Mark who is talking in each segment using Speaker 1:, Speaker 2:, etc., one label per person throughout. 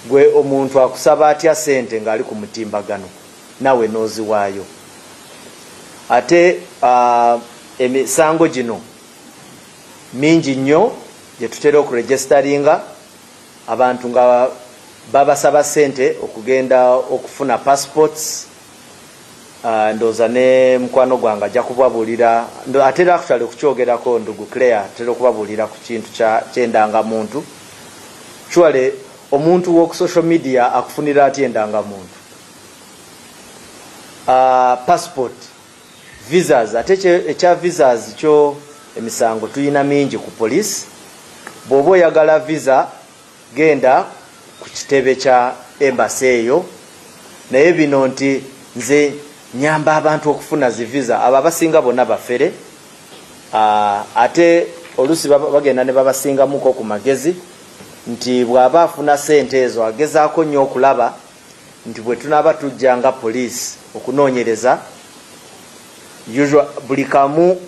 Speaker 1: gwe omuntu akusaba atya sente ng'ali ku mutimbagano nawe nooziwaayo. Ate emisango gino mingi nnyo gye tutera okuregisteringa abantu nga babasaba sente okugenda okufuna passports. Ndooza ne mukwano gwange ajja kubabuulira, atera actually okukyogerako ndugu Claire atera okubabuulira ku kintu ky'endangamuntu. Chwale omuntu w'oku social media akufunira atya endangamuntu? Passport, visas. Ate ekya visas kyo emisango tuyina mingi ku police. Bw'oba oyagala visa genda ku kitebe kya embassy eyo. Naye bino nti nze nyamba abantu okufuna zi visa abo abasinga bonna bafere. Ate olusi bagenda ne babasingamuko ku magezi nti bw'aba afuna sente ezo agezaako nnyo okulaba nti bwe tunaaba tujja nga poliisi okunoonyereza buli kamu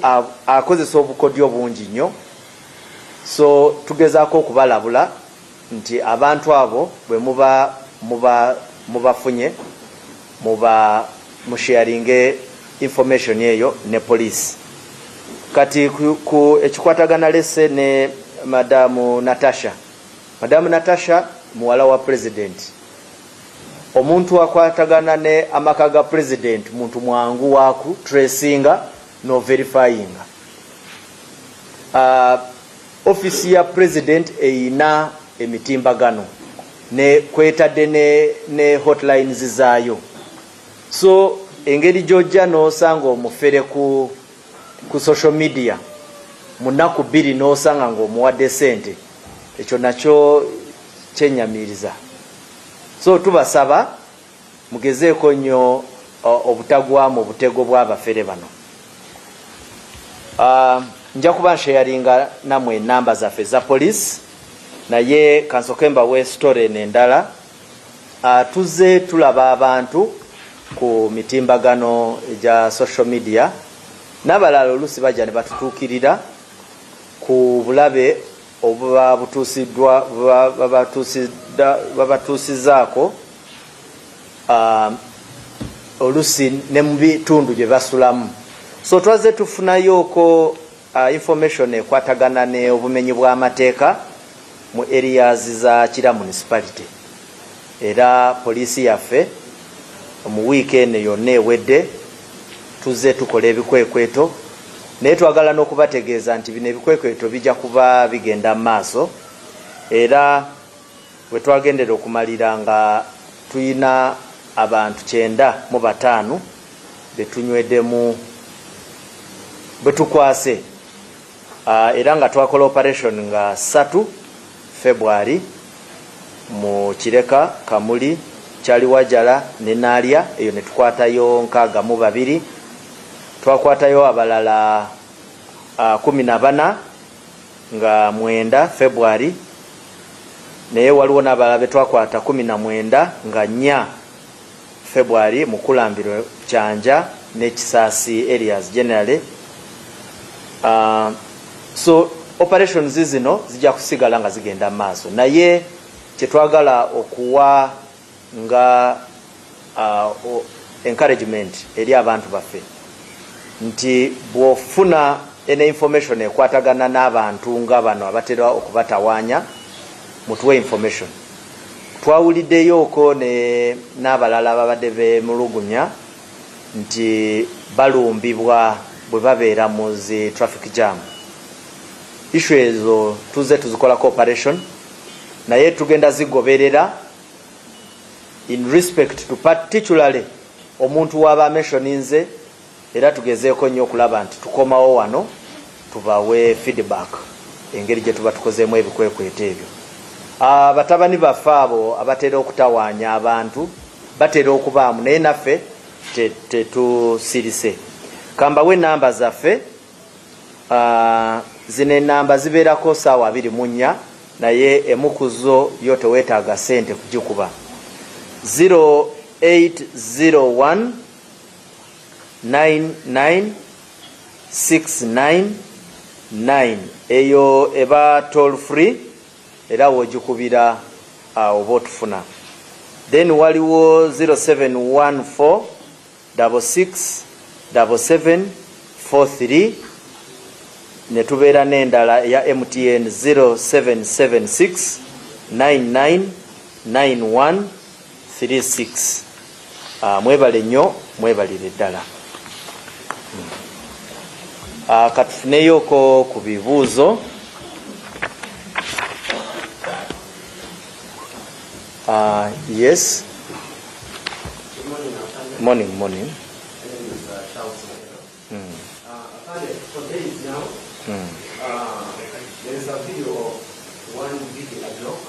Speaker 1: akozesa obukodyo bungi nnyo. So tugezaako okubalabula nti abantu abo bwe mubafunye musharinge information eyo ne police. Kati ku ekikwatagana lese ne Madamu Natasha muwala wa president. Omuntu akwatagana ne amaka ga president muntu mwangu waku tracinga no verifying. Office ya president eina emitimbagano ne kwetadde ne hotlines zaayo. So engeri jojja n'osanga omufere ku social media munaku 2 n'osanga ng'omuwadde sente, ekyo nakyo kyenyamiriza. So tubasaba mugezeeko nnyo obutagwamu obutego bw'abafere bano. Nja kuba nsharinga namwe namba zaffe za police, naye kansoke mbawe story n'endala. Tuze tulaba abantu ku mitimbagano ja social media n'abalala olusi bajja ne batutuukirira ku bulabe obuba butuusiddwa babatuusizaako olusi ne mu bitundu gye basulamu. So twaze tufunayoko information ekwatagana ne obumenyi bw'amateeka mu areas za Kira municipality. Era poliisi yaffe mu weekend yonna ewedde tuze tukola ebikwekweto, naye twagala n'okubategeeza nti bino ebikwekweto bijja kuba bigenda maaso. Era bwe twagendera okumalira nga tuyina abantu 95 betunyweddemu betukwase. Era nga twakola operation nga 3 February mu Kireka, Kamuli, Kyaliwajala ne Naalya. Eyo ne tukwatayo 62. Twakwatayo abalala 14 nga 9 February. Naye waliwo n'abalala be twakwata 19 nga 4 February mu Kulambiro, Kyanja ne Kisaasi areas generally. So operations zino zijja kusigala nga zigenda maaso, naye kyetwagala okuwa nga encouragement eri abantu baffe nti bw'ofuna ene information ekwatagana n'abantu nga bano abatera okubatawaanya mutuwe information. Twawuliddeyooko n'abalala ababadde bemulugunya nti balumbibwa bwe babeera mu zi traffic jam. Issue ezo tuze tuzikolako operation, naye tugenda zigoberera in respect to particularly omuntu waba mentioninze. Era tugezeeko nnyo okulaba nti tukomawo wano tubawe feedback engeri gye tuba tukozeemu ebikwekweto ebyo. Batabani baffe abo abatera okutawaanya abantu batera okubaamu, naye naffe tetusirise. Kambawe namba zaffe. Zino enamba zibeerako ssaawa 24, naye emukuzo yo teweetaaga sente kugikuba. 0801 99699 eyo eba toll free, era wogikubira oba otufuna. Then waliwo 0714 66 77 43 ne tubeera n'endala ya MTN 0776 99 91 36. Mwebale nnyo, mwebalire ddala. Katufuneyoko ku bibuuzo. Yes. Morning.
Speaker 2: For days now, there is a video of one video blog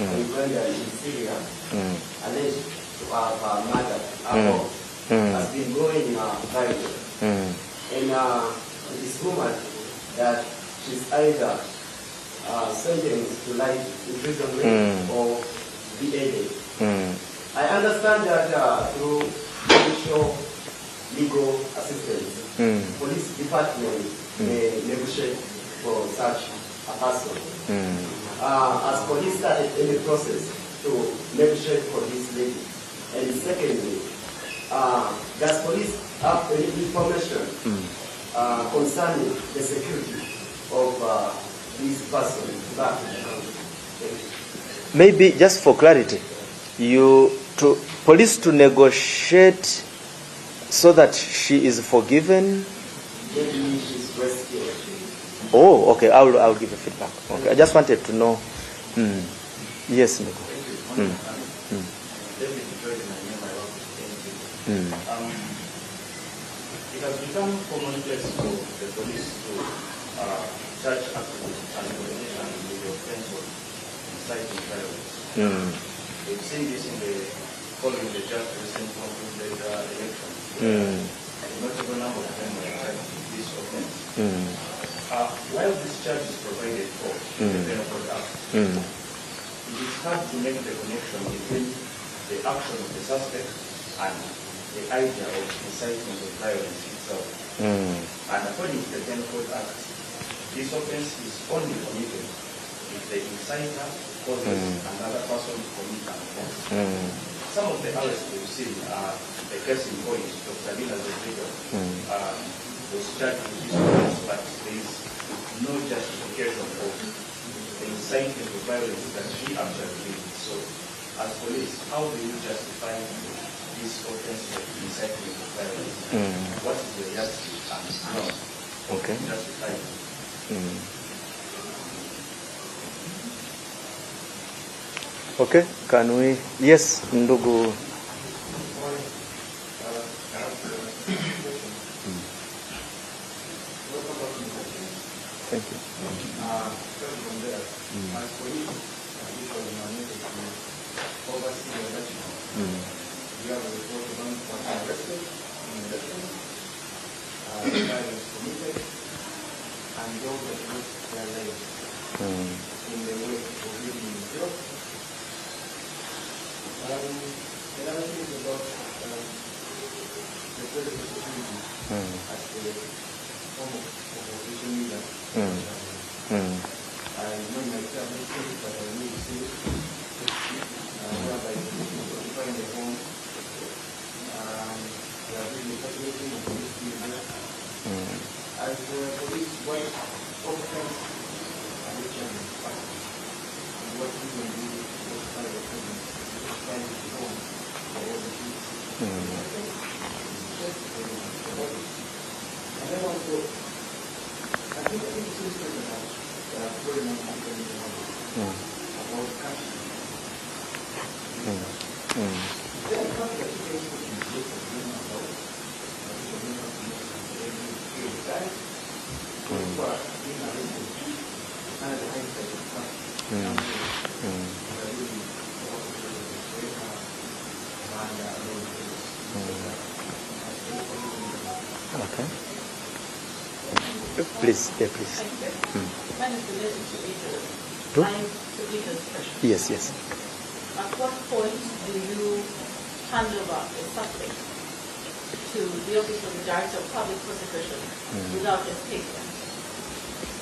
Speaker 2: in Uganda in Syria, alleged to have murdered has been going viral. And it is rumored that she's either sentenced to life imprisonment or beheaded. I understand that through judicial legal assistance, police department may negotiate for such a person. Has police started any process to negotiate for this lady? And secondly, does police have any information concerning the security of this person back in the country?
Speaker 1: Maybe just for clarity, police to negotiate so that she is forgiven.
Speaker 2: Maybe she's rescued.
Speaker 1: Oh, okay. I'll give you feedback. Okay, I just wanted to know. Yes, Nico.
Speaker 3: It has become commonplace for the police to charge up to an organization with the offense of inciting violence. We've seen this following the just recent concluded election. A notable number of them were charged with this offense. While this charge is provided for in the Penal Act, it is hard to make the connection between the action of the suspect and the idea of inciting the violence itself. And according to the Penal Act, this offense is only committed if the inciter causes another person to commit an offense. Some of the arrests we've seen are the case in point, Dr. Lina Zedrigo was charged with this offense, but there is no justification of the inciting the violence that she actually did. So, as police, how do you justify this offense of inciting the violence? What is the justice and no?
Speaker 1: Okay.
Speaker 3: Justify it?
Speaker 1: Okay, can we? Yes, ndugu. Thank you. Okay. Please, yeah, please.
Speaker 4: Mine is related to Idris.
Speaker 1: To?
Speaker 4: To Idris' question.
Speaker 1: Yes, yes.
Speaker 4: At what point do you hand over a suspect to the Office of the Director of Public Prosecution without a statement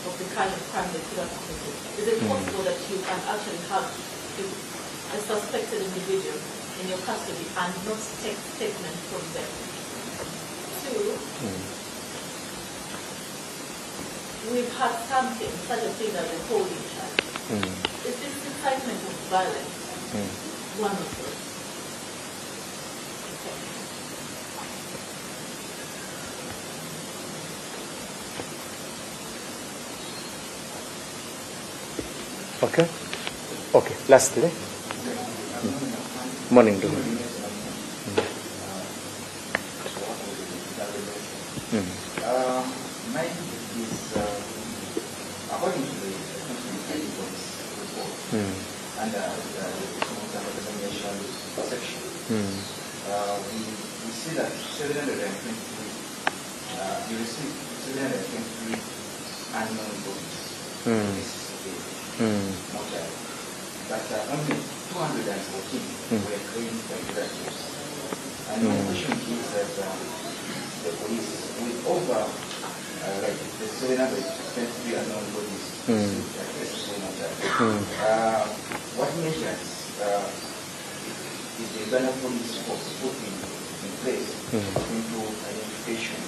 Speaker 4: of the kind of crime they could have committed? Is it possible that you can actually have a a suspected individual in your custody and not take statement from them. 2, we've had something, such a thing as a holding charge. Is this incitement of violence one of those?
Speaker 1: Okay. Okay. Lastly. Morning to you.
Speaker 5: Mine is according to the report and the examination section. We see that 723 you receive 723 unknown bodies. But only 214 were claimed by graduates. And my question is that the police, with over like the 723 unknown bodies, what measures is the Ghana police force putting in place into identification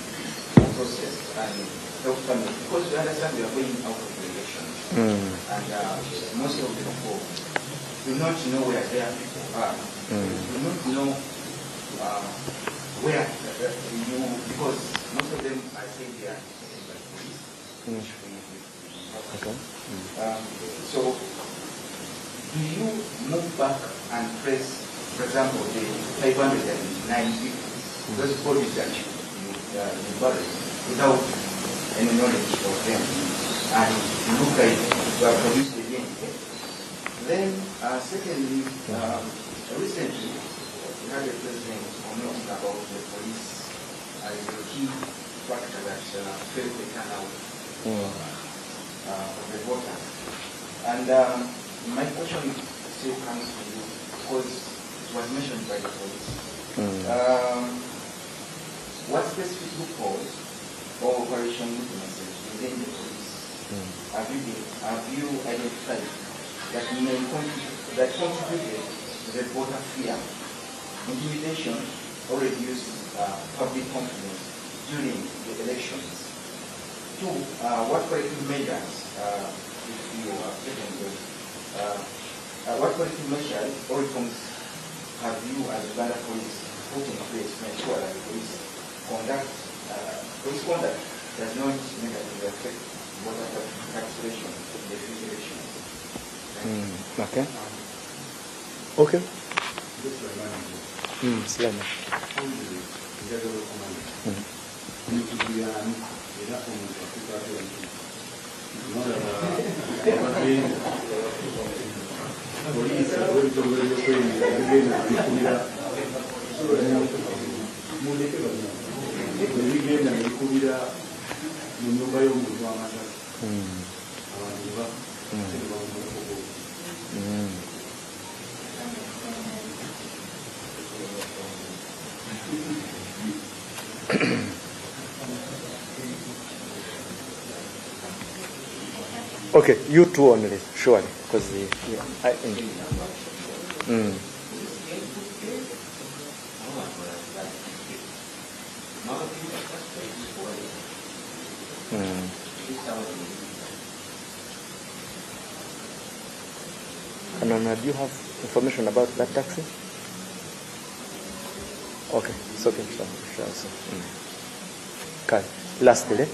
Speaker 5: process and help families? Because we understand we are going out of the elections, and most of the people do not know where their people are, do not know where you, because most of them are saying they are taken by police.
Speaker 1: Okay.
Speaker 5: So, do you move back and press, for example, the 509 people, those bodies that you buried without any knowledge of them, and you look like you are produced again? Then, secondly, recently, we had a president commenting about the police as a key factor that failed the turnout of the voters. And my question still comes to you, because it was mentioned by the police. What specific loopholes or operation weaknesses within the police have you identified that may that contributed to the voter fear, intimidation, or reduce public confidence during the elections? 2, what corrective measures, if you have taken those, what corrective measures or reforms have you as the Uganda police put in place to ensure that the police conduct does not negatively affect voter participation in the future elections?
Speaker 1: Okay. Okay. Slime. Okay, you two only, surely, because Kanana, do you have information about that taxi? Okay, it's okay. Sure. Okay, lastly.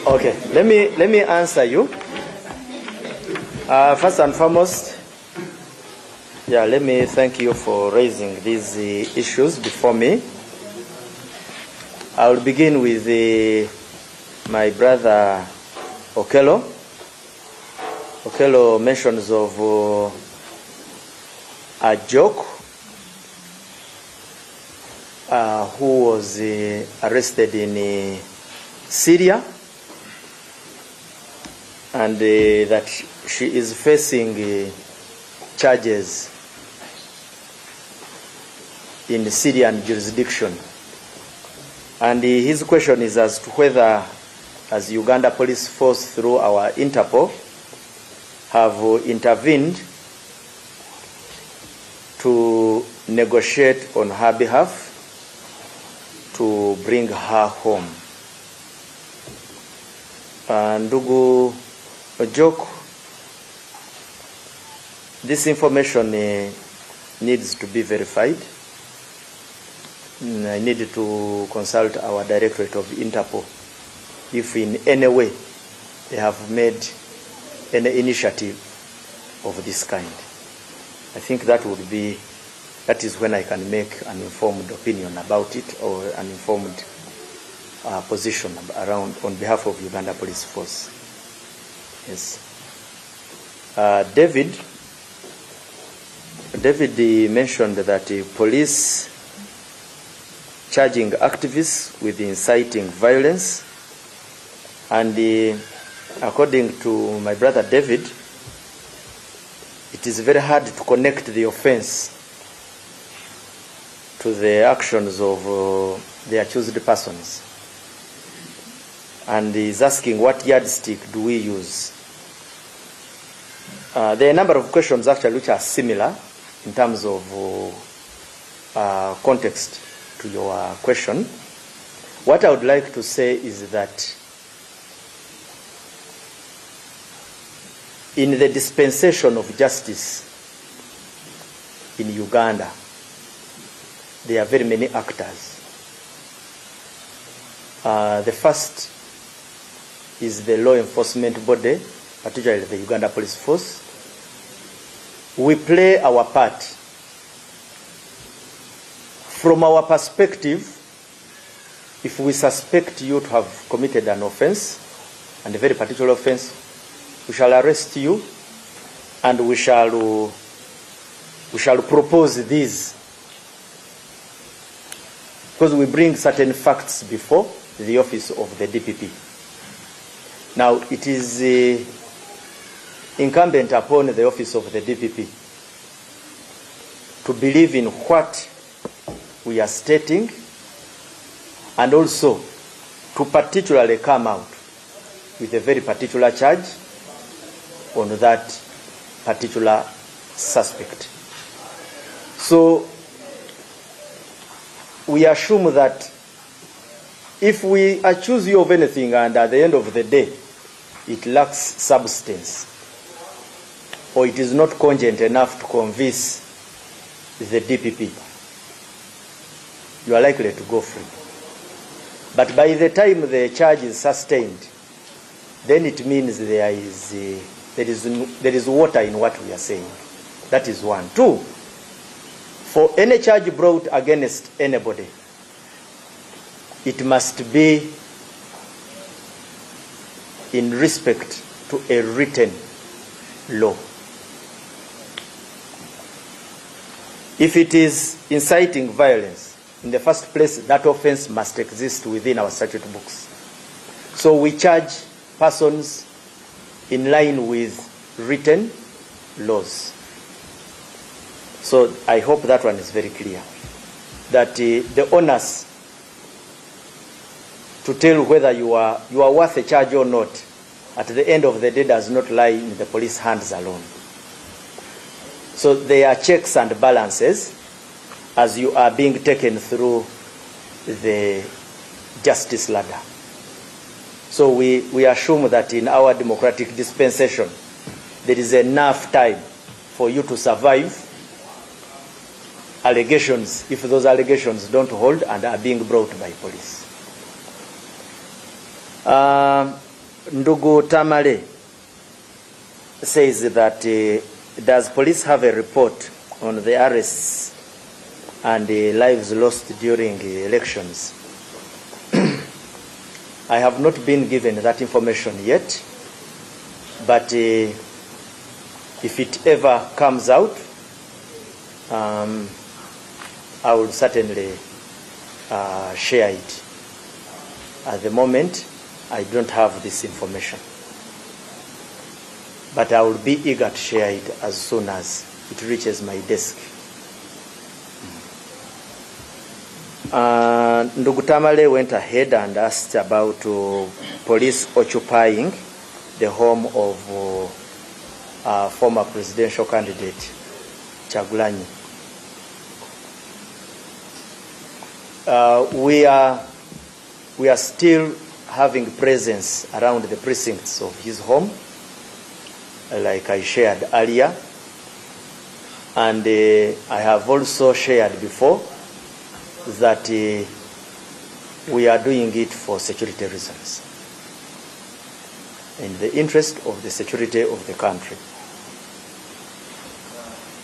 Speaker 1: Okay. Let me answer you. First and foremost, let me thank you for raising these issues before me. I will begin with my brother Okello. Okello mentions of a joke who was arrested in Syria, and that she is facing charges in the Syrian jurisdiction. And his question is as to whether, as Uganda Police Force through our Interpol, have intervened to negotiate on her behalf to bring her home. Ndugu Ojok, this information needs to be verified. I need to consult our Directorate of Interpol if in any way they have made any initiative of this kind. I think that is when I can make an informed opinion about it, or an informed position on behalf of Uganda Police Force. Yes. David mentioned that police charging activists with inciting violence, and according to my brother David, it is very hard to connect the offense to the actions of the accused persons. And he's asking what yardstick do we use. There are a number of questions actually which are similar in terms of context to your question. What I would like to say is that in the dispensation of justice in Uganda, there are very many actors. The first is the law enforcement body, particularly the Uganda Police Force. We play our part. From our perspective, if we suspect you to have committed an offense, and a very particular offense, we shall arrest you, and we shall propose these, because we bring certain facts before the office of the DPP. Now, it is incumbent upon the office of the DPP to believe in what we are stating, and also to particularly come out with a very particular charge on that particular suspect. So we assume that if we accuse you of anything and at the end of the day it lacks substance, or it is not cogent enough to convince the DPP, you are likely to go free. But by the time the charge is sustained, then it means there is water in what we are saying. That is one. Two, for any charge brought against anybody, it must be in respect to a written law. If it is inciting violence, in the first place, that offense must exist within our statute books. So we charge persons in line with written laws. So I hope that one is very clear. That the onus to tell whether you are worth a charge or not, at the end of the day, does not lie in the police hands alone. So there are checks and balances as you are being taken through the justice ladder. So we assume that in our democratic dispensation, there is enough time for you to survive allegations, if those allegations don't hold and are being brought by police. Ndugu Tamale says that does police have a report on the arrests and lives lost during elections? I have not been given that information yet, but if it ever comes out, I will certainly share it. At the moment, I don't have this information, but I will be eager to share it as soon as it reaches my desk. Ndugu Tamale went ahead and asked about police occupying the home of former presidential candidate Chagulanyi. We are still having presence around the precincts of his home, like I shared earlier, and I have also shared before that we are doing it for security reasons, in the interest of the security of the country.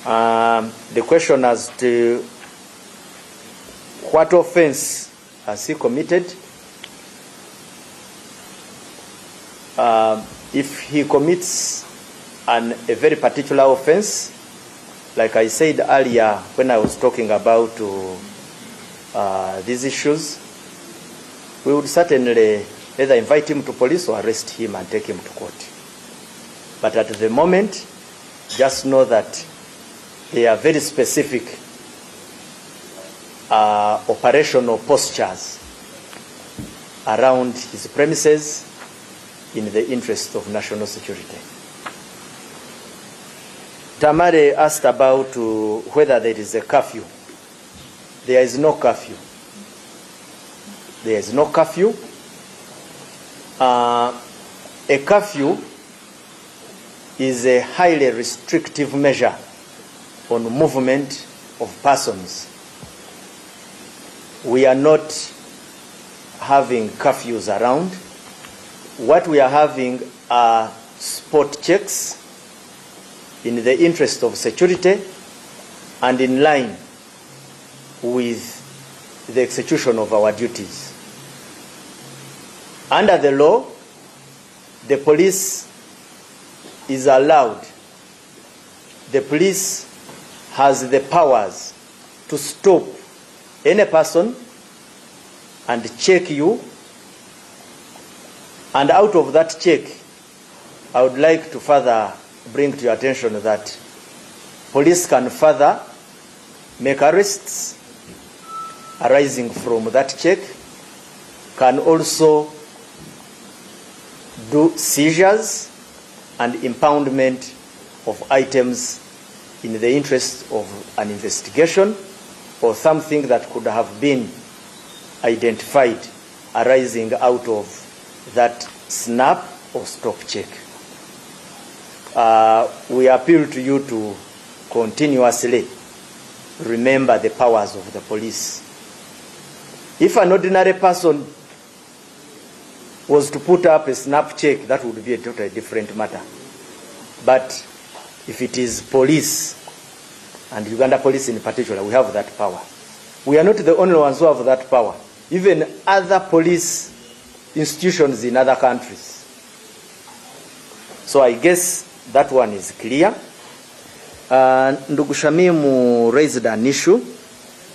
Speaker 1: The question as to what offense has he committed, if he commits a very particular offense, like I said earlier when I was talking about these issues, we would certainly either invite him to police or arrest him and take him to court. But at the moment, just know that they are very specific operational postures around his premises in the interest of national security. Tamare asked about whether there is a curfew. There is no curfew. There is no curfew. A curfew is a highly restrictive measure on movement of persons. We are not having curfews around. What we are having are spot checks in the interest of security and in line with the execution of our duties. Under the law, the police is allowed, the police has the powers to stop any person and check you, and out of that check, I would like to further bring to your attention that police can further make arrests arising from that check, can also do seizures and impoundment of items in the interest of an investigation or something that could have been identified arising out of that snap or stop check. We appeal to you to continuously remember the powers of the police. If an ordinary person was to put up a snap check, that would be a totally different matter. But if it is police, and Uganda police in particular, we have that power. We are not the only ones who have that power. Even other police institutions in other countries. So I guess that one is clear. Ndugu Shamimu raised an issue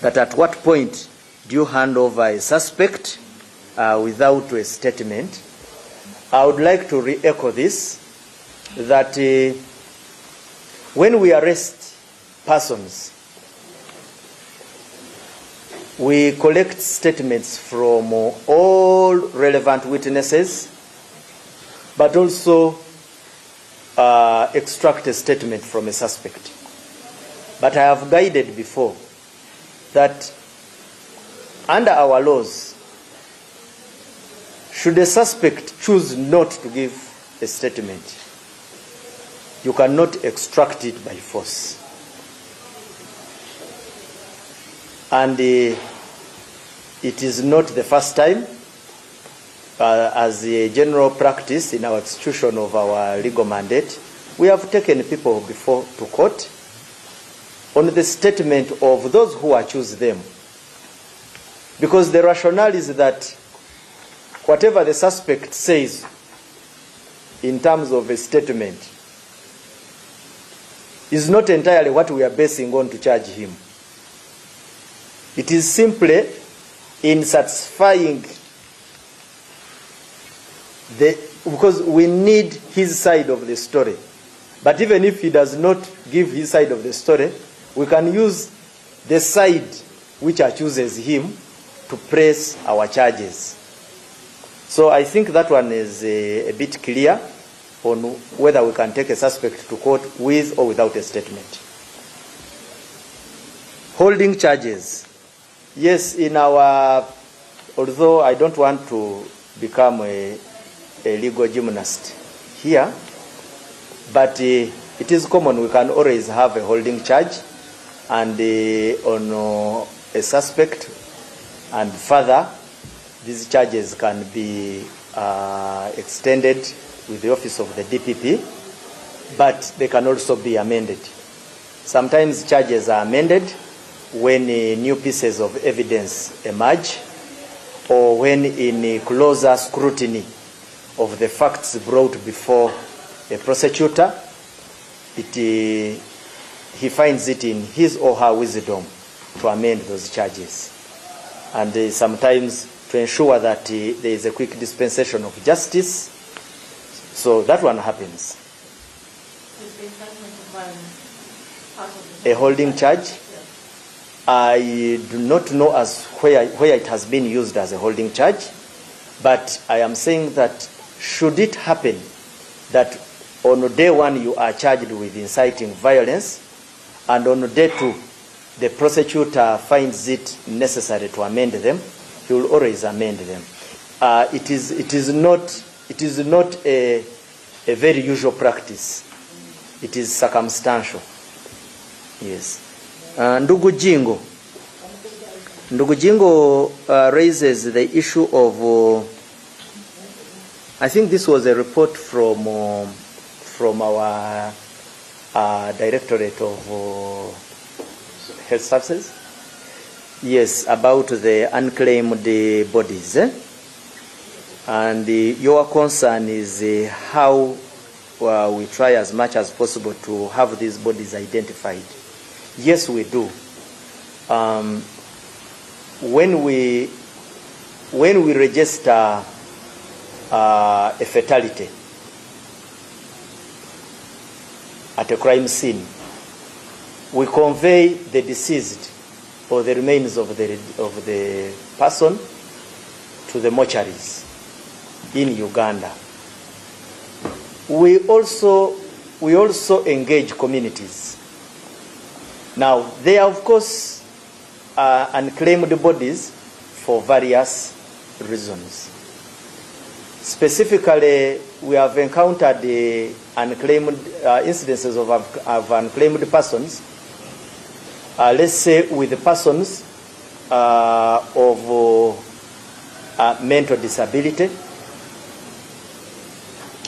Speaker 1: that at what point do you hand over a suspect without a statement? I would like to re-echo this, that when we arrest persons, we collect statements from all relevant witnesses, but also extract a statement from a suspect. But I have guided before that under our laws, should a suspect choose not to give a statement, you cannot extract it by force. And it is not the first time. As a general practice in our execution of our legal mandate, we have taken people before to court on the statement of those who accuse them. Because the rationale is that whatever the suspect says in terms of a statement is not entirely what we are basing on to charge him. It is simply in satisfying because we need his side of the story. But even if he does not give his side of the story, we can use the side which accuses him to press our charges. So I think that one is a bit clear on whether we can take a suspect to court with or without a statement. Holding charges. Yes, in our, although I don't want to become a legal gymnast here, but it is common we can always have a holding charge and on a suspect, and further these charges can be extended with the office of the DPP, but they can also be amended. Sometimes charges are amended when new pieces of evidence emerge, or when in closer scrutiny of the facts brought before a prosecutor, he finds it in his or her wisdom to amend those charges. And sometimes to ensure that there is a quick dispensation of justice. So that one happens. A holding charge? I do not know as where it has been used as a holding charge, but I am saying that should it happen that on day one you are charged with inciting violence, and on day two the prosecutor finds it necessary to amend them, he will always amend them. It is not a very usual practice. It is circumstantial. Yes. Ndugu Jingo raises the issue of, I think this was a report from our Directorate of Health Services. Yes, about the unclaimed bodies. And your concern is how we try as much as possible to have these bodies identified. Yes, we do. When we register a fatality at a crime scene, we convey the deceased or the remains of the person to the mortuaries in Uganda. We also engage communities. Now, they are, of course, unclaimed bodies for various reasons. Specifically, we have encountered unclaimed incidences of unclaimed persons. Let's say with the persons of mental disability.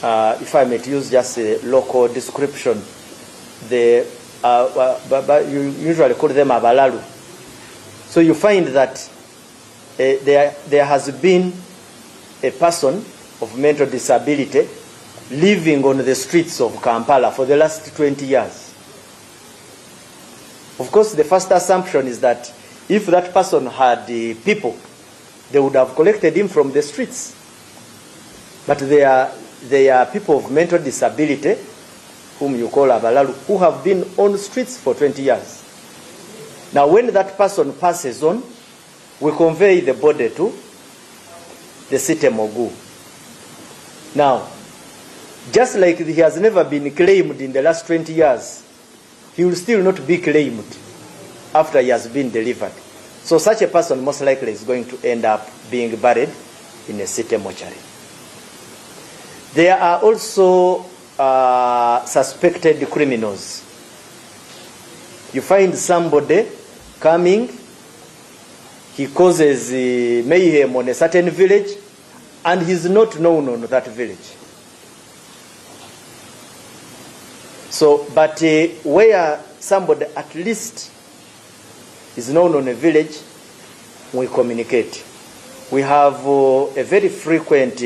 Speaker 1: If I may use just a local description, you usually call them abalalu. So you find that there has been a person of mental disability living on the streets of Kampala for the last 20 years. Of course, the first assumption is that if that person had people, they would have collected him from the streets. But they are people of mental disability, whom you call abalalu, who have been on streets for 20 years. Now, when that person passes on, we convey the body to the city Mogu. Now, just like he has never been claimed in the last 20 years, he will still not be claimed after he has been delivered. So such a person most likely is going to end up being buried in a city mortuary. There are also suspected criminals. You find somebody coming he causes mayhem on a certain village, and he's not known on that village. So, but where somebody at least is known on a village, we communicate. We have a very frequent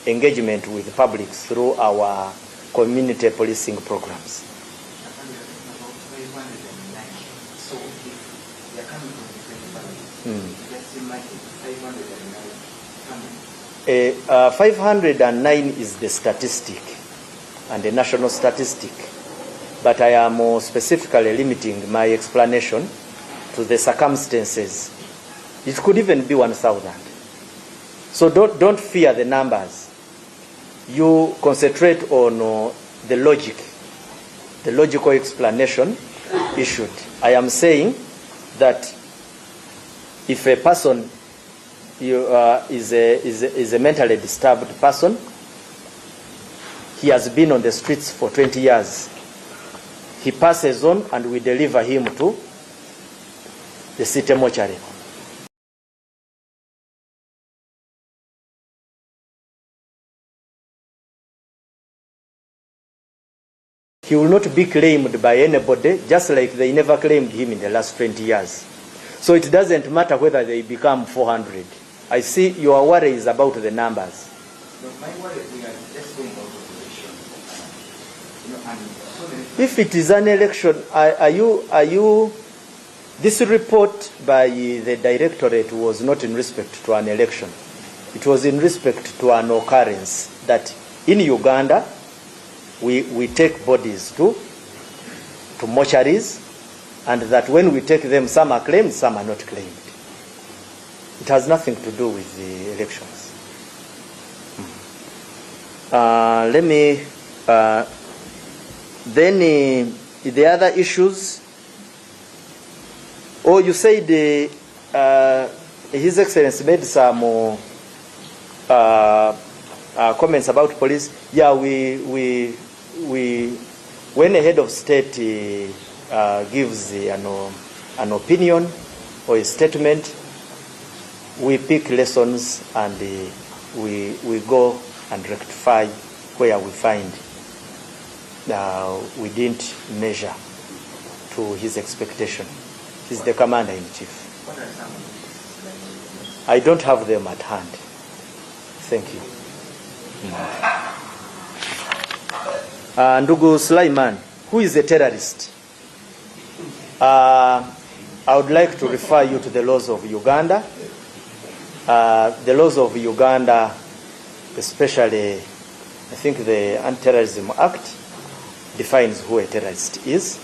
Speaker 1: engagement with the public through our community policing programs.
Speaker 5: So if they are coming from different families, let's imagine
Speaker 1: 509 is the statistic and the national statistic, but I am specifically limiting my explanation to the circumstances. It could even be 1,000. So don't fear the numbers. You concentrate on the logic, the logical explanation issued. I am saying that if a person is a mentally disturbed person, he has been on the streets for 20 years. He passes on and we deliver him to the city mortuary. He will not be claimed by anybody, just like they never claimed him in the last 20 years. So it doesn't matter whether they become 400. I see your worry is about the numbers.
Speaker 5: No, my worry is we are just going out of election. And so many.
Speaker 1: If it is an election, are you? This report by the directorate was not in respect to an election. It was in respect to an occurrence that in Uganda, we take bodies to mortuaries, and that when we take them, some are claimed, some are not claimed. It has nothing to do with the elections. Then the other issues. Oh, you said His Excellency made some comments about police. Yeah, we when a head of state gives an opinion or a statement, we pick lessons and we go and rectify where we find we didn't measure to his expectation. He's the commander-in-chief.
Speaker 5: What are some of these?
Speaker 1: I don't have them at hand. Thank you. Ndugu Sulaiman, who is a terrorist? I would like to refer you to the laws of Uganda. The laws of Uganda, especially, I think the Anti-Terrorism Act, defines who a terrorist is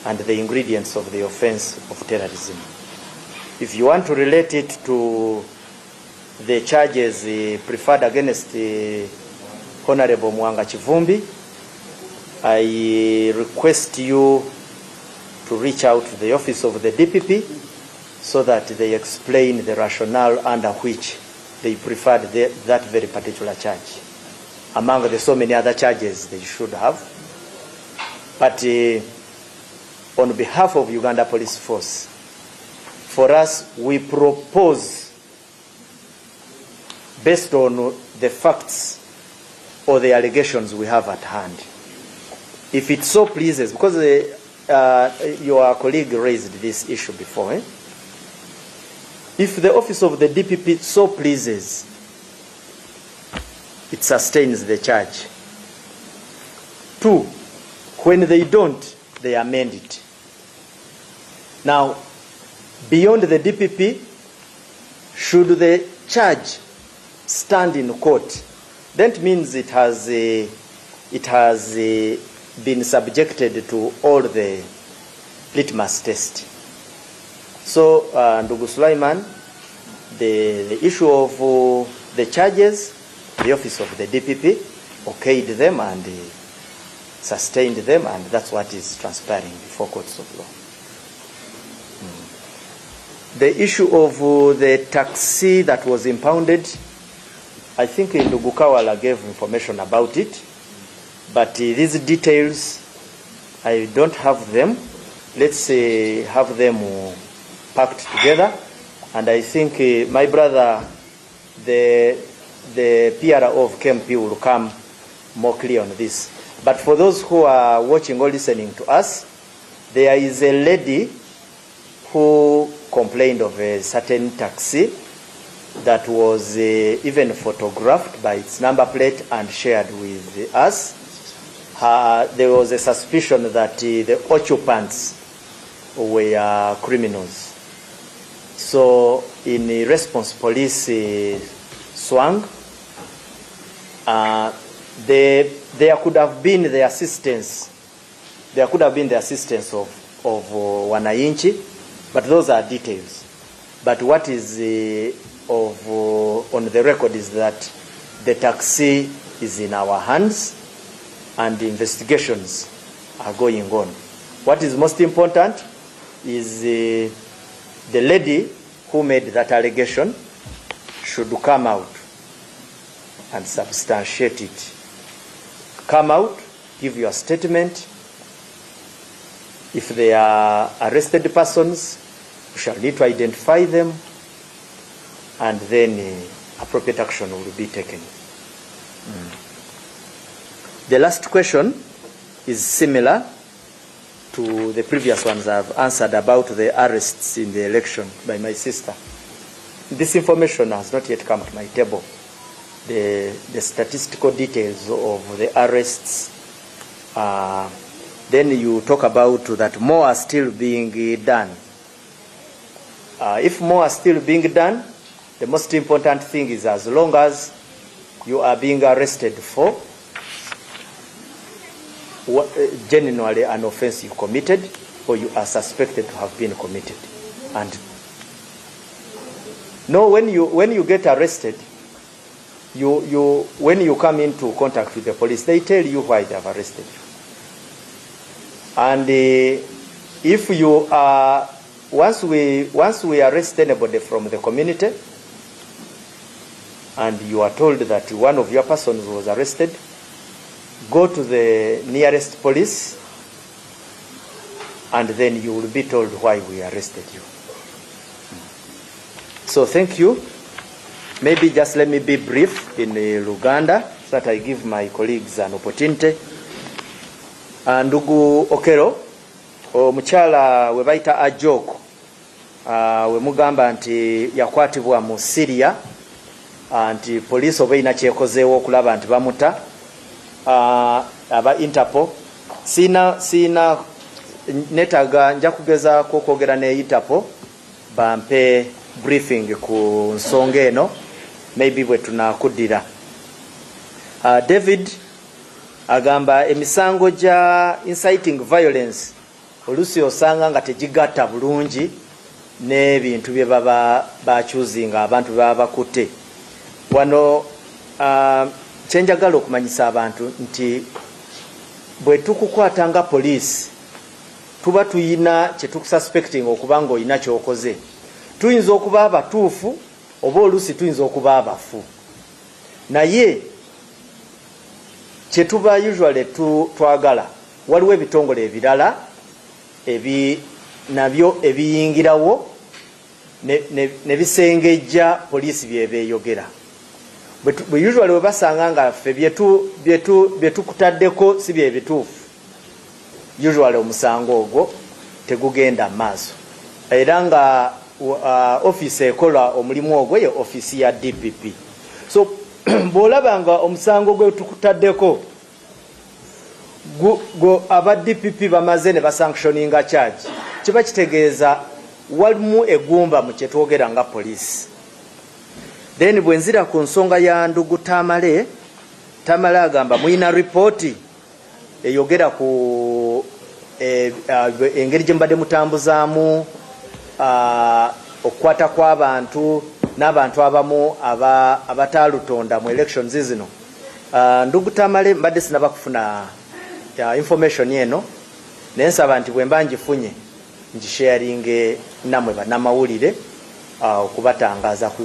Speaker 1: and the ingredients of the offense of terrorism. If you want to relate it to the charges preferred against Honorable Mwanga Chivumbi, I request you to reach out to the office of the DPP so that they explain the rationale under which they preferred that very particular charge, among the so many other charges they should have. But on behalf of Uganda Police Force, for us, we propose, based on the facts or the allegations we have at hand, if it so pleases, because your colleague raised this issue before, if the office of the DPP so pleases, it sustains the charge. 2, when they don't, they amend it. Now, beyond the DPP, should the charge stand in court, that means it has been subjected to all the litmus test. So, Ndugu Sulaiman, the issue of the charges, the office of the DPP okayed them and sustained them, and that's what is transpiring before courts of law. The issue of the taxi that was impounded, I think Ndugu Kawala gave information about it, but these details, I don't have them. Let's have them packed together, and I think my brother, the PRO of KMP, will come more clear on this. But for those who are watching or listening to us, there is a lady who complained of a certain taxi that was even photographed by its number plate and shared with us. There was a suspicion that the occupants were criminals. So in response, police swung. There could have been the assistance. There could have been the assistance of wananchi, but those are details. But what is on the record is that the taxi is in our hands and investigations are going on. What is most important is the lady who made that allegation should come out and substantiate it. Come out, give your statement. If they are arrested persons, we shall need to identify them, and then appropriate action will be taken. The last question is similar to the previous ones I've answered about the arrests in the election by my sister. This information has not yet come to my table. The statistical details of the arrests. Then you talk about that more are still being done. If more are still being done, the most important thing is as long as you are being arrested for genuinely an offense you committed or you are suspected to have been committed. And no, when you get arrested, when you come into contact with the police, they tell you why they have arrested you. And if you are, once we arrest anybody from the community, and you are told that one of your persons was arrested, go to the nearest police, and then you will be told why we arrested you. So thank you. Maybe just let me be brief in Luganda so that I give my colleagues an opportunity. Ndugu Okero, omukyala we bayita Ajoko, we mugamba nti yakwatibwa mu Syria, nti police oba ina kyekozeewo okulaba nti bamuta, aba Interpol. Sina netaga nja kugezaako okwogera ne Interpol bampe briefing ku nsonga eno, maybe bwe tunakuddira. David agamba emisango gya inciting violence olusi osanga nga tegigatta bulungi n'ebintu bye baba bakyuzinga abantu baba bakutte. Wano kyenjagala okumanyisa abantu nti bwe tukukwata nga poliisi tuba tuyina kye tukususpecting okuba nga olina kyokoze. Tuyinza okuba abatuufu oba olusi tuyinza okuba abafu, naye kyetuba usually twagala waliwo ebitongole ebirala nabyo ebiyingirawo ne bisengejja poliisi byebeeyogera. Bwe usually we basanga nga ffe byetukutaddeko si bye bituufu, usually omusango ogwo tegugenda maaso, era nga office ekola omulimu ogwo ye office ya DPP. So bw'olaba nga omusango gwe tukutaddeko aba DPP bamaze ne basanctioninga charge, kiba kitegeeza walimu egumba mu kyetwogera nga poliisi. Then bwe nzira ku nsonga ya ndugu Tamale agamba muyina ripooti eyogera ku engeri gye mbadde mutambuzaamu okukwata kw'abantu n'abantu abamu abataalutonda mu elections zino. Ndugu Tamale mbadde sinaba kufuna information eno, naye nsaba nti bwe mba ngifunye ngisharinge namwe bannamawulire okubatangaza ku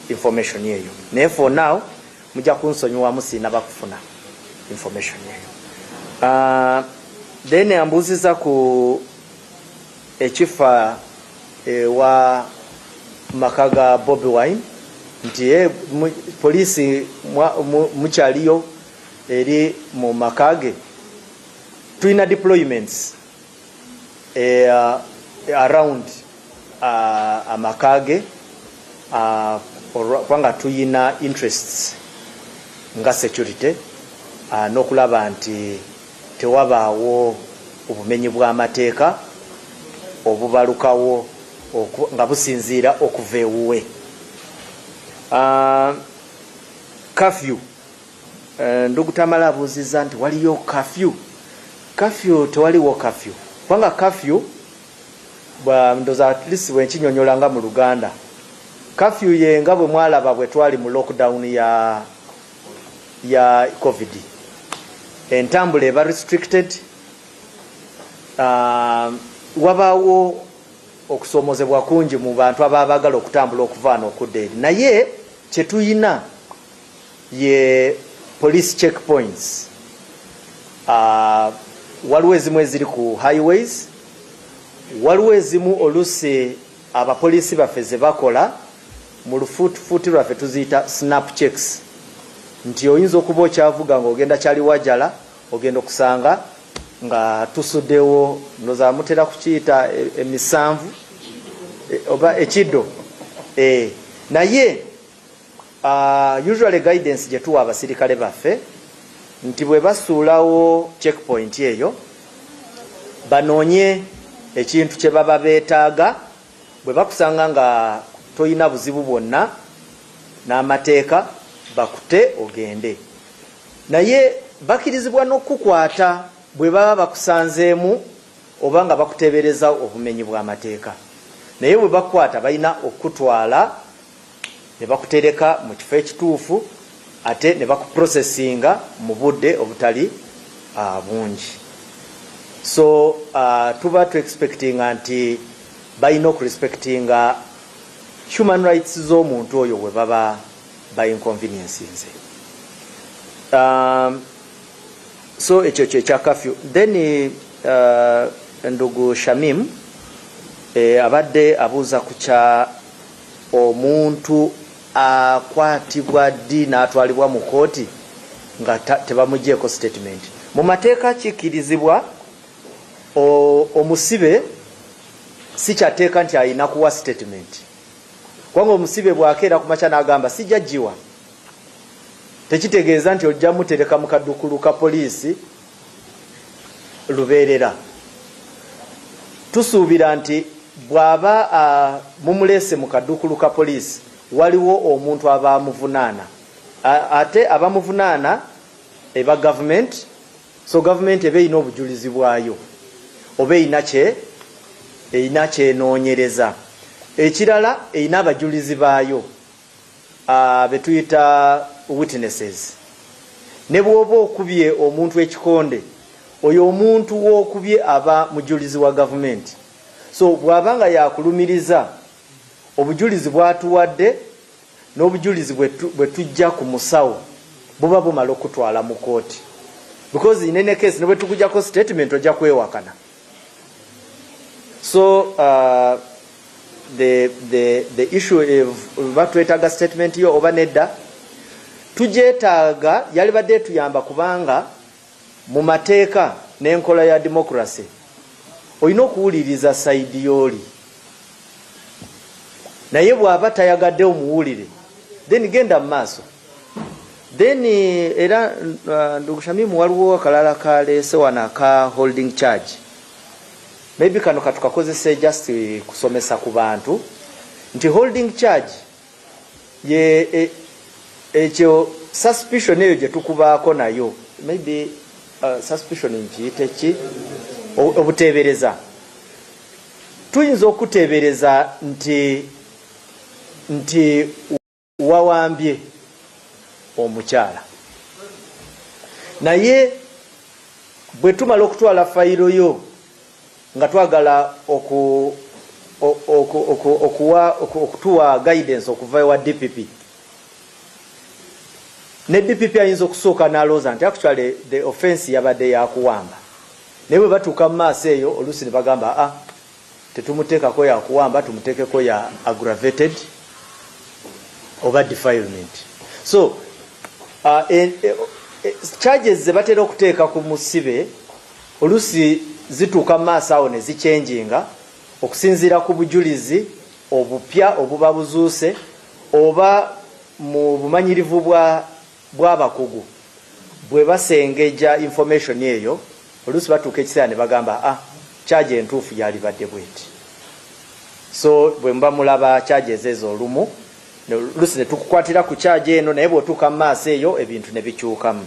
Speaker 1: information eyo. Naye for now mujja kunsonyiwamu sinaba kufuna information eyo. Then ambuuziza ku ekifa wa makaga Bobby Wine nti polisi mukyaliyo eri mu makage tuina deployments around amakage kwanga tuyina interests nga security n'okulaba nti tewabaawo obumenyi bw'amateeka obubalukawo nga businziira okuva ewuwe. Curfew, ndugu Tamala abuuziza nti waliyo curfew tewaliwo curfew kubanga curfew ndoza at least bwenkinyonyola nga mu Luganda curfew ye nga bwe mwalaba bwe twali mu lockdown ya COVID entambula eba restricted, wabaawo okusomozebwa kungi mu bantu ababagala okutambula okuvaana okudda eri naye kyetuyina ye police checkpoints. Waliwo ezimu eziri ku highways, waliwo ezimu olusi abapolisi baffe ze bakola mu lufuutufuuti lwaffe tuziyita snap checks nti oyinza okuba okyavuga ng'ogenda kyali wajala ogenda okusanga nga tusuddewo ndoza mutera kukiyita emisanvu oba ekiddo naye usually guidance gye tuwa abasirikale baffe nti bwe basuulawo checkpoint eyo banoonye ekintu kye baba beetaaga bwe bakusanga nga toyina buzibu bwonna n'amateeka bakute ogende naye bakirizibwa n'okukwata bwe baba bakusanzeemu oba nga bakuteebereza obumenyi bw'amateeka naye bwe bakwata balina okutwala ne bakutereka mu kifo ekituufu ate ne bakuprocessinga mu budde obutali bungi. So tuba tu expectinga nti balina okurespectinga human rights z'omuntu oyo bwe baba ba inconveniences. So ekyo kya curfew. Then ndugu Shamim abadde abuuza ku kya omuntu akwatibwa ddi n'atwalibwa mu kooti nga tebamugyeko statement. Mu mateeka kikirizibwa omusibe si kyateeka nti ayina kuwa statement kubanga omusibe bwakeera ku makya n'agamba sijja giwa tekitegeeza nti ojja mutereka mu kaddukulu ka poliisi lubeerera. Tusuubira nti bw'aba mumuleese mu kaddukulu ka poliisi waliwo omuntu abamuvunaana ate abamuvunaana eba government, so government eba erina obujulizi bwayo oba erina kyenoonyereza. Ekirala erina abajulizi baayo betuyita witnesses. Ne bw'oba okubye omuntu ekikonde oyo omuntu w'okubye aba mujulizi wa government. So bw'abanga yakulumiriza obujulizi bwatuwadde n'obujulizi bwe tujja ku musawo buba bumala okutwala mu kooti because in any case ne bwe tukujjako statement ojja kwewakana. So the issue of batwetaaga statement yo oba nedda tujeetaaga yali badde tuyamba kubanga mu mateeka n'enkola ya democracy olina okuwuliriza sayidi y'oli naye bw'aba tayagadde omuwulire then genda mu maaso. Then era ndugu Shamimu waliwo akalala kaleese wano aka holding charge. Maybe kano katukakozese just kusomesa ku bantu nti holding charge ye ekyo suspicion eyo gye tukubaako nayo maybe suspicion nkiyite ki obuteebereza. Tuyinza okuteebereza nti wawambye omukyala naye bwe tumala okutwala fayiro yo nga twagala okutuwa guidance okuva ewa DPP ne DPP ayinza okusooka n'alooza nti actually the offense yabadde yakuwamba naye bwe batuuka mu maaso eyo oluusi ne bagamba tetumuteekako ya kuwamba, tumuteekeko ya aggravated oba defilement. So charges ze batera okuteeka ku musibe olusi zituuka mu maaso awo ne zichenjinga okusinziira ku bujulizi obupya obuba buzuuse oba mu bumanyirivu bw'abakugu bwe basengeja information eyo olusi batuuka ekiseera ne bagamba charge entuufu yalibadde bweti. So bwe mba mulaba charges ezo olumu lusi ne tukukwatira ku charge eno naye bw'otuuka mu maaso eyo ebintu ne bikyukamu.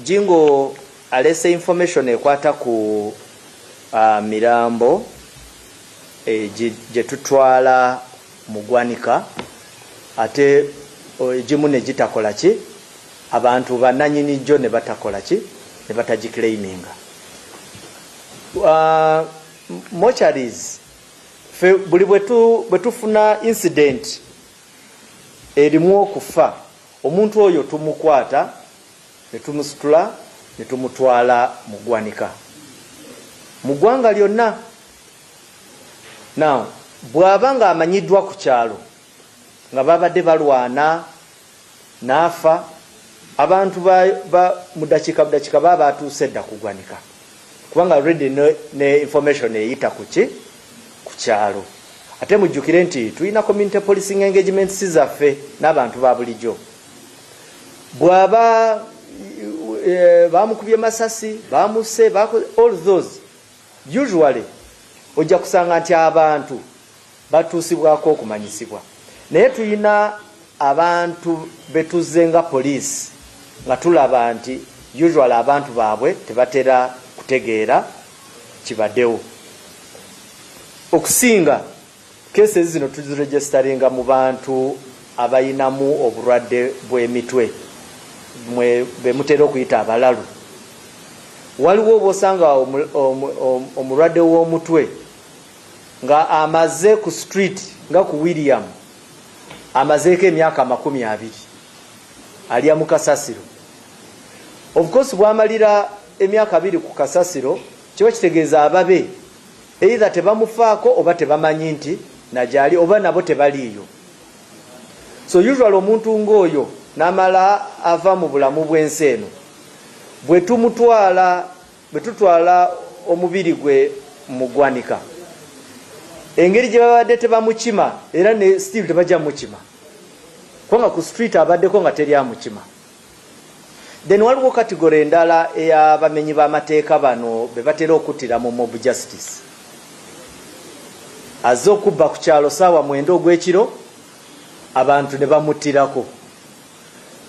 Speaker 1: Jingo alese information ekwata ku mirambo gye tutwala mu ggwanika ate egimu ne gitakola ki, abantu bannanyini jjo ne batakola ki, ne batagiclaiminga. Mortuaries buli bwe tufuna incident erimu okufa, omuntu oyo tumukwata ne tumusitula ne tumutwala mu ggwanika mu ggwanga lyonna. Now bw'aba nga amanyiddwa ku kyalo nga babadde balwana n'afa, abantu mu dakiika baba batuuse dda ku ggwanika kubanga already ne information eyita ku kyalo. Ate mujjukire nti tulina community policing engagements zaffe n'abantu ba bulijjo. Bw'aba bamukubye masasi, bamuse, all those usually ojja kusanga nti abantu batuusibwako okumanyisibwa. Naye tulina abantu betuze nga poliisi nga tulaba nti usually abantu baabwe tebatera kutegeera kibaddewo. Okusinga cases zino tuziregisteringa mu bantu abayinamu obulwadde bw'emitwe bemutera okuyita abalalu. Waliwo obosanga omulwadde w'omutwe nga amaze ku street nga ku William amazeeko emyaka 20 alya mu kasasiro. Of course bwamalira emyaka 2 ku kasasiro kiba kitegeeza ababe either tebamufaako oba tebamanyi nti najali oba nabo tebaliiyo. So usually omuntu ng'oyo n'amala ava mu bulamu bw'ensi eno bwe tutwala omubiri gwe mu ggwanika, engeri gye babadde tebamukima era ne still tebajja mukima kubanga ku street abaddeko nga teri amukima. Then waliwo kategori endala ey'abamenyi b'amateeka bano be batera okuttira mu mob justice. Azze okubba ku kyalo saawa 9 ogw'ekiro abantu ne bamuttirako.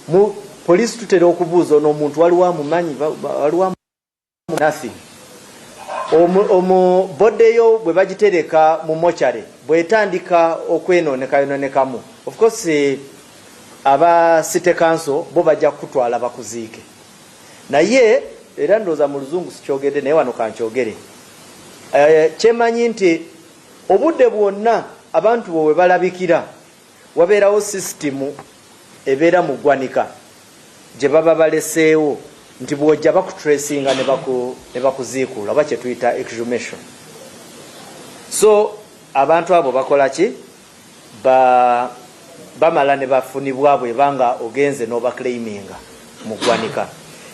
Speaker 1: Mu poliisi tutera okubuuza n'omuntu waliwo amumanyi, waliwo nothing. Boddeyo bwe bagitereka mu mochare bwetandika okwenonekamu, of course aba city council bo bajja kutwala bakuziike. Naye era ndooza mu luzungu sikyogedde naye wano kankyogere. Kyemanyi nti obudde bwonna abantu bo we balabikira wabeerawo sisitimu ebeera mu ggwanika gye baba baleseewo nti bwojja bakutracinga ne bakuziikuula oba kye tuyita exhumation. So abantu abo bakola ki? Bamala ne bafunibwa bwebanga ogenze n'obaclaiminga mu ggwanika.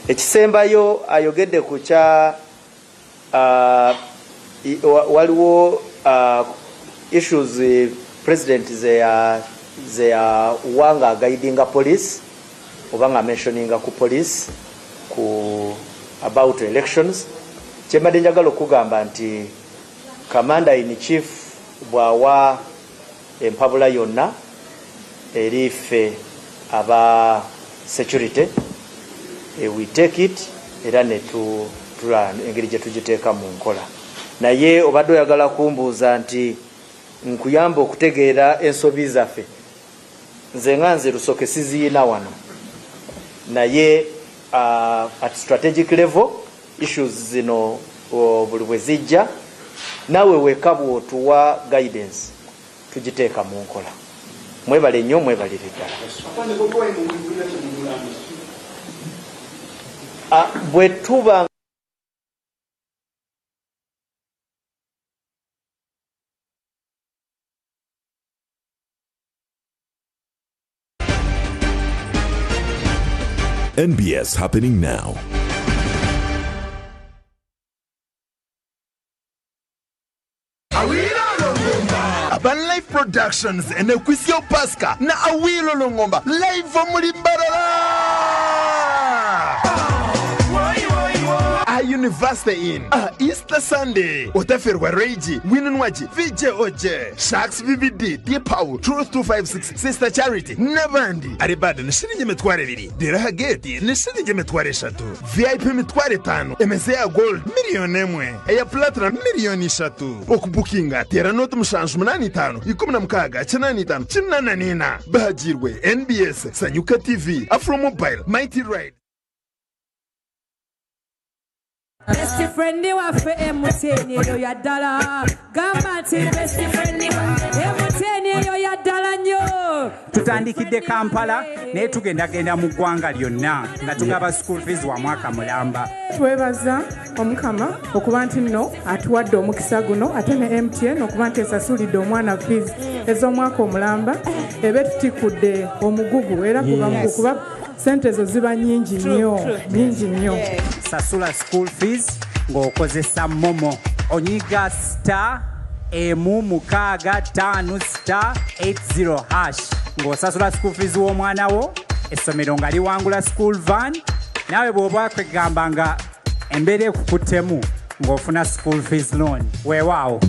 Speaker 1: Ekisembayo ayogedde ku kya waliwo issues president ze wanga guidinga police oba nga mentioninga ku police ku about elections. Kyembadde njagala okugamba nti commander in chief bwawa empabula yonna eri ffe aba security, we take it era ne tulaba engeri gye tugiteeka mu nkola. Naye obadde oyagala kumbuuza nti nkuyamba okutegeera ensobi zaffe, nze nga nze Lusoke siziina wano, naye at strategic level issues zino buli bwe zijja nawe weka bw'otuwa guidance tugiteeka mu nkola. Mwebale nnyo, mwebalire ddala. Bwe tuba
Speaker 6: NBS happening now.
Speaker 7: Urban Life Productions and Equisio Pasca na Awilo Longomba live from Mulimbarala. University in Easter Sunday Otaferwa Reiji Winunwaji VJ Oje Sharks VVD Tipau Truth 256 Sister Charity Navandi Aribada Nishirinje Metware Viri Diraha Geti Nishirinje Metware Shatu VIP Metware Tano MSA Gold Million Emwe Eya Platinum Million Shatu Okubukinga Tera Notu Mshansu Mnani Tano Ikumna Mkaga Chanani Tano Chinana Nina Bahajirwe NBS Sanyuka TV Afro Mobile Mighty Ride.
Speaker 8: Best friend wa fe emuteni yo ya dala gamati best friend emuteni yo ya dala nyo
Speaker 9: tutandikidde Kampala naye tugenda mu ggwanga lyonna nga tugaba school fees wa mwaka mulamba.
Speaker 10: Twebaza omukama okuba nti nno atuwadde omukisa guno ate ne MTN okuba nti esasulidde omwana fees ez'omwaka omulamba ebe tutikudde omugugu era kuba sente zo ziba nyingi nnyo.
Speaker 9: Sasula school fees ng'okozesa momo onyiga star emu mukaaga 5 star 80 hash ng'osasula school fees w'omwana wo essomero nga liwangula school van naawe bw'oba kwegamba nga embeera ekukuttemu ng'ofuna school fees loan weewaawo.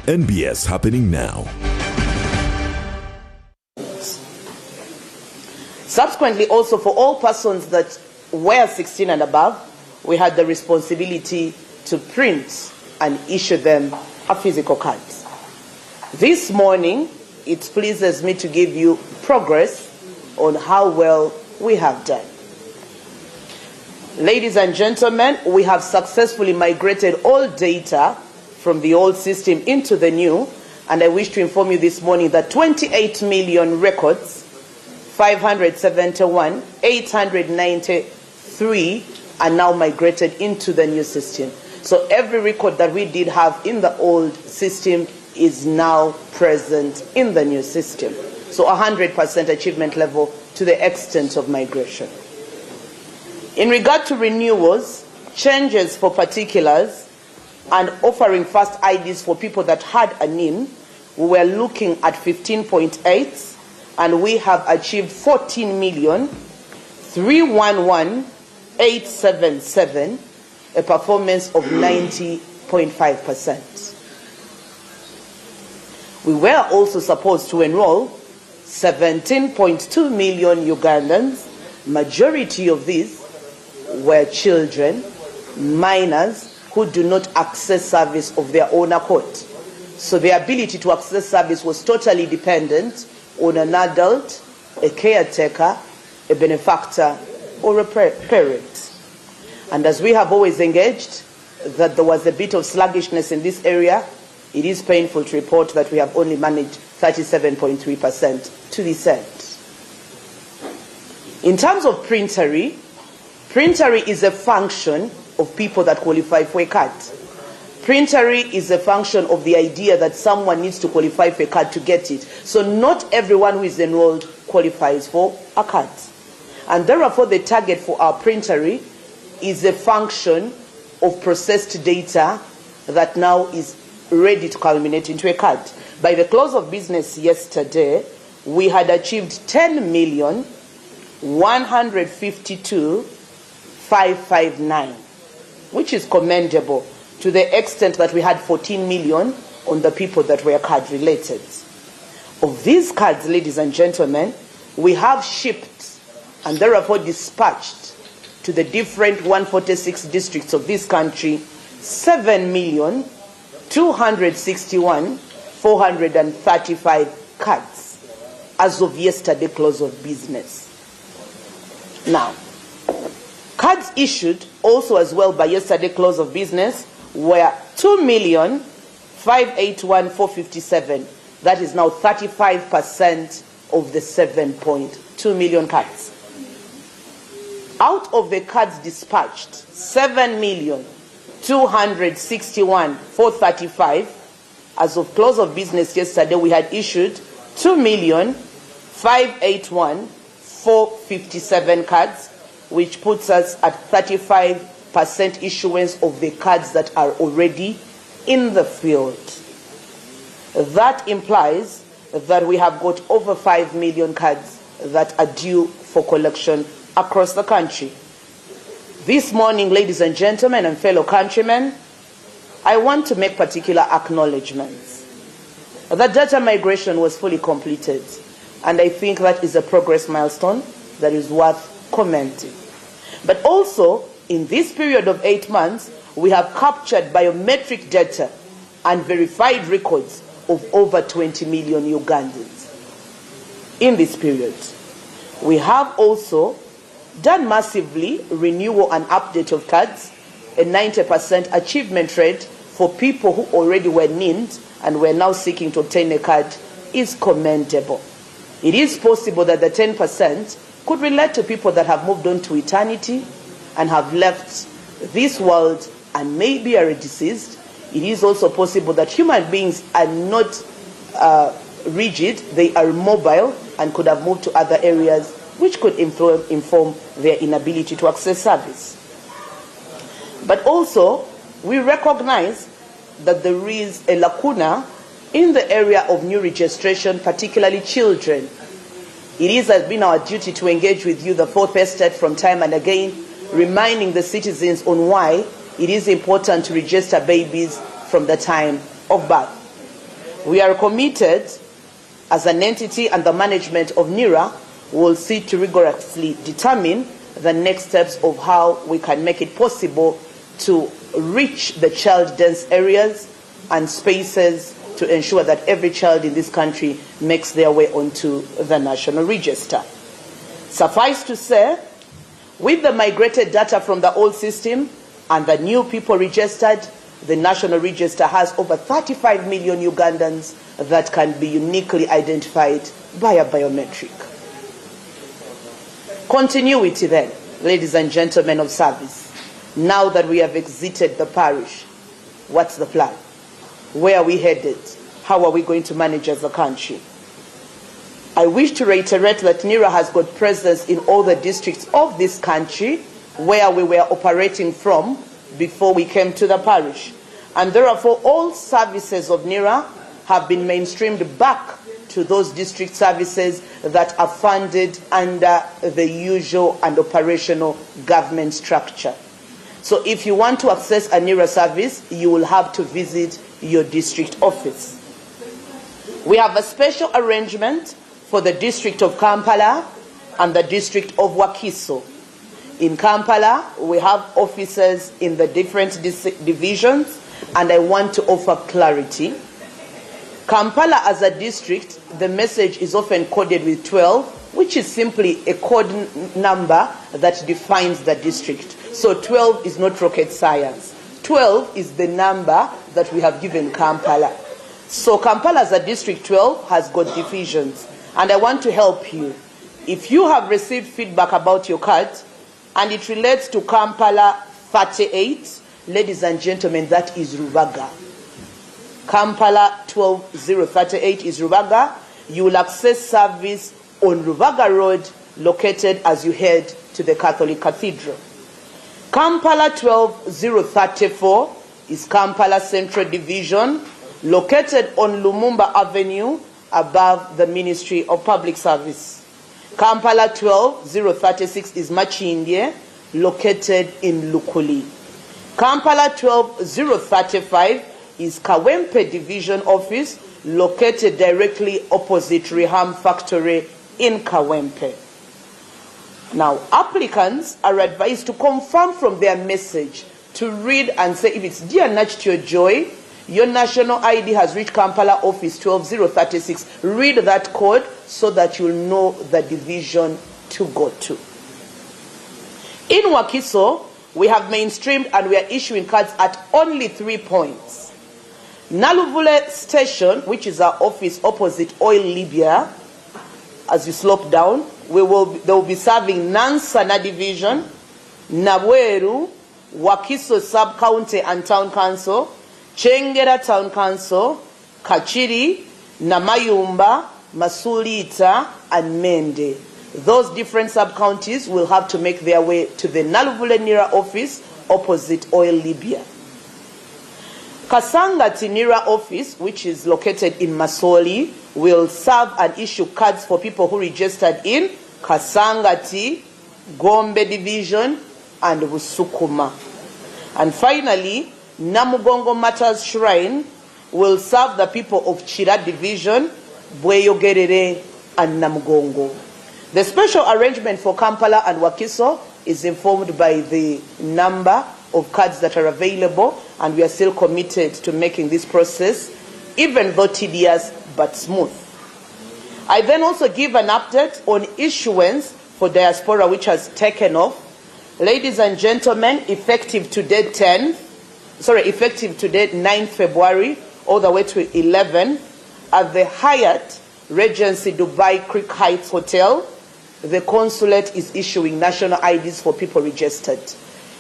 Speaker 6: NBS happening now.
Speaker 11: Subsequently, also for all persons that were 16 and above, we had the responsibility to print and issue them a physical card. This morning, it pleases me to give you progress on how well we have done. Ladies and gentlemen, we have successfully migrated all data from the old system into the new, and I wish to inform you this morning that 28 million records, 571,893 are now migrated into the new system. So every record that we did have in the old system is now present in the new system. So 100% achievement level to the extent of migration. In regard to renewals, changes for particulars, and offering first IDs for people that had a NIN, we were looking at 15.8, and we have achieved 14,311,877, a performance of 90.5%. We were also supposed to enroll 17.2 million Ugandans. Majority of these were children, minors, who do not access service of their own accord. So their ability to access service was totally dependent on an adult, a caretaker, a benefactor, or a parent. And as we have always engaged that there was a bit of sluggishness in this area, it is painful to report that we have only managed 37.3% to this end. In terms of printery is a function of people that qualify for a card. Printery is a function of the idea that someone needs to qualify for a card to get it. So not everyone who is enrolled qualifies for a card. And therefore the target for our printery is a function of processed data that now is ready to culminate into a card. By the close of business yesterday, we had achieved 10,152,559. which is commendable to the extent that we had 14 million on the people that were card related. Of these cards, ladies and gentlemen, we have shipped and therefore dispatched to the different 146 districts of this country 7,261,435 cards as of yesterday close of business. Now, cards issued also as well by yesterday close of business were 2,581,457. That is now 35% of the 7.2 million cards. Out of the cards dispatched, 7,261,435. As of close of business yesterday, we had issued 2,581,457 cards, which puts us at 35% issuance of the cards that are already in the field. That implies that we have got over 5 million cards that are due for collection across the country. This morning, ladies and gentlemen and fellow countrymen, I want to make particular acknowledgements. The data migration was fully completed, and I think that is a progress milestone that is worth commenting. But also, in this period of 8 months, we have captured biometric data and verified records of over 20 million Ugandans. In this period, we have also done massively renewal and update of cards. A 90% achievement rate for people who already were named and were now seeking to obtain a card is commendable. It is possible that the 10% could relate to people that have moved on to eternity and have left this world and maybe are deceased. It is also possible that human beings are not rigid, they are mobile and could have moved to other areas, which could inform their inability to access service. But also, we recognize that there is a lacuna in the area of new registration, particularly children. It has been our duty to engage with you, the fourth estate, from time and again, reminding the citizens on why it is important to register babies from the time of birth. We are committed as an entity, and the management of NIRA will seek to rigorously determine the next steps of how we can make it possible to reach the child-dense areas and spaces to ensure that every child in this country makes their way onto the national register. Suffice to say, with the migrated data from the old system and the new people registered, the national register has over 35 million Ugandans that can be uniquely identified via biometric. Continuity then, ladies and gentlemen of service. Now that we have exited the parish, what's the plan? Where are we headed? How are we going to manage as a country? I wish to reiterate that NIRA has got presence in all the districts of this country where we were operating from before we came to the parish. And therefore, all services of NIRA have been mainstreamed back to those district services that are funded under the usual and operational government structure. So if you want to access a NIRA service, you will have to visit your district office. We have a special arrangement for the district of Kampala and the district of Wakiso. In Kampala, we have officers in the different divisions, and I want to offer clarity. Kampala as a district, the message is often coded with 12, which is simply a code number that defines the district. So 12 is not rocket science. 12 is the number that we have given Kampala. So Kampala as a district 12 has got divisions. And I want to help you. If you have received feedback about your card and it relates to Kampala 38, ladies and gentlemen, that is Rubaga. Kampala 12038 is Rubaga. You will access service on Rubaga Road, located as you head to the Catholic Cathedral. Kampala 12034 is Kampala Central Division, located on Lumumba Avenue, above the Ministry of Public Service. Kampala 12036 is Machindye, located in Lukuli. Kampala 12035 is Kawempe Division Office, located directly opposite Reham Factory in Kawempe. Now, applicants are advised to confirm from their message to read and say, if it's Dear Nachtio Joy, your national ID has reached Kampala Office 12036. Read that code so that you'll know the division to go to. In Wakiso, we have mainstreamed and we are issuing cards at only 3 points. Naluvule Station, which is our office opposite Oil Libya, as you slope down, they will be serving Nansana Division, Nabweru, Wakiso Sub-County and Town Council, Chengera Town Council, Kachiri, Namayumba, Masulita, and Mende. Those different sub-counties will have to make their way to the Naluvule Nira office opposite Oil Libya. Kasangati Nira office, which is located in Masoli, will serve and issue cards for people who registered in Kasangati, Gombe Division, and Busukuma. And finally, Namugongo Matters Shrine will serve the people of Chira Division, Bweyogerere, and Namugongo. The special arrangement for Kampala and Wakiso is informed by the number of cards that are available, and we are still committed to making this process, even though tedious but smooth. I then also give an update on issuance for diaspora, which has taken off. Ladies and gentlemen, effective today 9th February, all the way to 11, at the Hyatt Regency Dubai Creek Heights Hotel, the consulate is issuing national IDs for people registered.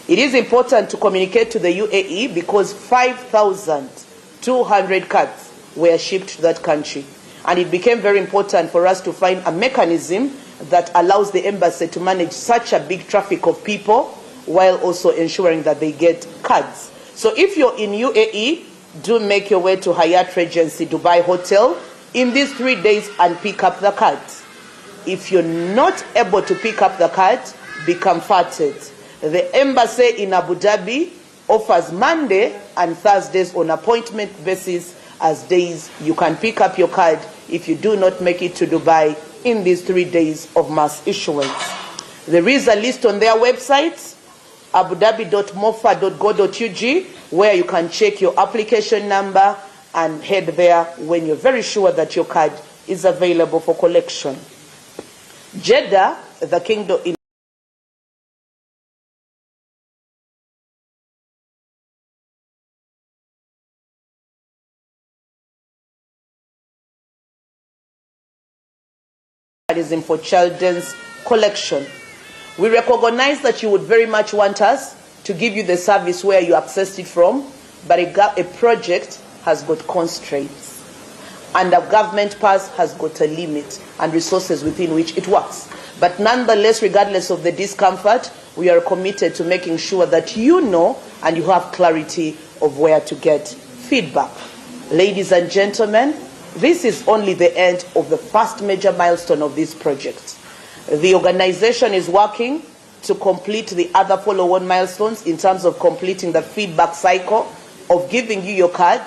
Speaker 11: It is important to communicate to the UAE because 5,200 cards were shipped to that country. And it became very important for us to find a mechanism that allows the embassy to manage such a big traffic of people while also ensuring that they get cards. So if you're in UAE, do make your way to Hyatt Regency Dubai Hotel in these 3 days and pick up the cards. If you're not able to pick up the card, be comforted. The embassy in Abu Dhabi offers Monday and Thursdays on appointment basis as days you can pick up your card if you do not make it to Dubai in these 3 days of mass issuance. There is a list on their website, abudhabi.mofa.go.ug, where you can check your application number and head there when you're very sure that your card is available for collection. Jeddah, the kingdom in for children's collection. We recognize that you would very much want us to give you the service where you accessed it from, but a project has got constraints. And a government pass has got a limit and resources within which it works. But nonetheless, regardless of the discomfort, we are committed to making sure that you know and you have clarity of where to get feedback. Ladies and gentlemen, this is only the end of the first major milestone of this project. The organization is working to complete the other follow-on milestones in terms of completing the feedback cycle of giving you your card,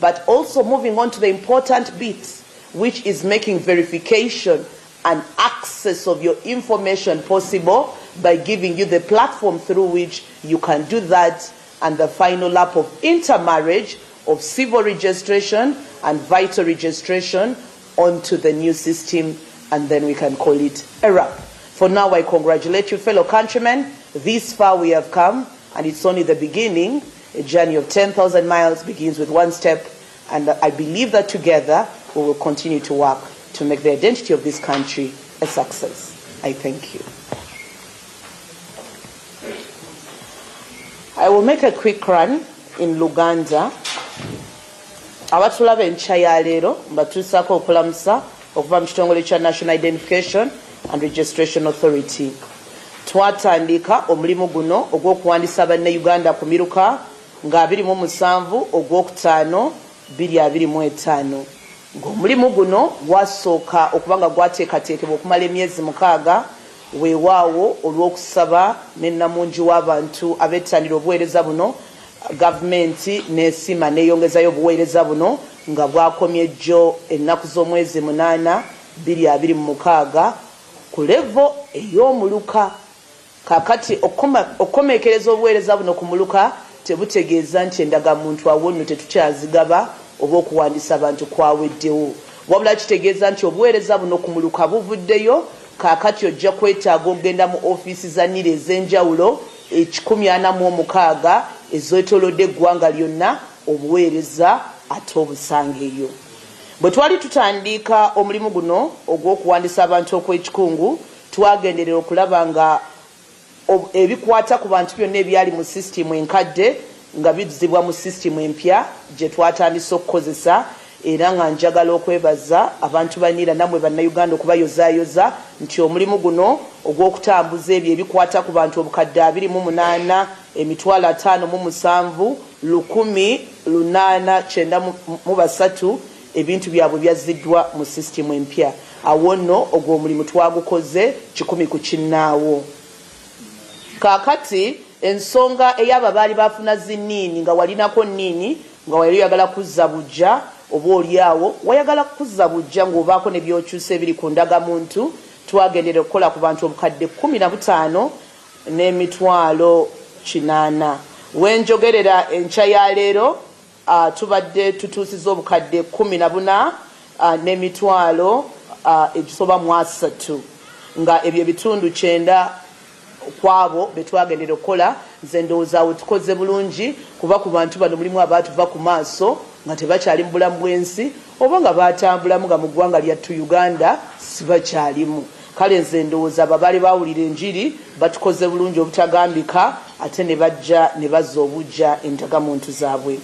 Speaker 11: but also moving on to the important bits, which is making verification and access of your information possible by giving you the platform through which you can do that, and the final lap of intermarriage of civil registration and vital registration onto the new system, and then we can call it a wrap. For now, I congratulate you, fellow countrymen. This far we have come, and it's only the beginning. A journey of 10,000 miles begins with one step, and I believe that together we will continue to work to make the identity of this country a success. I thank you. I will make a quick run in Luganda. Abatulaba enkya ya leero mbatuusaako okulamusa okuva mu kitongole kya National Identification and Registration Authority. Twatandika omulimu guno ogw'okuwandiisa bannayuganda ku miruka nga 27 ogwokutaano 2025. Ng'omulimu guno gwasooka okuba nga gwateekateekebwa okumala emyezi 6 weewaawo olw'okusaba n'ennamungi w'abantu abettanira obuweereza buno gavumenti n'esima neeyongezayo obuweereza buno nga bwakomye jjo ennaku z'omwezi 8 2026 ku levo ey'omuluka. Kakati okukomekereza obuweereza buno ku muluka tebutegeeza nti endagamuntu awo nno tetukyazigaba oba okuwandiisa abantu kwaweddewo, wabula kitegeeza nti obuweereza buno ku muluka buvuddeyo. Kakati ojja kwetaaga okugenda mu ofiisi za NIRA ez'enjawulo 146 ezeetoolodde eggwanga lyonna obuweereza ate obusangeeyo. Bwe twali tutandika omulimu guno ogw'okuwandiisa abantu okw'ekikungu, twagenderera okulaba nga ebikwata ku bantu byonna ebyali mu sisitimu enkadde nga bizzibwa mu sisitimu empya gye twatandise okukozesa, era nga njagala okwebaza abantu ba NIRA namwe bannayuganda okubayozaayoza nti omulimu guno ogw'okutambuza ebyo ebikwata ku bantu obukadde 28 emitwalo 57 1893 ebintu byabwe byaziddwa mu sisitimu empya. Awo nno ogwo omulimu twagukoze 10 ku kinnaawo. Kakati ensonga ey'abo baali bafuna zinniini nga walinako nniini nga wali oyagala kuzza bujja oba oliawo wayagala kuzza bujja ng'obaako ne byokyusa ebiri ku ndagamuntu, twagendera okukola ku bantu obukadde 15 n'emitwalo 8. Wenjogerera enkya ya leero tubadde tutuusiza obukadde 14 n'emitwalo egisoba mu 3 nga ebyo ebitundu 9 kwabo betwagendera okukola. Nze ndowooza awo tukoze bulungi kuba ku bantu bano mulimu abaatuva ku maaso nga tebakyali mu bulamu bw'ensi oba nga baatambulamu nga mu ggwanga lyattu Uganda sibakyalimu. Kale nze ndowooza ababaali bawulira enjiri batukoze bulungi obutagambika, ate ne bajja ne bazza obujja endagamuntu zaabwe.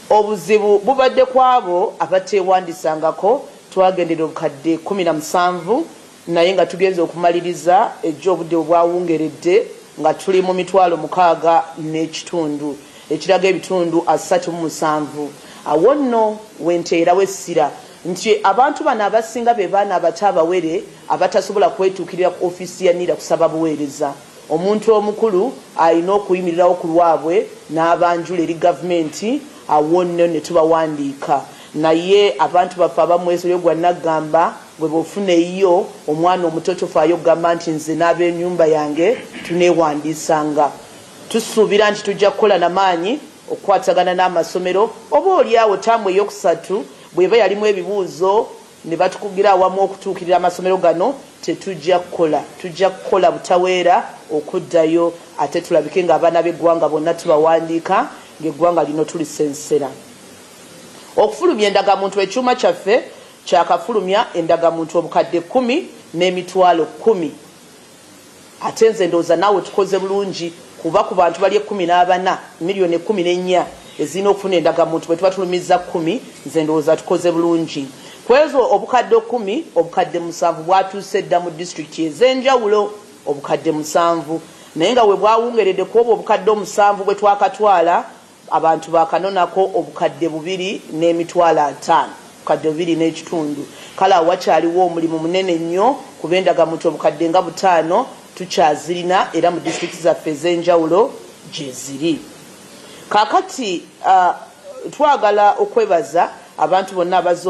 Speaker 11: Obuzibu bubadde kwabo abateewandisangako, twagendera obukadde 17 naye nga tugenze okumaliriza ejjo obudde obwawungeredde nga tuli mu mitwalo 6 n'ekitundu ekiraga ebitundu 37. Awo nno wenteerawo essira nti abantu bano abasinga be baana abato abawere abatasobola kwetuukirira ku ofiisi ya NIRA kusaba buweereza. Omuntu omukulu alina okuyimirirawo ku lwabwe n'abanjula eri gavumenti, awo nno ne tubawandiika. Naye abantu baffe abamwesolyo gwa naggamba bwe bofuna eyo omwana omutoto faayo okugamba nti nze n'ab'ennyumba yange tuneewandiisanga. Tusuubira nti tujja kukola n'amaanyi okukwatagana n'amasomero oba oliawo ttaamu eyokusatu bw'eba yalimu ebibuuzo ne batukugira awamu okutuukirira amasomero gano, tetujja kukola. Tujja kukola butaweera okuddayo ate tulabike ng'abaana b'eggwanga bonna tubawandiika ng'eggwanga lino tulisensera. Okufulumya endagamuntu ekyuma kyaffe kyakafulumya endagamuntu obukadde 10 n'emitwalo 10. Ate nze ndowooza naawe tukoze bulungi kuba ku bantu bali 14 miliyoni 14 ezirina okufuna endagamuntu bwe tuba tulumiza 10, nze ndowooza tukoze bulungi. Kwezo obukadde 10 obukadde 7 bwatuuse dda mu disitulikiti ez'enjawulo obukadde 7, naye nga we bwawungeredde ku obwo obukadde 7 bwe twakatwala abantu bakanonako obukadde 2 n'emitwalo 5, obukadde 2 n'ekitundu. Kale wakyaliwo omulimu munene nnyo kuba endagamuntu obukadde nga 5 tukyazirina era mu disitulikiti zaffe ez'enjawulo gye ziri. Kakati twagala okwebaza abantu bonna abazze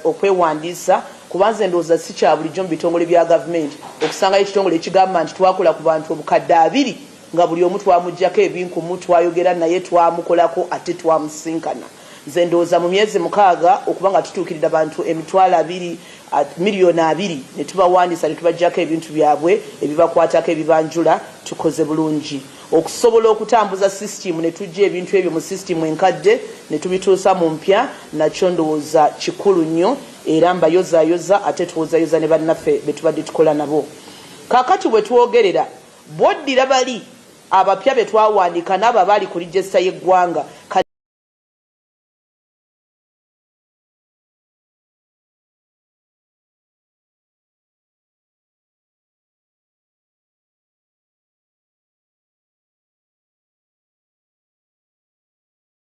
Speaker 11: okwewandiisa kuba nze ndowooza si kya bulijjo mu bitongole bya gavumenti okusangayo ekitongole ekigamba nti twakola ku bantu obukadde 2 nga buli omu twamuggyako ebinkumu twayogera naye twamukolako ate twamusinkana. Nze ndowooza mu myezi 6 okuba nga tutuukirira abantu emitwalo 2 miliyoni 2 ne tubawandiisa ne tubaggyako ebintu byabwe ebibakwatako ebibanjula, tukoze bulungi. Okusobola okutambuza sisitimu ne tujja ebintu ebyo mu sisitimu enkadde ne tubituusa mu mpya, nakyo ndowooza kikulu nnyo era mbayozaayoza ate tuwozaayoza ne bannaffe be tubadde tukola nabo. Kaakati bwe twogerera boddira bali abapya be twawandiika n'abo abaali ku lijjesta y'eggwanga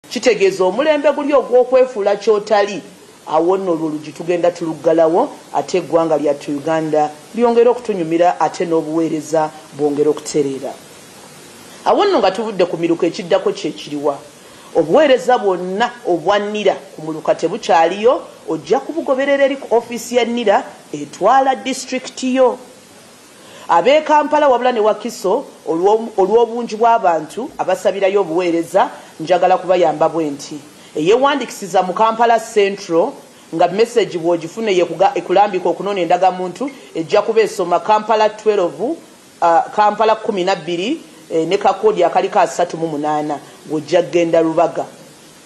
Speaker 11: kitegeeza omulembe guli ogw'okwefuula kyotali awo nno olwo olugi tugenda tuluggalawo ate eggwanga lyattu Uganda lyongera okutunyumira ate n'obuweereza bwongera okutereera. Awo nno nga tuvudde ku miruka ekiddako kyekiriwa obuweereza bwonna obwa NIRA ku muluka tebukyaliyo, ojja kubugoberera eri ku ofiisi ya NIRA etwala disitulikiti yo. Ab'e Kampala wabula ne Wakiso olw'obungi bw'abantu abasabirayo obuweereza, njagala kubayamba bwe nti eyeewandikisiza mu Kampala Central nga message bw'ogifuna ekulambika okunona endagamuntu ejja kuba esoma Kampala 12 Kampala 12 ne kakoodi akaliko 38 ng'ojja kgenda Lubaga.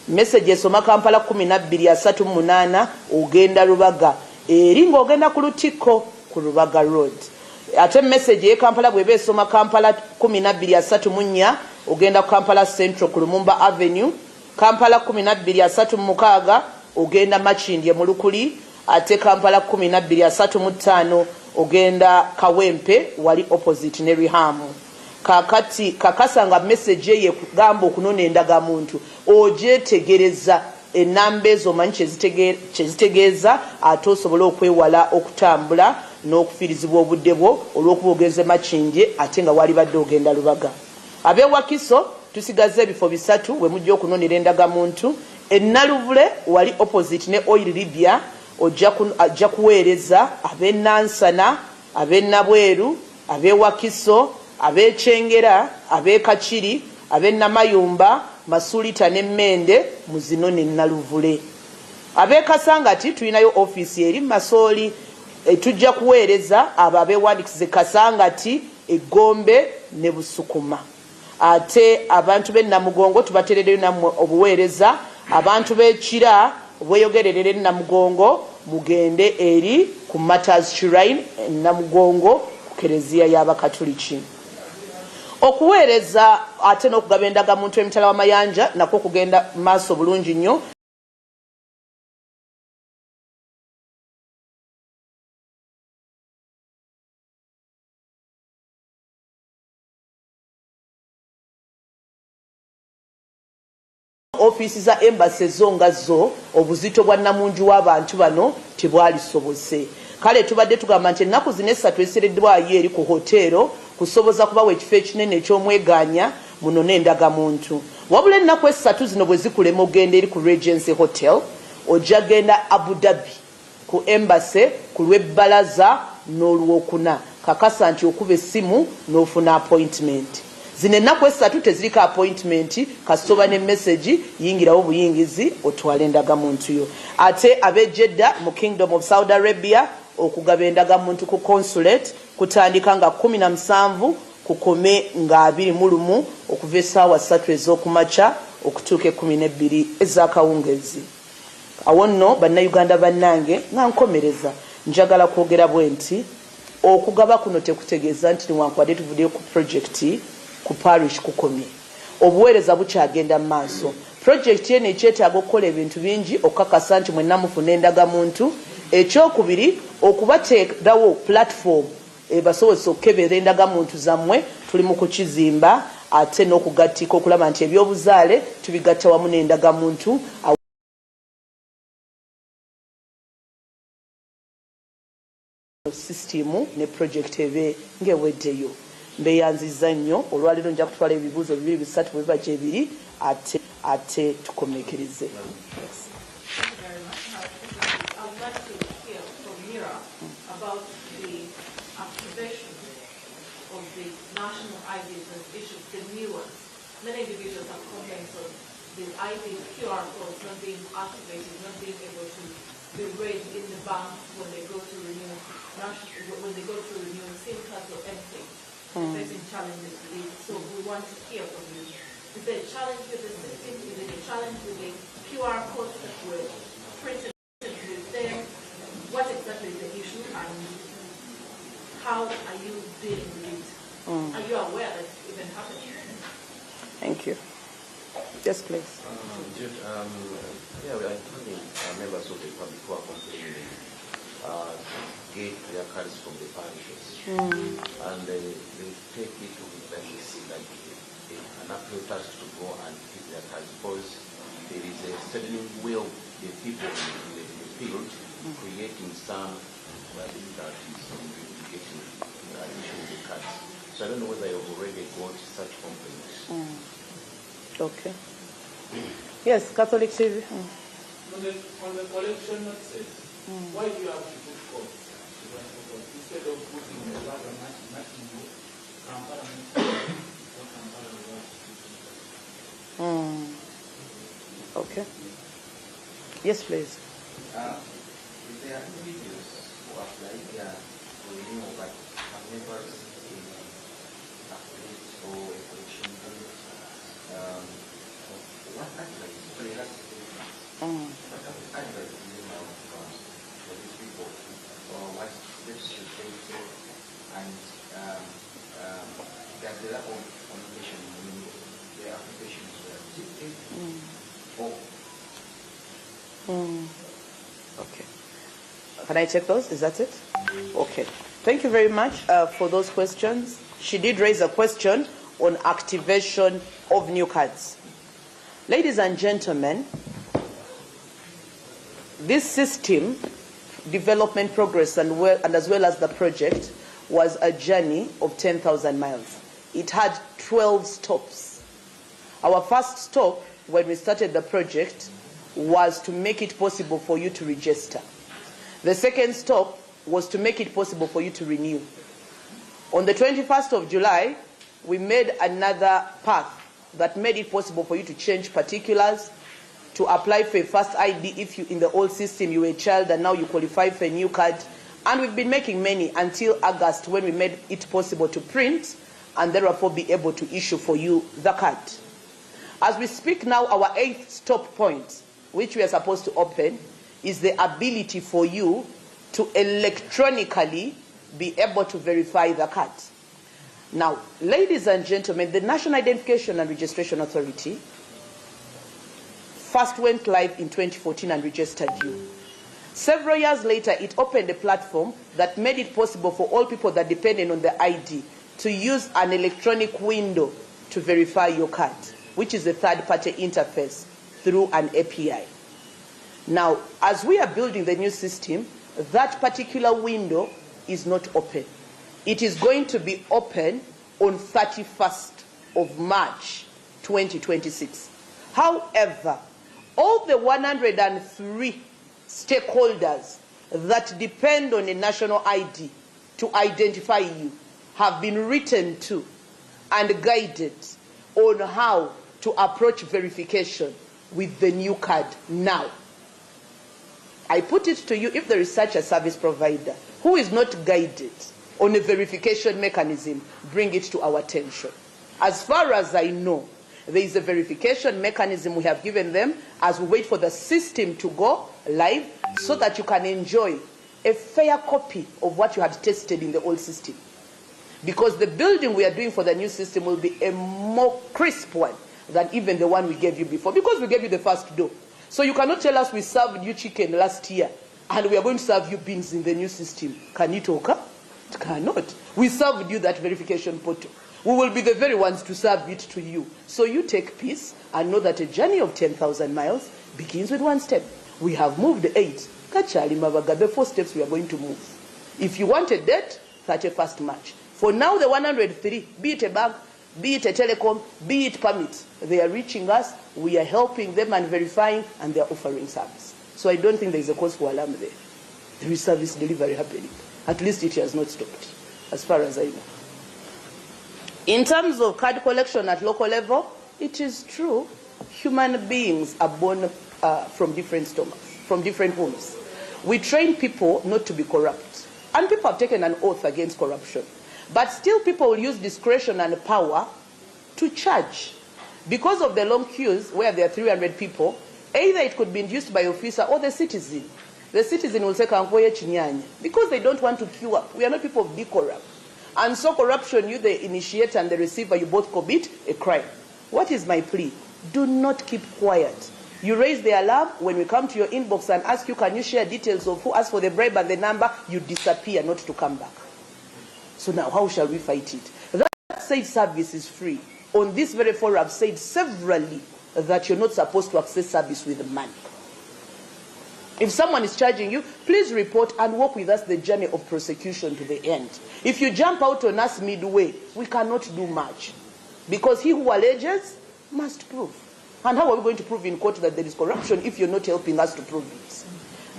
Speaker 11: Message esoma Kampala 12:38 ogenda Lubaga eri ng'ogenda ku Lutikko ku Lubaga Road. Ate message ye Kampala bw'eba esoma Kampala 12:34 ogenda ku Kampala Central ku Lumumba Avenue. Kampala 12:36 ogenda Makindye mu Lukuli. Ate Kampala 12:35 ogenda Kawempe wali opposite ne Rihamu. Kakati kakasanga message ye kugamba okunona endagamuntu ogyetegereza enamba ezo manyi kyezitegeeza ate osobola okwewala okutambula n'okufiirizibwa obudde bwo olw'okuba ogenze Makindye ate nga wali badde ogenda Lubaga. Ab'e Wakiso tusigaze ebifo 3 we mujja okunonera endagamuntu. Ennaluvule wali opposite ne Oil Libya ojja kuweereza ab'e Nansana, ab'e Nabweru, ab'e Wakiso, ab'e Kyengera, ab'e Kakiri, ab'e Namayumba, Masulita ne Mende muzino ne Naluvule. Ab'e Kasangati tulinayo ofiisi eri Masoli tujja kuweereza abo abeewandikisiza Kasangati, Egombe ne Busukuma. Ate abantu b'e Namugongo tubateerereyo nammwe obuweereza. Abantu b'Ekira bweyogererera Namugongo mugende eri ku Martyrs Shrine Namugongo ku Kereziya y'Abakatuliki. Okuweereza ate n'okugaba endagamuntu emitala w'amayanja nakwo kugenda maaso bulungi nnyo. Ofiisi za embassy zonga zo obuzito bwa namunju w'abantu bano tebwalisobose. Kale tubadde tugamba nti ennaku zino 3 esereddwayo eri ku hotero kusoboza kubawa ekifo ekinene eky'omweganya muno n'endagamuntu. Wabula ennaku 3 zino bwe zikulema ogenda eri ku Regency Hotel ojja genda Abu Dhabi ku embassy ku lw'ebbalaza n'olwokuna. Kakasa nti okuba essimu n'ofuna appointment. Zino ennaku 3 tezirika appointment kasoba ne message yingirawo buyingizi otwala endagamuntu yo. Ate ab'e Jeddah mu Kingdom of Saudi Arabia okugaba endagamuntu ku consulate kutandika nga 17 kukome nga 21 okuva essaawa 3 ez'okumakya okutuuka 12 ez'akawungezi. Awo nno bannayuganda bannange nga nkomereza njagala kwogera bwe nti okugaba kuno tekutegeeza nti niwankwadde tuvuddeyo ku projekiti ku parish kukomye. Obuweereza bukyagenda mu maaso. Projekiti eno ekyetaaga okukola ebintu bingi okukakasa nti mwenna mufuna endagamuntu. Ekyokubiri okubateerawo platform basobozesa okukebera endagamuntu zammwe tuli mu kukizimba ate n'okugattika okulaba nti ebyobuzaale tubigatta wamu n'endagamuntu. System ne project ebe ngeweddeyo. Mbeyanziza nnyo olwaleero nja kutwala ebibuuzo 2-3 bwe biba gyebiri ate tukomekereze.
Speaker 4: About the activation of the national IDs and issues, the new ones. Many individuals have complaints of the ID QR codes not being activated, not being able to be read in the bank when they go to renew SIM cards or anything. Facing challenges with it. So we want to hear from you. Is there a challenge with the system? Is there a challenge with the QR codes that were printed with them? What exactly is the issue and how are you dealing with it? Are you aware that it's even happening?
Speaker 11: Thank you. Yes, please.
Speaker 12: Jude, we are having members of the public who are complaining get their cards from the parishes. And they take it to the like an applicant to go and pick their cards because there is a certain will the people in the field, creating some value that is getting addition to the cards. So I don't know whether you've already got such complaints.
Speaker 11: Okay. Yes, Catholic TV.
Speaker 3: On the collection notices, why do you have to put codes? Instead of putting the rather matching Kampala
Speaker 11: Okay. Yes, please.
Speaker 5: There are individuals who apply for renewal but have never received a plate or a collection permit. What advice? What advice do you have for these people? Or what steps should they take? And there's the lack of communication when their applications were received.
Speaker 11: Okay. Can I check those? Is that it? Okay. Thank you very much for those questions. She did raise a question on activation of new cards. Ladies and gentlemen, this system, development progress and as well as the project, was a journey of 10,000 miles. It had 12 stops. Our first stop when we started the project was to make it possible for you to register. The second stop was to make it possible for you to renew. On the 21st of July, we made another path that made it possible for you to change particulars, to apply for a first ID if you in the old system you were a child and now you qualify for a new card. And we've been making many until August when we made it possible to print and therefore be able to issue for you the card. As we speak now, our 8th stop point, which we are supposed to open, is the ability for you to electronically be able to verify the card. Now, ladies and gentlemen, the National Identification and Registration Authority first went live in 2014 and registered you. Several years later, it opened a platform that made it possible for all people that depended on the ID to use an electronic window to verify your card, which is a third-party interface through an API. Now, as we are building the new system, that particular window is not open. It is going to be open on 31st of March 2026. However, all the 103 stakeholders that depend on a national ID to identify you have been written to and guided on how to approach verification with the new card now. I put it to you, if there is such a service provider who is not guided on a verification mechanism, bring it to our attention. As far as I know, there is a verification mechanism we have given them as we wait for the system to go live so that you can enjoy a fair copy of what you had tested in the old system. Because the building we are doing for the new system will be a more crisp one than even the one we gave you before, because we gave you the first door. So you cannot tell us we served you chicken last year and we are going to serve you beans in the new system. Can it occur? It cannot. We served you that verification portal. We will be the very ones to serve it to you. So you take peace and know that a journey of 10,000 miles begins with one step. We have moved 8. Kachali Mabaga, the 4 steps we are going to move. If you want a date, 31st March. For now, the 103, be it a bank, be it a telecom, be it permit, they are reaching us, we are helping them and verifying, and they are offering service. So I don't think there is a cause for alarm there. There is service delivery happening. At least it has not stopped, as far as I know. In terms of card collection at local level, it is true, human beings are born from different stomachs, from different homes. We train people not to be corrupt. And people have taken an oath against corruption. But still people will use discretion and power to charge. Because of the long queues where there are 300 people, either it could be induced by officer or the citizen. The citizen will say, Kankoye Chinyanya, because they don't want to queue up. We are not people of be corrupt. And so corruption, you the initiator and the receiver, you both commit a crime. What is my plea? Do not keep quiet. You raise the alarm. When we come to your inbox and ask you, can you share details of who asked for the bribe and the number, you disappear not to come back. So now how shall we fight it? That said service is free. On this very forum, I've said severally that you're not supposed to access service with money. If someone is charging you, please report and walk with us the journey of prosecution to the end. If you jump out on us midway, we cannot do much. Because he who alleges must prove. And how are we going to prove in court that there is corruption if you're not helping us to prove it?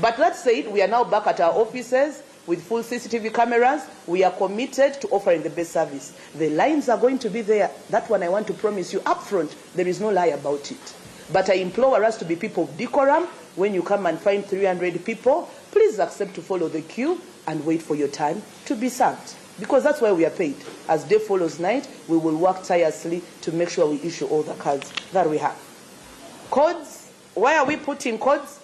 Speaker 11: But let's say we are now back at our offices with full CCTV cameras. We are committed to offering the best service. The lines are going to be there. That one I want to promise you up front. There is no lie about it. But I implore us to be people of decorum. When you come and find 300 people, please accept to follow the queue and wait for your time to be served. Because that's why we are paid. As day follows night, we will work tirelessly to make sure we issue all the cards that we have. Codes, why are we putting codes?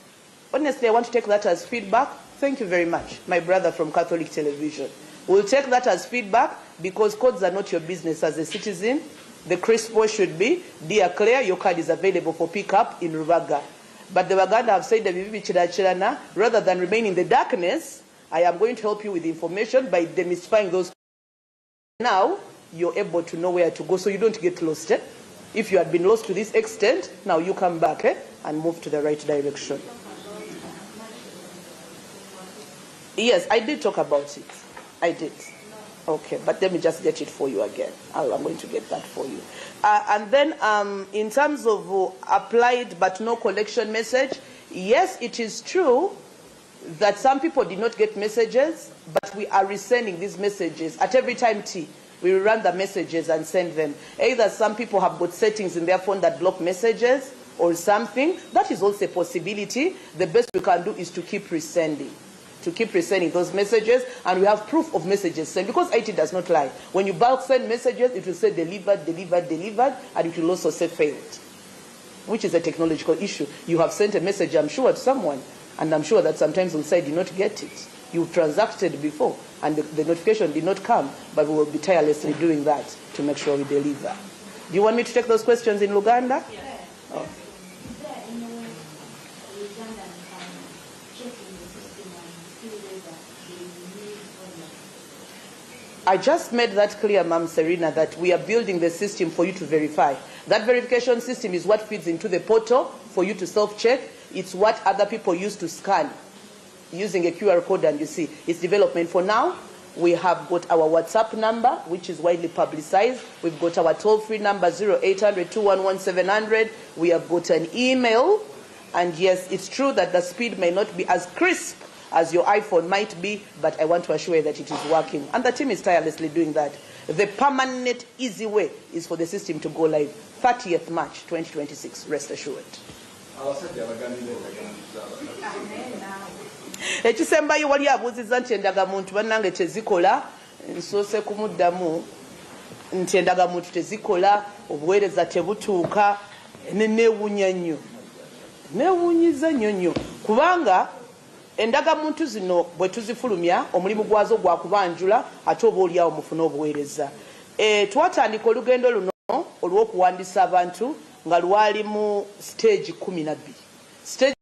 Speaker 11: Honestly, I want to take that as feedback. Thank you very much, my brother from Catholic Television. We'll take that as feedback because codes are not your business as a citizen. The crisp voice should be, dear Claire, your card is available for pickup in Rubaga. But the Waganda have said that rather than remain in the darkness, I am going to help you with information by demystifying those. Now, you're able to know where to go so you don't get lost. If you had been lost to this extent, now you come back and move to the right direction. Yes, I did talk about it. I did. Okay, but let me just get it for you again. I'm going to get that for you. And then in terms of applied but no collection message, yes, it is true that some people did not get messages, but we are resending these messages. At every time we run the messages and send them. Either some people have got settings in their phone that block messages or something. That is also a possibility. The best we can do is to keep resending. To keep resending those messages, and we have proof of messages sent, because IT does not lie. When you bulk send messages, it will say delivered, delivered, delivered, and it will also say failed, which is a technological issue. You have sent a message, I'm sure, to someone, and I'm sure that sometimes will say, did not get it. You transacted before, and the notification did not come, but we will be tirelessly doing that to make sure we deliver. Do you want me to take those questions in Luganda?
Speaker 4: Yeah.
Speaker 11: Oh. I just made that clear, Ma'am Serena, that we are building the system for you to verify. That verification system is what feeds into the portal for you to self-check. It's what other people use to scan using a QR code, and you see it's development. For now, we have got our WhatsApp number, which is widely publicized. We've got our toll-free number, 0800-211-700. We have got an email. And yes, it's true that the speed may not be as crisp as your iPhone might be, but I want to assure you that it is working. And the team is tirelessly doing that. The permanent, easy way is for the system to go live. 30th March 2026, rest assured. Ekisembayo wali abuuziza nti endagamuntu bannange tezikola, nsoose kumuddamu nti endagamuntu tezikola, obuweereza tebutuuka, neewuunya nnyo. Neewuunyiza nnyo kubanga endagamuntu zino bwe tuzifulumya omulimu gwazo gwa kubanjula ate oba oliawo mufuna obuweereza. Twatandika olugendo luno olw'okuwandiisa abantu nga lwali mu stage 12. Stage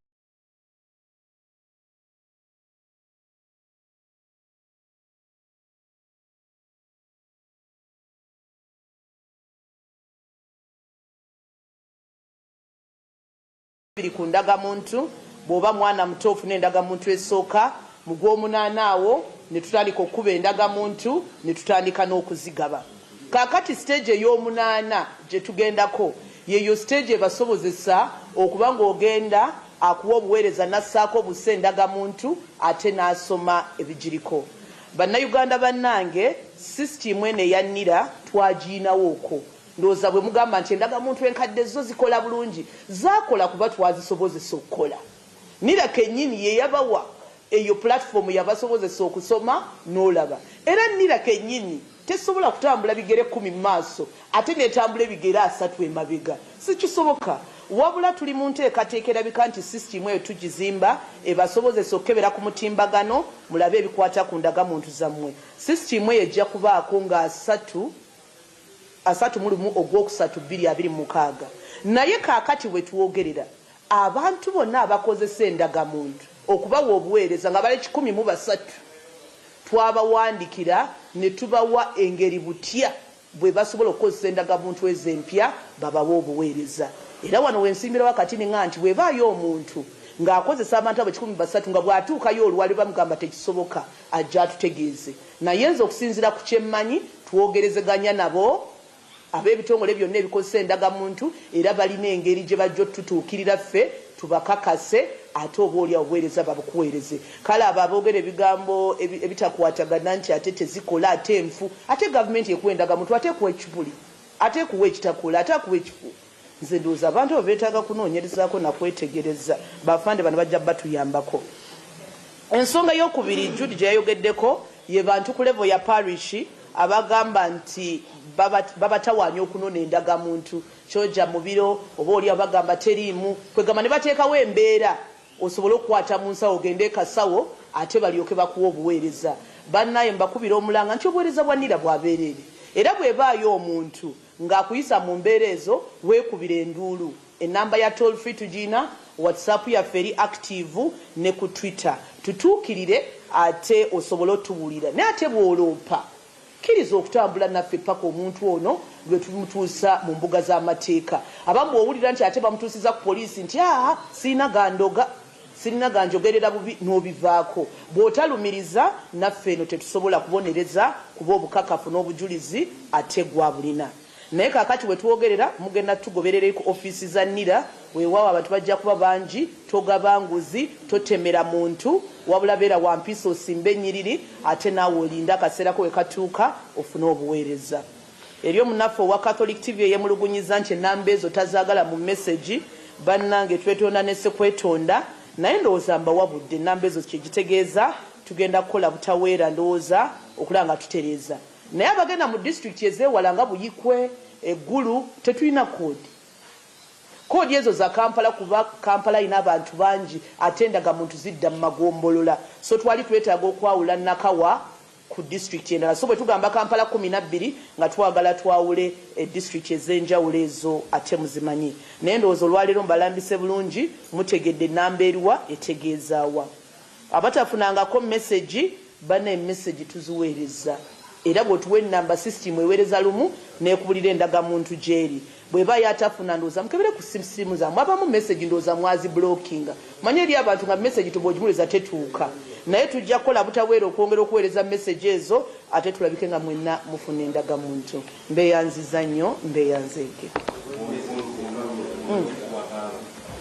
Speaker 11: ku ndagamuntu, bw'oba mwana muto ofuna endagamuntu esooka, mu gw'omunaana awo ne tutandika okuba endagamuntu ne tutandika n'okuzigaba. Kaakati stage ey'omunaana gye tugendako yeyo stage ebasobozesa okuba ng'ogenda akuwa obuweereza n'assaako obusa endagamuntu ate n'asoma ebigiriko. Bannayuganda bannange, sisitimu eno eyannira twagiinawo okwo. Ndowooza bwe mugamba nti endagamuntu enkadde zo zikola bulungi, zaakola kuba twazisobozesa okukola. Nira kennyini ye yabawa eyo platform yabasobozesa okusoma n'olaba. Era nira kennyini tesobola kutambula bigere 10 mu maaso ate n'etambula ebigere 3 emabega. Sikisoboka. Wabula tuli mu nteekateeka erabika nti sisitimu eyo tugizimba ebasobozesa okukebera ku mutimbagano, mulabe ebikwata ku ndagamuntu zammwe. Sisitimu eyo ejja kubaako nga 3/2/2026. Naye kaakati we tuwogerera abantu bonna abakozesa endagamuntu okubawa obuweereza nga bali 103 twabawandikira ne tubawa engeri butya bwe basobola okukozesa endagamuntu ez'empya babawa obuweereza. Era wano wensimbira wakati nga nti webaayo omuntu ng'akozesa abantu abo 130 nga bw'atuukayo olwali bamugamba tekisoboka ajja atutegeeze naye nze okusinziira ku kyemmanyi twogerezeganya nabo ab'ebitongole byonna ebikozesa endagamuntu era balina engeri gye bajja otutuukirira ffe tubakakase ate oba oli obuweereza babukuweereze kale abo aboogera ebigambo ebitakwatagana nti ate tezikola ate enfu ate gavumenti ekuwa endagamuntu ate ekuwa ekibuli ate ekuwa ekitakola ate akuwa ekifu nze ndowooza abantu abo beetaaga kunoonyerezaako nakwetegereza bafande bano bajja batuyambako ensonga y'okubiri Judy gye yayogeddeko ye bantu ku levo ya parishi abagamba nti babatawaanya okunona endagamuntu kyoja mu biro oba oli abagamba teriimu kwegamba ne bateekawo embeera osobola okukwata mu nsawo ogende kasawo ate balyoke bakuwa obuweereza bannaye mbakubira omulanga nti obuweereza bwa nira bwabeerere era bwebaayo omuntu ng'akuyisa mu mbeera ezo weekubira enduulu enamba ya toll free tugina whatsapp yaffe eri active ne ku twitter tutuukirire ate osobole otuwulira naye ate bw'oloopa kkiriza okutambula naffe paka omuntu ono lwe tumutuusa mu mbuga z'amateeka abamu bw'owulira nti ate bamutuusiza ku poliisi nti sirina ganjogerera bubi n'obivaako bw'otalumiriza naffe eno tetusobola kubonereza kuba obukakafu n'obujulizi ate gwa bulina naye kaakati we twogerera mugenda tugoberere ku ofiisi za nira weewaawo abantu bajja kuba bangi togaba nguzi totemera muntu wabula beera wampisa osimba ennyiriri ate naawe olinda akaseerako we katuuka ofune obuweereza eri omunaffe owa Catholic TV eyemulugunyiza nti enamba ezo tazaagala mu messagi bannange twetonda ne sekwetonda naye ndowooza mbawabudde enamba ezo kyegitegeeza tugenda kukola butaweera ndowooza okulaba nga tutereeza naye abagenda mu disitulikiti ezeewala nga Buyikwe eggulu tetulina koodi ezo za Kampala kuba Kampala ina abantu bangi ate endagamuntu zidda mu magombolola so twali twetaaga okwawula Nakawa ku disitulikiti endala so bwe tugamba Kampala 12 nga twagala twawule disitulikiti ez'enjawulo ezo ate muzimanyi naye ndowooza olwaleero mbalambise bulungi mutegedde enamba eriwa etegeezaawa abatafunangako messagi bana emessagi tuziweereza era bw'otuwa ennamba system eweereza lumu n'ekubulira endagamuntu gy'eri bw'eba yatafuna ndowooza mukebere ku simu zammwe abamu message ndowooza mwazi blockinga manye eri abantu nga message tubwogimuleza tetuuka naye tujja kukola butaweera okwongera okuweereza message ezo ate tulabike nga mwenna mufuna endagamuntu mbeeyanziza nnyo mbeeyanzeege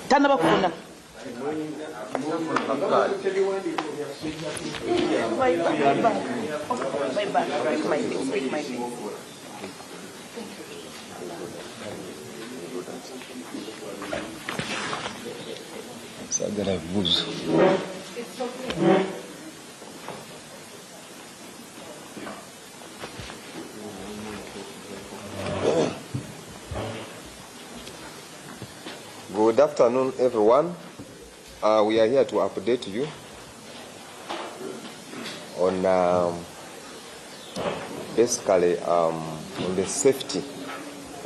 Speaker 11: tanaba kufuna
Speaker 13: Good afternoon, everyone. We are here to update you on basically on the safety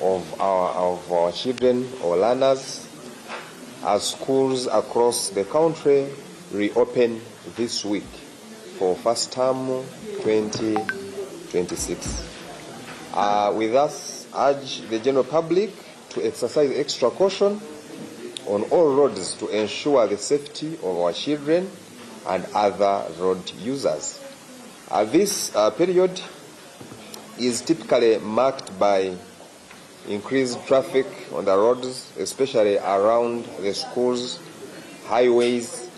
Speaker 13: of our children or learners as schools across the country reopen this week for first term 2026. We thus urge the general public to exercise extra caution on all roads to ensure the safety of our children and other road users. This period is typically marked by increased traffic on the roads, especially around the schools, highways,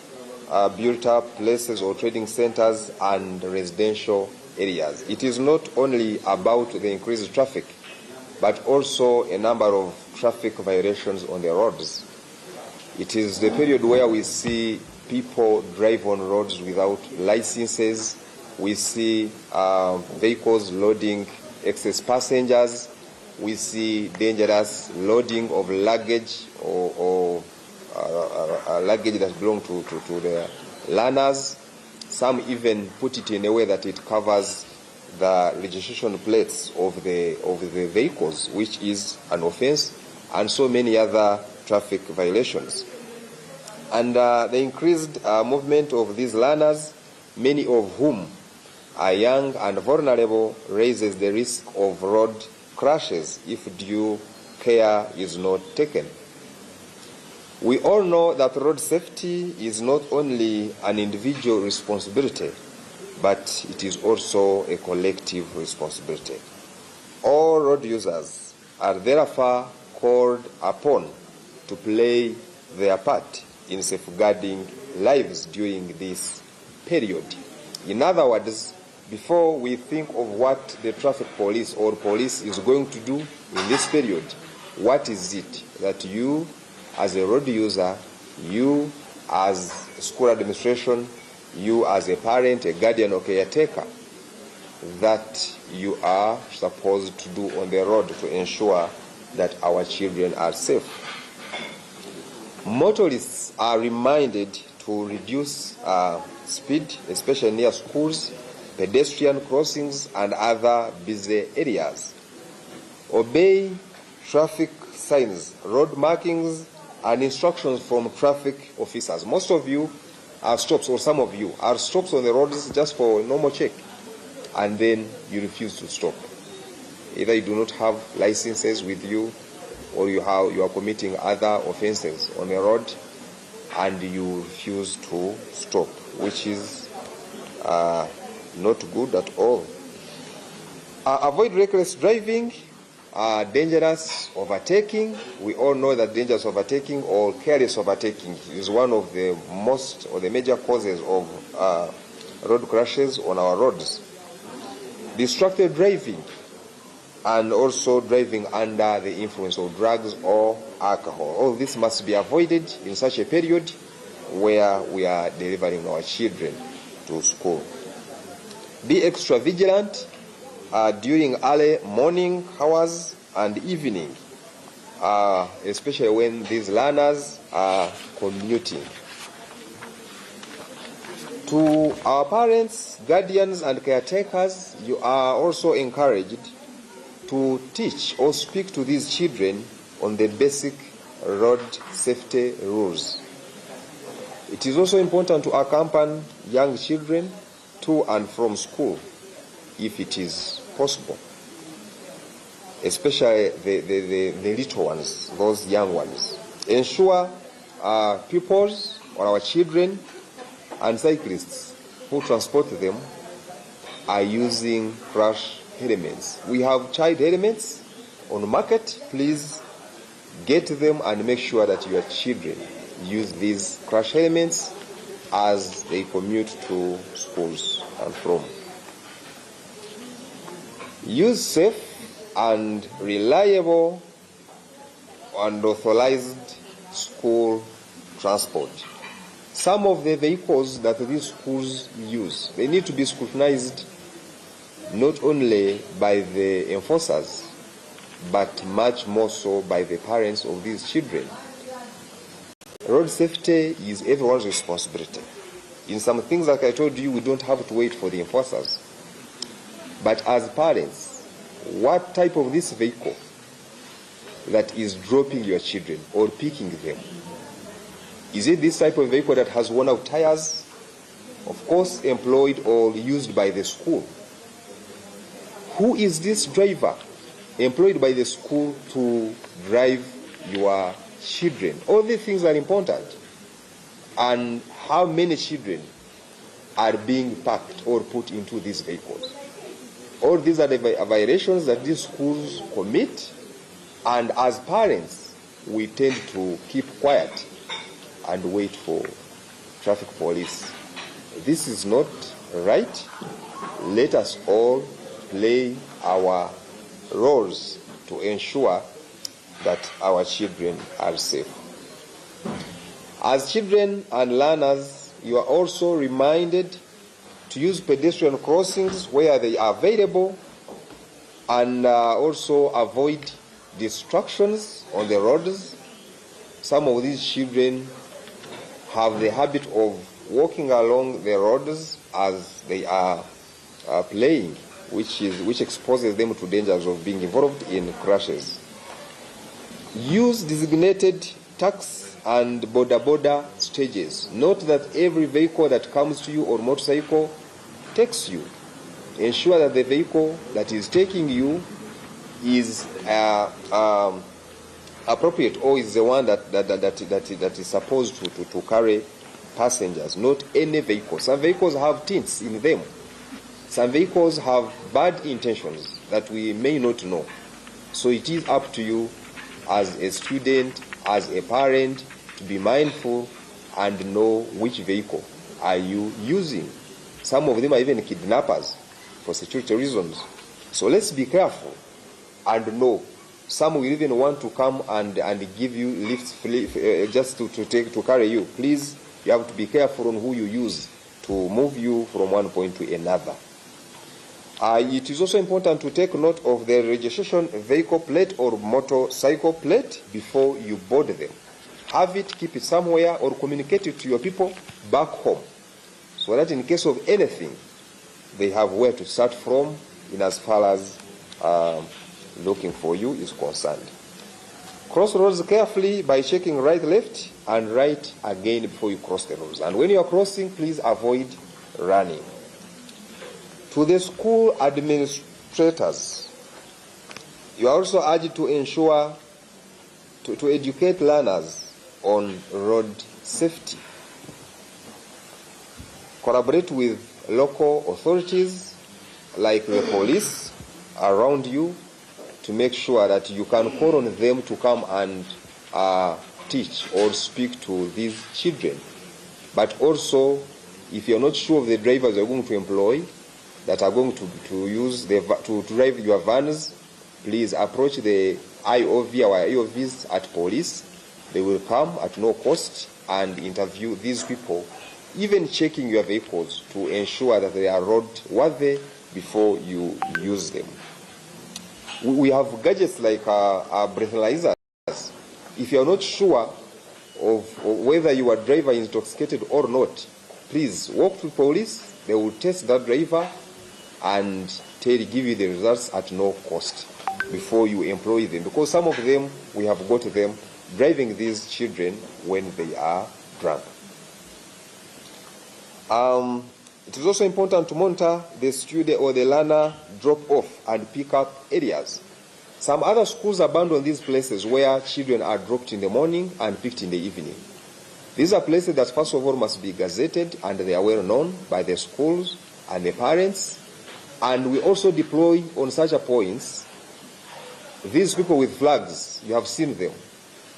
Speaker 13: built-up places or trading centers and residential areas. It is not only about the increased traffic, but also a number of traffic violations on the roads. It is the period where we see people drive on roads without licenses. We see vehicles loading excess passengers. We see dangerous loading of luggage or luggage that belong to the learners. Some even put it in a way that it covers the registration plates of the vehicles, which is an offense, and so many other traffic violations. And the increased movement of these learners, many of whom are young and vulnerable, raises the risk of road crashes if due care is not taken. We all know that road safety is not only an individual responsibility, but it is also a collective responsibility. All road users are therefore called upon to play their part in safeguarding lives during this period. In other words, before we think of what the traffic police or police is going to do in this period, what is it that you as a road user, you as school administration, you as a parent, a guardian or caretaker, that you are supposed to do on the road to ensure that our children are safe? Motorists are reminded to reduce speed, especially near schools, pedestrian crossings, and other busy areas. Obey traffic signs, road markings, and instructions from traffic officers. Most of you are stops, or some of you are stops on the roads just for normal check, and then you refuse to stop. Either you do not have licenses with you, or you are committing other offenses on the road, and you refuse to stop, which is not good at all. Avoid reckless driving, dangerous overtaking. We all know that dangerous overtaking or careless overtaking is one of the most or the major causes of road crashes on our roads. Distracted driving, and also driving under the influence of drugs or alcohol. All this must be avoided in such a period where we are delivering our children to school. Be extra vigilant during early morning hours and evening, especially when these learners are commuting. To our parents, guardians, and caretakers, you are also encouraged to teach or speak to these children on the basic road safety rules. It is also important to accompany young children to and from school if it is possible, especially the little ones, those young ones. Ensure our pupils or our children and cyclists who transport them are using crash helmets. We have child helmets on the market. Please get them and make sure that your children use these crash helmets as they commute to schools and from. Use safe and reliable and authorized school transport. Some of the vehicles that these schools use, they need to be scrutinized not only by the enforcers, but much more so by the parents of these children. Road safety is everyone's responsibility. In some things, like I told you, we don't have to wait for the enforcers. But as parents, what type of this vehicle that is dropping your children or picking them? Is it this type of vehicle that has worn out tires? Of course, employed or used by the school. Who is this driver employed by the school to drive your children? All these things are important. And how many children are being packed or put into these vehicles? All these are the violations that these schools commit, and as parents, we tend to keep quiet and wait for traffic police. This is not right. Let us all play our roles to ensure that our children are safe. As children and learners, you are also reminded to use pedestrian crossings where they are available, and also avoid distractions on the roads. Some of these children have the habit of walking along the roads as they are playing, which exposes them to dangers of being involved in crashes. Use designated taxi and border stages. Note that every vehicle that comes to you or motorcycle takes you. Ensure that the vehicle that is taking you is appropriate, or is the one that is supposed to carry passengers, not any vehicle. Some vehicles have tints in them. Some vehicles have bad intentions that we may not know. So it is up to you as a student, as a parent, to be mindful and know which vehicle are you using. Some of them are even kidnappers for security reasons. So let's be careful and know. Some will even want to come and give you lifts just to carry you. Please, you have to be careful on who you use to move you from one point to another. It is also important to take note of the registration vehicle plate or motorcycle plate before you board them. Have it, keep it somewhere, or communicate it to your people back home, so that in case of anything, they have where to start from in as far as looking for you is concerned. Cross roads carefully by checking right, left, and right again before you cross the roads. And when you are crossing, please avoid running. To the school administrators, you are also urged to ensure to educate learners on road safety. Collaborate with local authorities like the police around you to make sure that you can call on them to come and teach or speak to these children. But also, if you're not sure of the drivers you're going to employ that are going to drive your vans, please approach the IOV or IOVs at police. They will come at no cost and interview these people, even checking your vehicles to ensure that they are roadworthy before you use them. We have gadgets like breathalyzers. If you are not sure of whether your driver is intoxicated or not, please walk to police. They will test that driver and give you the results at no cost before you employ them. Because some of them, we have got them driving these children when they are drunk. It is also important to monitor the student or the learner drop-off and pick-up areas. Some other schools abandon these places where children are dropped in the morning and picked in the evening. These are places that, first of all, must be gazetted, and they are well known by the schools and the parents. And we also deploy on such points these people with flags. You have seen them.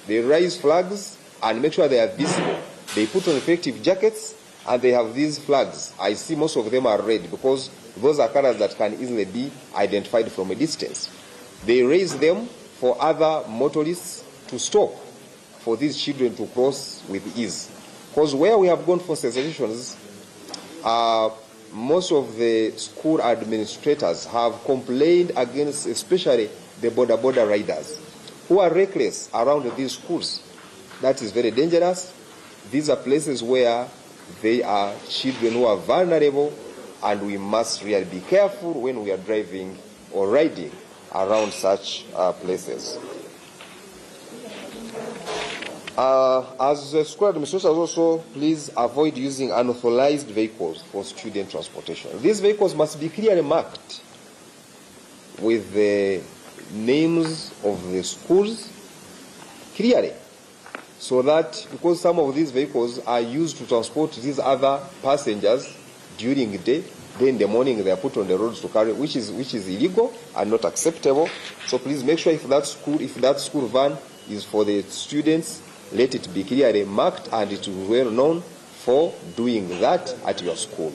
Speaker 13: They raise flags and make sure they are visible. They put on effective jackets, and they have these flags. I see most of them are red because those are colors that can easily be identified from a distance. They raise them for other motorists to stop, for these children to cross with ease. Because where we have gone for sensitizations, most of the school administrators have complained against especially the border riders who are reckless around these schools. That is very dangerous. These are places where they are children who are vulnerable, and we must really be careful when we are driving or riding around such places. As the school administrators also, please avoid using unauthorized vehicles for student transportation. These vehicles must be clearly marked with the names of the schools clearly, so that, because some of these vehicles are used to transport these other passengers during the day, then in the morning they are put on the roads to carry, which is illegal and not acceptable. So please make sure if that school van is for the students, let it be clearly marked and it is well known for doing that at your school.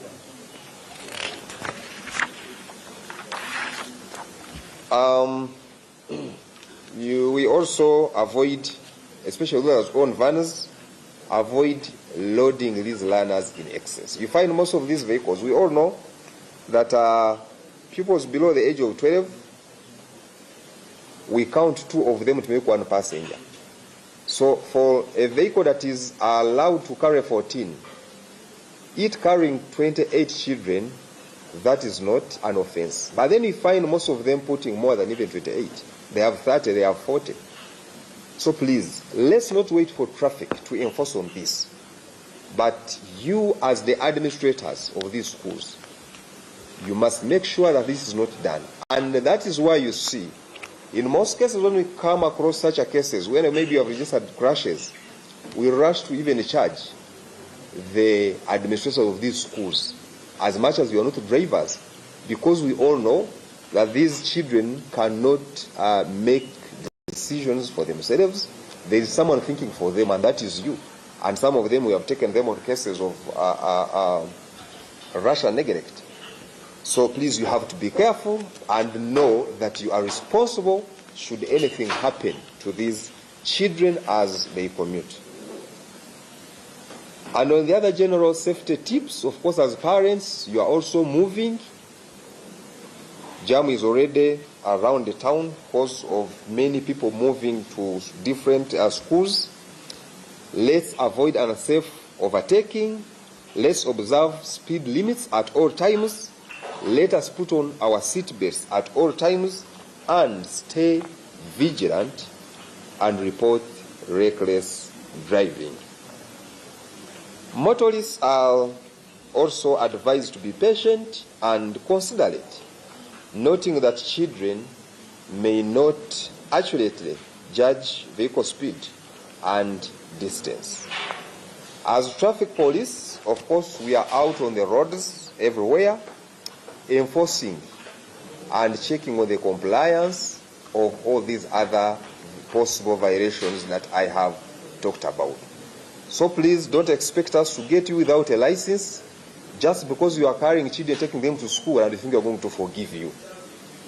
Speaker 13: We also avoid, especially those own vans, avoid loading these learners in excess. You find most of these vehicles, we all know that pupils below the age of 12, we count 2 of them to make 1 passenger. So for a vehicle that is allowed to carry 14, it carrying 28 children, that is not an offense. But then you find most of them putting more than even 28. They have 30, they have 40. So please, let's not wait for traffic to enforce on this. But you, as the administrators of these schools, you must make sure that this is not done. And that is why you see In most cases, when we come across such a cases, when maybe you have registered crashes, we rush to even charge the administrators of these schools, as much as we are not drivers, because we all know that these children cannot make decisions for themselves. There is someone thinking for them, and that is you. And some of them, we have taken them on cases of rash and neglect. So please, you have to be careful and know that you are responsible should anything happen to these children as they commute. And on the other general safety tips, of course, as parents, you are also moving. Jam is already around the town because of many people moving to different schools. Let's avoid unsafe overtaking. Let's observe speed limits at all times. Let us put on our seat belts at all times and stay vigilant and report reckless driving. Motorists are also advised to be patient and considerate, noting that children may not accurately judge vehicle speed and distance. As traffic police, of course, we are out on the roads everywhere, enforcing and checking on the compliance of all these other possible violations that I have talked about. So please don't expect us to get you without a license just because you are carrying children, taking them to school, and you think we are going to forgive you.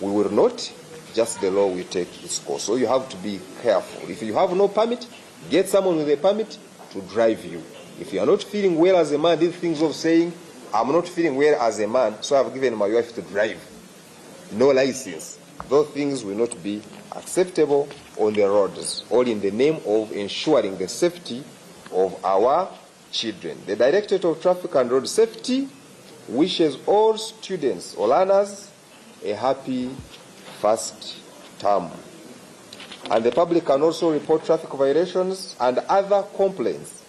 Speaker 13: We will not. Just the law will take its course. So you have to be careful. If you have no permit, get someone with a permit to drive you. If you are not feeling well as a man, these things of saying, I'm not feeling well as a man, so I've given my wife to drive. No license. Those things will not be acceptable on the roads, all in the name of ensuring the safety of our children. The Directorate of Traffic and Road Safety wishes all students or learners a happy first term. And the public can also report traffic violations and other complaints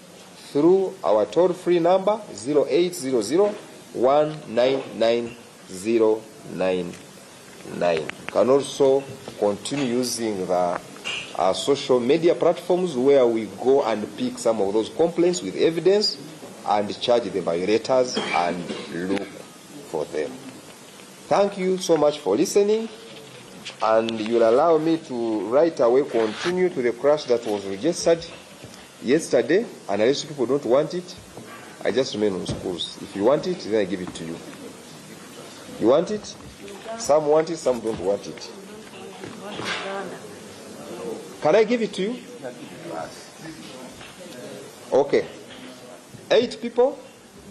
Speaker 13: through our toll-free number 0800-199-099. You can also continue using the social media platforms where we go and pick some of those complaints with evidence and charge the violators and look for them. Thank you so much for listening, and you'll allow me to right away continue to the crash that was registered yesterday, and unless people don't want it, I just remain on schools. If you want it, then I give it to you. You want it? Some want it, some don't want it. Can I give it to you? Okay. 8 people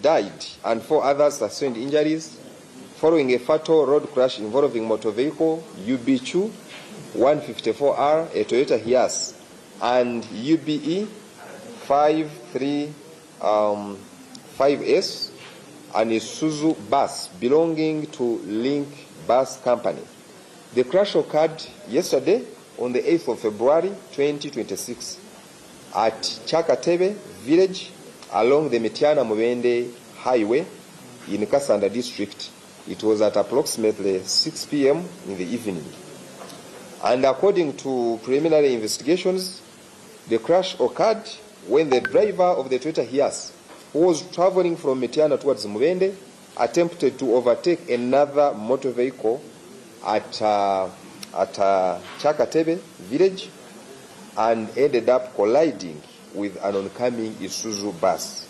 Speaker 13: died and 4 others sustained injuries following a fatal road crash involving motor vehicle UB2 154R, a Toyota Hiace, and UBE 535S, and a Isuzu bus belonging to Link Bus Company. The crash occurred yesterday on the 8th of February 2026 at Chakatebe village along the Metiana Mubende Highway in Kasanda district. It was at approximately 6 p.m. in the evening. And according to preliminary investigations, the crash occurred when the driver of the Toyota Hiace, who was traveling from Metiana towards Mubende, attempted to overtake another motor vehicle at Chakatebe village and ended up colliding with an oncoming Isuzu bus.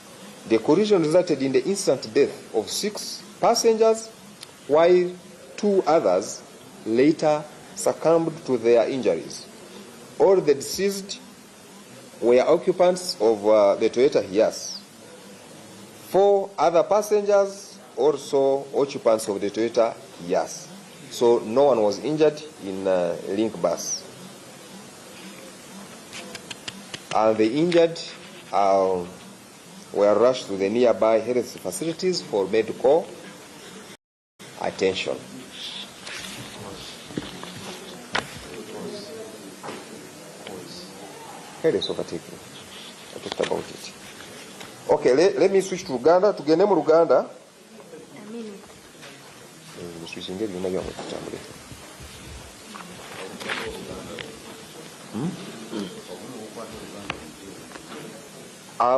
Speaker 13: The collision resulted in the instant death of 6 passengers, while 2 others later succumbed to their injuries. All the deceased were occupants of the Toyota Hiace. 4 other passengers also occupants of the Toyota Hiace. So no one was injured in Link bus. And the injured were rushed to the nearby health facilities for medical attention. Health overtaking. I talked about it. Okay, let me switch to Uganda. Tugende mu Uganda. Switching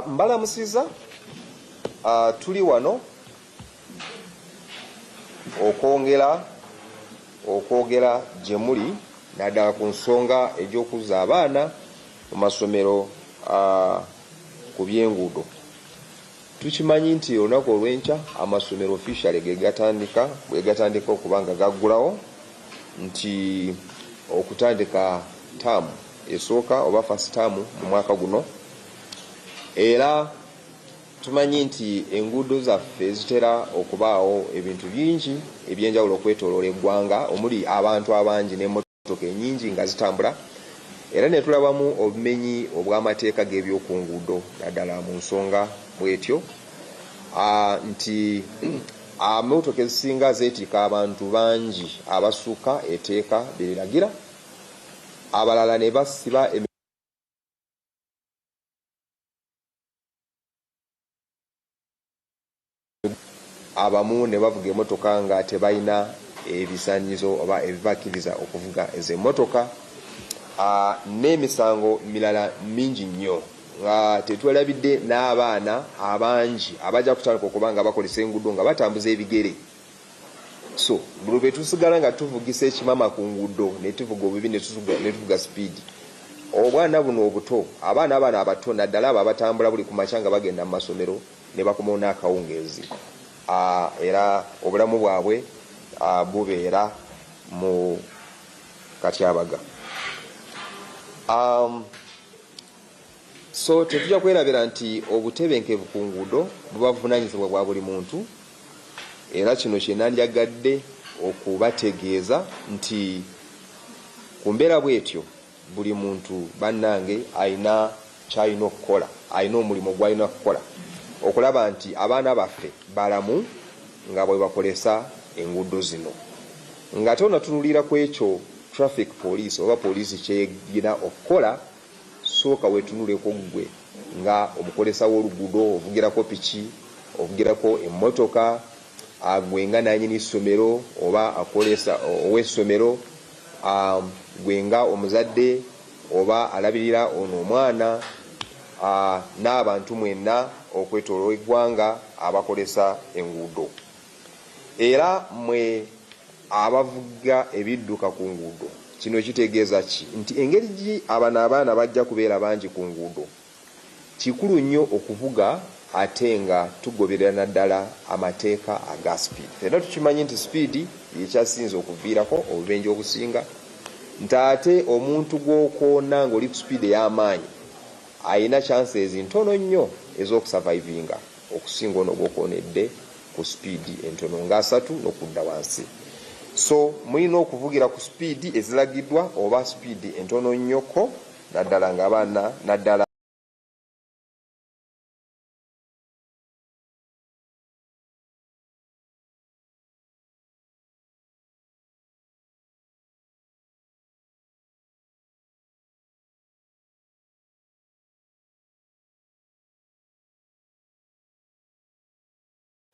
Speaker 13: mbalamusiza tuli wano okwogera gye muli naddala ku nsonga egy'okuzza abaana mu masomero ku by'enguudo. Tukimanyi nti olunaku olw'enkya amasomero officially bwe gatandika okuba nga gaggulawo nti okutandika taamu esooka oba first taamu mu mwaka guno, era tumanyi nti enguudo zaffe zitera okubaawo ebintu bingi ebyenjawulo okwetooloola eggwanga omuli abantu abangi n'emmotoka ennyingi nga zitambula, era ne tulabamu obumenyi obw'amateeka g'ebyoku nguudo naddala mu nsonga bw'etyo nti emmotoka ezisinga zeetiika abantu bangi abasukka etteeka biriragira, abalala ne basiba abamu ne bavuga emmotoka nga tebalina ebisaanyizo oba ebibakkiriza okuvuga ezo emmotoka, n'emisango mirala mingi nnyo nga tetwalabidde n'abaana abangi abajja kutandika okuba nga bakolesa enguudo nga batambuza ebigere. So buli lwe tusigala nga tuvugisa ekimama ku nguudo ne tuvuga obubi ne tuvuga sipiidi, obwana buno obuto abaana abato naddala abo abatambula buli ku makya nga bagenda mu masomero ne bakomawo n'akawungeezi, era obulamu bwabwe bubeera mu katyabaga. So tetujja kwerabira nti obutebenkevu ku nguudo buba buvunaanyizibwa bwa buli muntu, era kino kye nandyagadde okubategeeza nti ku mbeera bw'etyo buli muntu bannange alina ky'alina okukola, alina omulimu gw'alina okukola okulaba nti abaana baffe balamu nga bwe bakolesa enguudo zino. Nga tonatunulira ku ekyo traffic police oba poliisi kyeyina okukola, sooka wetunuleko ggwe nga omukolesa w'oluguudo, ovugirako piki, ovugirako emmotoka, gwe nga nannyini ssomero oba akolesa ow'essomero, gwe nga omuzadde oba alabirira ono omwana, n'abantu mwenna okwetooloola eggwanga abakolesa enguudo. Era mwe abavuga ebidduka ku nguudo, kino kitegeeza ki? Nti engeri gi abaana bajja kubeera bangi ku nguudo, kikulu nnyo okuvuga ate nga tugoberera naddala amateeka aga sipiidi. Era tukimanyi nti sipiidi yekyasinze okuviirako obubenje obusinga, nti ate omuntu gw'okoona ng'oli ku sipiidi ey'amaanyi ayina chances ntono nnyo ez'okusurvivinga okusinga ono gw'okoonedde ku sipiidi entono nga 3 n'okudda wansi. So mulina okuvugira ku sipiidi eziragiddwa oba sipiidi entono nnyoko, naddala ng'abaana naddala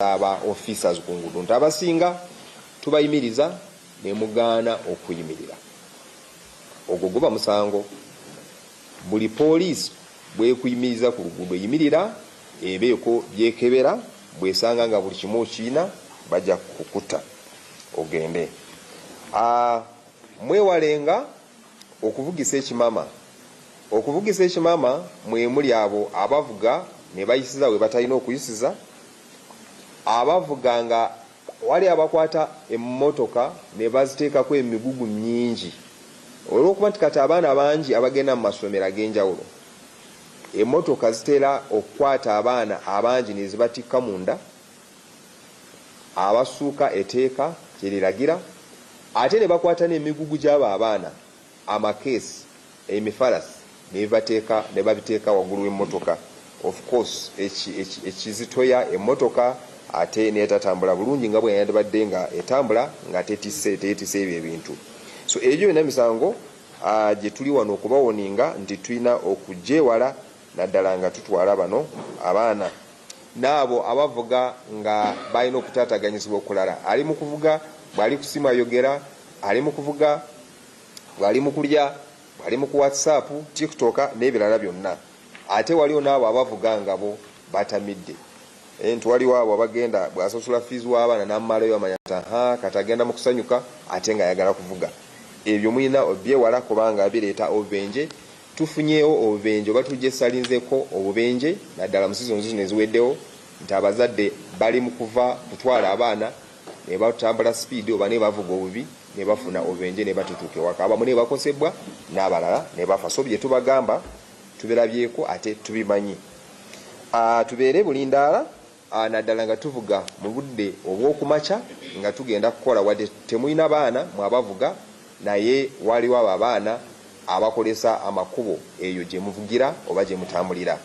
Speaker 13: aba officers ku nguudo nti abasinga tubayimiriza ne mugaana okuyimirira. Ogwo guba musango. Buli poliisi bwekuyimiriza ku luguudo yimirira, ebeeko byekebera, bwesanga nga buli kimu okiina bajja kukuta ogende. Mwewalenga okuvugisa ekimama. Okuvugisa ekimama mwe muli abo abavuga ne bayisiza we batalina okuyisiza, abavuga nga wali abakwata emmotoka ne baziteekako emigugu mingi olw'okuba nti kati abaana bangi abagenda mu masomero ag'enjawulo, emmotoka zitera okukwata abaana abangi ne zibatikka munda, abasuuka etteeka kyeriragira, ate ne bakwata n'emigugu gy'abo abaana, amakeesi, emifalasi ne babiteeka waggulu w'emmotoka. Of course ekizitoya emmotoka ate netatambula bulungi nga bwe yandibadde nga etambula nga teetisse ebyo ebintu. So ebyo byonna misango gye tuli wano okubawoninga nti tulina okugyewala naddala nga tutwala bano abaana n'abo abavuga nga balina okutaataganyizibwa okulala. Ali mu kuvuga bw'ali ku simu ayogera, ali mu kuvuga bw'ali mu kulya bali mu WhatsApp, TikTok n'ebirala byonna. Ate waliwo n'abo abavuga ngabo batamidde. Nti waliwo abo abagenda bw'asasula fees w'abaana n'amalayo amanyata katagenda mu kusanyuka ate nga ayagala kuvuga. Ebyo mwina obyewala kubanga bireeta obubenje. Tufunyeewo obubenje oba tujje salinzeko obubenje naddala mu season zino eziweddewo nti abazadde bali mu kuva kutwala abaana ne batambula speed oba ne bavuga obubi ne bafuna obubenje ne batutuuka ewaka. Abamu ne bakosebwa n'abalala ne bafa. So bye tubagamba tubirabyeko ate tubimanyi. Tubeere bulindaala naddala nga tuvuga mu budde obw'okumakya nga tugenda kukola wadde temulina baana mwabavuga naye waliwo abo abaana abakolesa amakubo eyo gye muvugira oba gye mutambulira.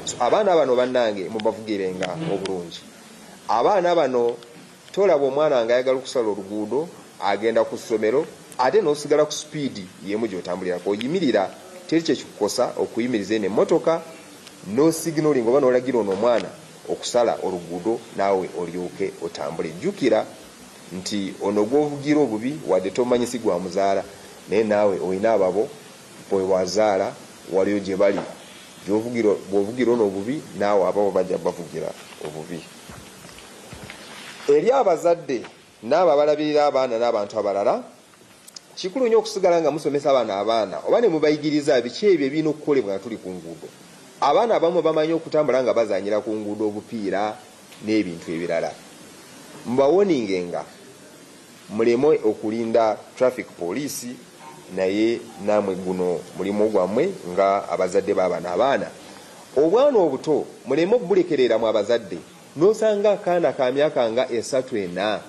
Speaker 13: So abaana bano bannange mubavugirenga obulungi. Abaana bano tolaba omwana nga ayagala okusala oluguudo agenda ku ssomero ate n'osigala ku speedi yemu gy'otambulirako. Oyimirira teri kye kikukosa okuyimiriza eno emmotoka n'osignaling oba n'olagira ono omwana okusala oluguudo naawe olyoke otambule. Jjukira nti ono gw'ovugira obubi wadde tomanyi si gwa muzaala naye naawe olina ababo bwe wazaala waliyo gye bali bw'ovugira ono obubi naawe ababo bajja bavugira obubi. Eri abazadde n'abo abalabirira abaana n'abantu abalala kikulu nnyo okusigala nga musomesa abaana oba ne mubayigiriza biki ebyo ebirina okukolebwa nga tuli ku nguudo. Abaana abamu bamanyi okutambula nga bazanyira ku nguudo obupiira n'ebintu ebirala. Mubawoningenga muleme okulinda traffic police naye namwe guno mulimu gwammwe nga abazadde b'abaana abaana. Obwana obuto muleme okubulekerera mu abazadde n'osanga akaana ka myaka nga 3-4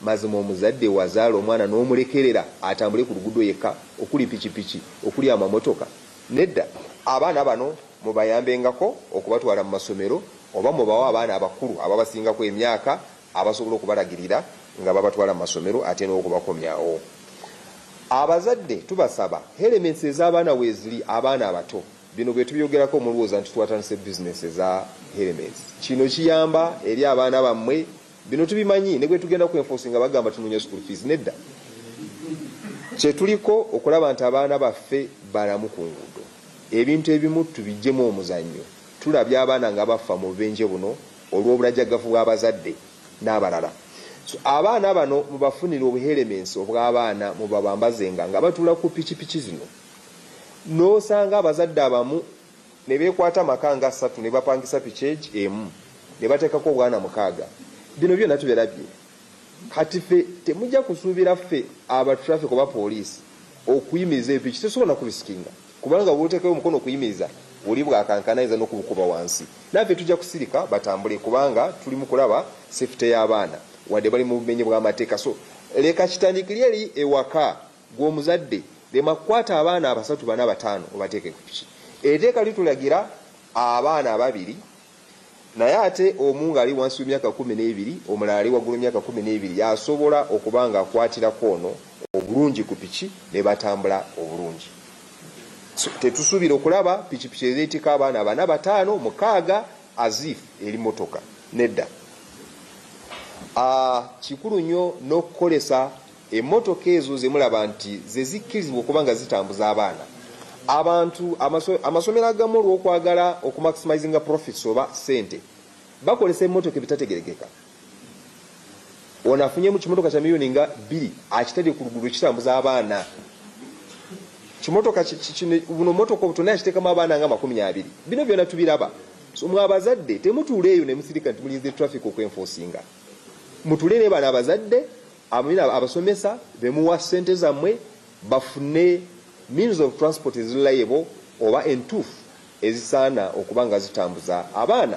Speaker 13: mazima omuzadde wazaala omwana n'omulekerera atambule ku luguudo yekka okuli pikipiki okuli amamotoka. Nedda, abaana bano mubayambengako okubatwala mu masomero oba mubawa abaana abakulu ababasingako emyaka abasobola okubalagirira nga babatwala mu masomero ate n'okubakomyawo. Abazadde tubasaba elements ez'abaana weeziri abaana abato bino bwe tubyogerako mulowooza nti twatandise bizinesi eza elements. Kino kiyamba eri abaana bammwe bino tubimanyi ne gwe tugenda ku enforcing nga bagamba tunoonya school fees. Nedda, kye tuliko okulaba nti abaana baffe balamu ku nguudo. Ebintu ebimu tubijjemu omuzannyo. Tulabye abaana nga bafa mu bubenje buno olw'obulajjaggavu bw'abazadde n'abalala. So abaana bano mubafunira obuhelements obw'abaana mubabambazenga nga batula ku pikipiki zino. N'osanga abazadde abamu ne beekwata amaka nga 3 ne bapangisa piki emu ne bateekako obwana 6. Bino byonna tubirabye. Kati ffe temujja kusuubira ffe aba traffic oba poliisi okuyimiriza epiki tesobola kubisikinga kubanga bw'oteekayo omukono okuyimiriza oli bw'akankanayiza n'okubukuba wansi. Naffe tujja kusirika batambule kubanga tuli mu kulaba safety y'abaana wadde bali mu bumenyi bw'amateeka. So leka kitandikiri eri ewaka gw'omuzadde lema kukwata abaana 3, 4, 5 obateeke ku piki. Etteeka litulagira abaana 2 naye ate omu ng'ali wansi w'emyaka 12 omulala ali waggulu emyaka 12 yasobola okubanga akwatirako ono obulungi ku piki ne batambula obulungi. So, tetusuubira okulaba pikipiki ezeetika abaana 4, 5, 6 azif eri motoka. Nedda, kikulu nnyo n'okukolesa emmotoka ezo ze mulaba nti ze zikkirizibwa okuba nga zitambuza abaana. Abantu amasomero agamu olw'okwagala okumaximizinga profits oba sente bakolesa emmotoka ebitategerekeka. Ono afunye mu kimotoka kya miliyoni nga 2 akitadde ku luguudo kitambuza abaana. Kimotoka buno motoka obutono yakiteekamu abaana nga 20. Bino byonna tubiraba. So mwe abazadde temutuula eyo ne musirika nti mulinze traffic okwenforcinga. Mutuule ne bana abazadde abasomesa bemuwa ssente zammwe bafune means of transport reliable oba entuufu ezisaana okuba nga zitambuza abaana.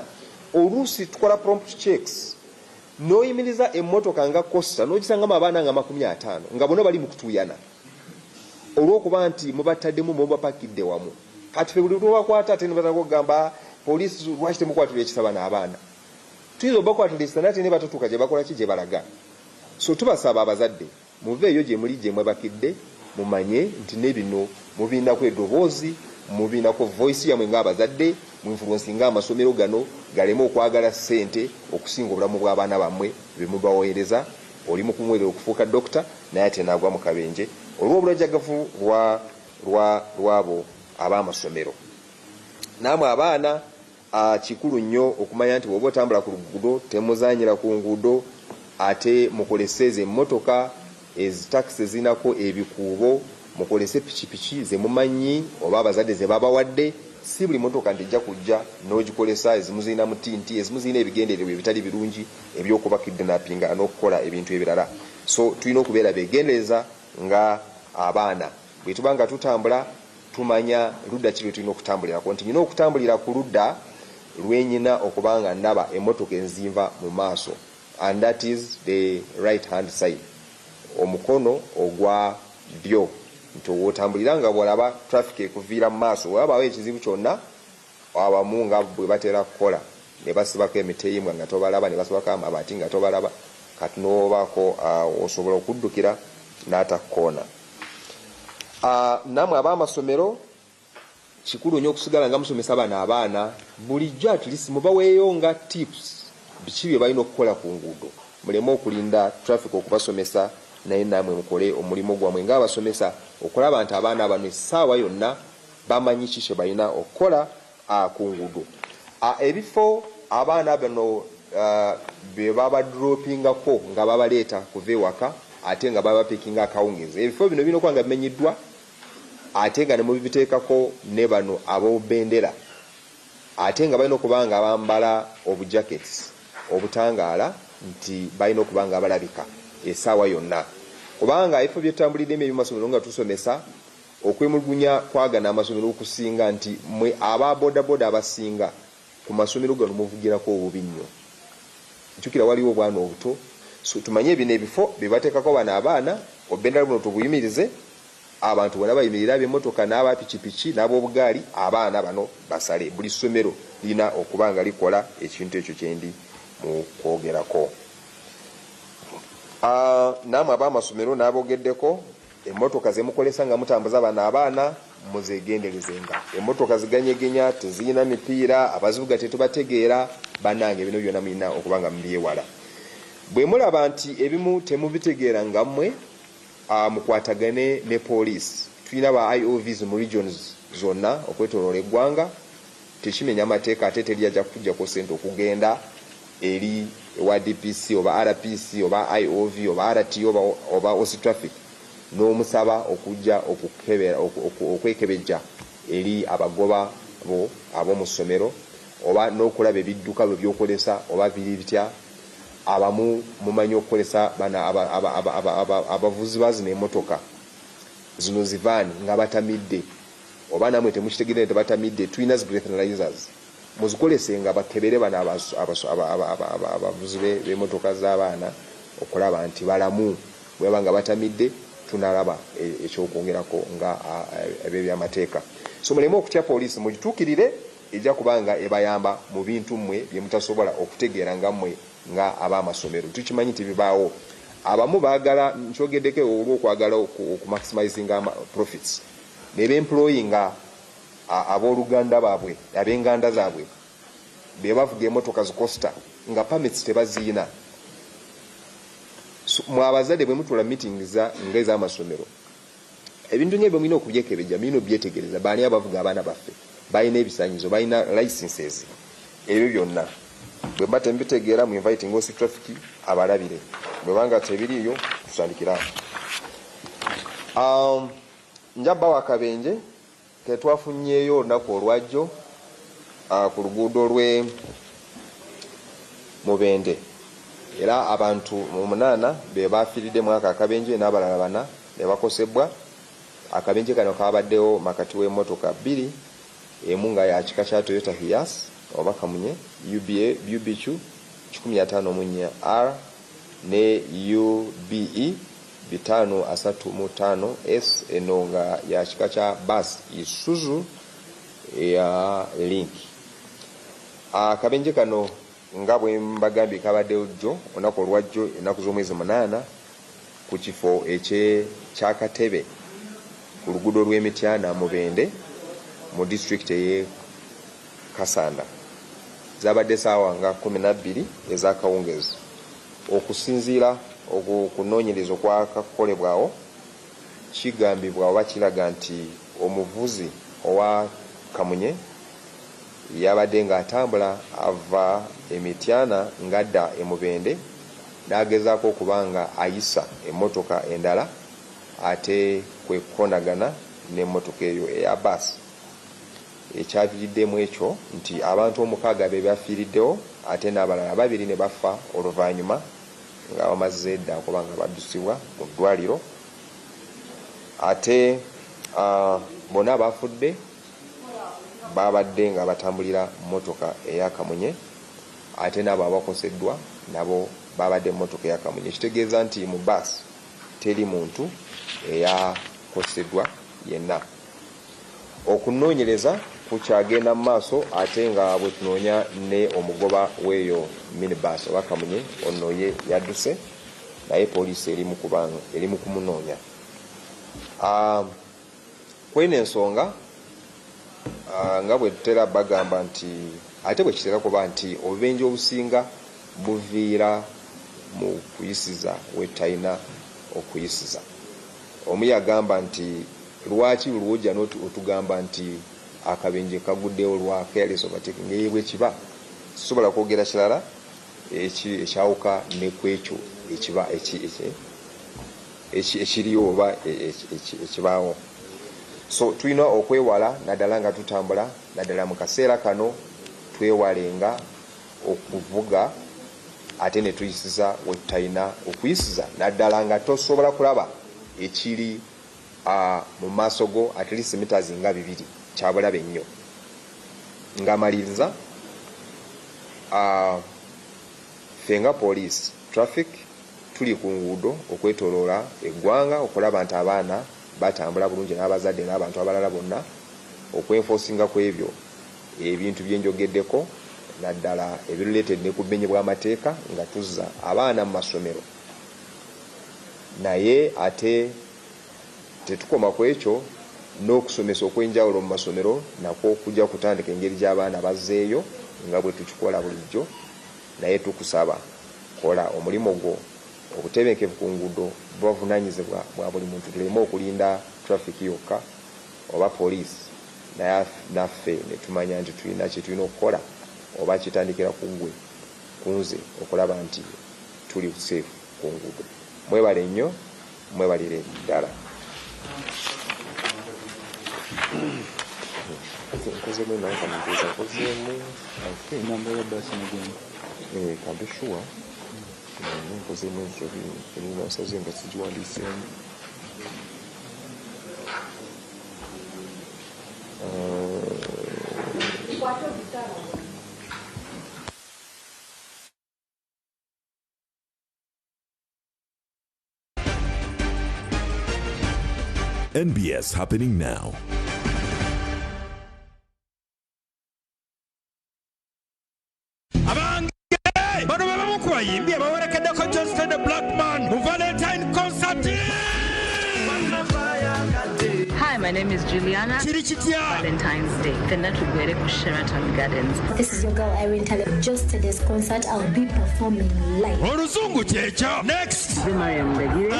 Speaker 13: Oluusi tukola prompt checks n'oyimiriza emmotoka nga Costa n'ogisangamu abaana nga 50 nga bonna bali mu kutuuyana olw'okuba nti mubataddemu mubapakidde wamu. Kati fe buli lwakwata ate ne bataka okugamba poliisi lwaki temukwatira ekisaba n'abaana. Tuyinza obakwatira ate ne batatuuka gye bakola ki gye balaga. So tubasaba abazadde muveeyo gye muli gye mwebakidde mumanye nti nebino mubiinako eddoboozi mubiinako voice yamwe ng'abazadde mwinfluensinga amasomero gano galeme okwagala ssente okusinga obulamu bw'abaana bammwe be mubaweereza. Oli mu kumwerera okufuuka dokita naye ate naagwa mu kabenje olw'obulajjagavu bwa lwabo ab'amasomero. Namwe abaana kikulu nnyo okumanya nti bw'oba otambula ku luguudo temuzanyira ku nguudo ate mukoleseze emmotoka ezitaxi zinako ebikuubo, mukolese pikipiki ze mumanyi oba abazadde ze babawadde. Si buli motoka nti ejja kujja n'ogikolesa, ezimu zirina mutinti, ezimu zirina ebigendererwa ebitali birungi ebyokuba kidnappinga n'okukola ebintu ebirala. So tulina okubeera beegendereza nga abaana. Bwe tuba nga tutambula tumanya ludda ki lwe tulina okutambulirako, nti nyina okutambulira ku ludda lwenyina okuba nga ndaba emmotoka enzinva mu maaso, and that is the right hand side, omukono ogwa ddyo. Nti wotambulira nga bwolaba traffic ekuviira mu maaso, wabawo ekizibu kyonna abamu nga bwe batera kukola ne basibako emiteyimbwa nga tobalaba, ne basibako amabaati nga tobalaba, kati n'obaako osobola okuddukira n'atakkoona. Namwe ab'amasomero kikulu nnyo okusigala nga musomesa bano abaana, bulijjo at least mubaweeyo nga tips biki bye balina okukola ku nguudo, muleme okulinda traffic okubasomesa, naye namwe mukole omulimu gwammwe ng'abasomesa okulaba nti abaana bano essaawa yonna bamanyi ki kye balina okukola ku nguudo. Ebifo abaana bano bye babadropingako nga babaleeta kuva ewaka ate nga babapikinga akawungeezi, ebifo bino birina okuba nga bimenyiddwa ate nga ne mubiteekako ne bano ab'obendera, ate nga balina okuba nga bambala obujakets obutangaala nti balina okuba nga balabika essaawa yonna. Kubanga ebifo byetambuliremu eby'amasomero nga tusomesa, okwemulugunya kwagana amasomero okusinga nti mwe aba bodaboda abasinga ku masomero gano muvugirako obubi nnyo. Njukira waliwo obwana obuto, so tumanye bino ebifo bye bateekako bano abaana, obendera buno tubuyimirize, abantu bonna bayimirira ab'emmotoka n'abapikipiki n'ab'obugaali, abaana bano basale. Buli ssomero lirina okuba nga likola ekintu ekyo kyendi mu kwogerako. Namwe ab'amasomero n'aboogeddeko, emmotoka ze mukolesa nga mutambuza bano abaana muzeegenderezenga. Emmotoka ziganyegenya, tezirina mipiira, abazivuga tetubategeera, bannange bino byonna mulina okuba nga mubyewala. Bwe mulaba nti ebimu temubitegeera nga mmwe, mukwatagane ne poliisi. Tulina ba IOVs mu regions zonna okwetoloola eggwanga, tekimenya amateeka ate teri ajja kujjako sente okugenda eri wa DPC oba RPC oba IOV oba RT oba OC traffic n'omusaba okujja okwekebejja eri abagoba bo ab'omu ssomero, oba n'okulaba ebidduka bwe byokolesa oba biri bitya. Abamu mumanyi okukolesa abavuzi bazino emmotoka zino zivaani nga batamidde, oba namwe temukitegeere nti batamidde, tulina zi breathalyzers, muzikolese nga bakebere bano abavuzi b'emmotoka z'abaana okulaba nti balamu. Bweba nga batamidde tunalaba ekyokwongerako nga ebyebyamateeka. So muleme okutya poliisi, mugituukirire, ejja kubanga ebayamba mu bintu mmwe bye mutasobola okutegeera nga mmwe nga ab'amasomero. Tukimanyi nti bibaawo. Abamu baagala, nkyogeddeko olw'okwagala okumaximizinga profits, ne beemployinga abooluganda baabwe, ab'enganda zaabwe, be bavuga emmotoka zikosta nga permits tebaziina. Mwe abazadde bwe mutula meetings ng'ez'amasomero, ebintu ng'ebyo mulina okubyekebejja, mulina obyetegereza. Baani abavuga abaana baffe, balina ebisanyizo, balina licenses, ebyo byonna. Bwe mba tembitegeera mu inviting OC traffic abalabire, bwe banga tebiriiyo tusandikira. Njabba wa Kabenje ketwafunyeeyo olunaku olwajjo ku luguudo lwe Mubende, era abantu 8 be baafiiridde mu Akabenje n'abalala 4 ne bakosebwa. Akabenje kano kabaddewo makati w'emmotoka 2, emu nga ya kika kya Toyota Hiace oba kamunye UBQ 154R ne UBE 535S, eno nga ya kika kya bus Isuzu ya Link. Akabenje kano nga bwe mbagambye kabaddewo jjo olunaku olwajjo ennaku z'omwezi 8 ku kifo ky'Akatebe ku luguudo lw'Emityana Mubende mu district ye Kasanda. Zabadde saawa nga 12 ez'akawungeezi. Okusinziira okunoonyereza okwakakolebwawo, kigambibwa oba kiraga nti omuvuzi owa Kamunye yabadde ng'atambula ava Emityana ngadda Emubende n'agezaako okubanga ayisa emmotoka endala ate kwekonagana n'emmotoka eyo eya baasi. Ekyaviiriddemu ekyo nti abantu 6 be byafiiriddewo ate n'abalala 2 ne bafa oluvannyuma nga bamaze edda okuba nga baddusibwa mu ddwaliro. Ate bonna abafudde babadde nga batambulira mmotoka eya Kamunye ate n'abo abakoseddwa nabo babadde mmotoka eya Kamunye. Ekitegeeza nti mu baasi teri muntu eyakoseddwa yenna. Okunoonyereza kukyagenda mu maaso ate nga bwe tunoonya ne omugoba w'eyo minibus oba Kamunye ono ye yadduse naye poliisi eri mu kumunoonya. Kweno ensonga nga bwe tutera bagamba nti ate bwe kitera kuba nti obubenje obusinga buviira mu kuyisiza wetalina okuyisiza. Omu yagamba nti lwaki lwojja otugamba nti akabenje kaguddewo lwa careless overtaking ng'eyebwe kiba sobola kwogera kirala ekyawuka ne kwekyo ekiba ekiriyo oba ekibaawo. So tulina okwewala naddala nga tutambula naddala mu kaseera kano twewalenga okuvuga ate ne tuyisiza wetalina okuyisiza naddala nga tosobola kulaba ekiri mu maaso go at least meters nga 2 kyabulabe nnyo. Ng'amaliriza fenga police traffic tuli ku nguudo okwetoloola eggwanga okulaba nti abaana batambula bulungi n'abazadde n'abantu abalala bonna okwenforcinga ku ebyo ebintu byenjogeddeko naddala ebiruleted ne ku bmenyi bw'amateeka nga tuzza abaana mu masomero. Naye ate tetukoma ku ekyo n'okusomesa okwenjawulo mu masomero nakwo kujja kutandika engeri gy'abaana bazzeeyo nga bwe tukikola bulijjo. Naye tukusaba kola omulimu gwo obutebenkevu ku nguudo bwavunaanyizibwa bwa buli muntu. Tuleme okulinda traffic yokka oba poliisi naye naffe ne tumanya nti tulina kye tulina okukola oba kitandikira ku ggwe ku nze okulaba nti tuli safe ku nguudo. Mwebale nnyo, mwebalire ddala. Nkozemu naye kamubuuza nkozemu enamba ya baasi mugenda kambe shuwa nkozemu ensobi enasaze nga sigiwandiiseemu.
Speaker 6: NBS happening now.
Speaker 14: Hi, my name is Juliana. Valentine's Day. Tugwere ku Sheraton Gardens.
Speaker 15: This is your girl Irene Tale. Just to this concert, I'll be performing live.
Speaker 7: Oluzungu checha. Next.
Speaker 14: Mariam Dagire.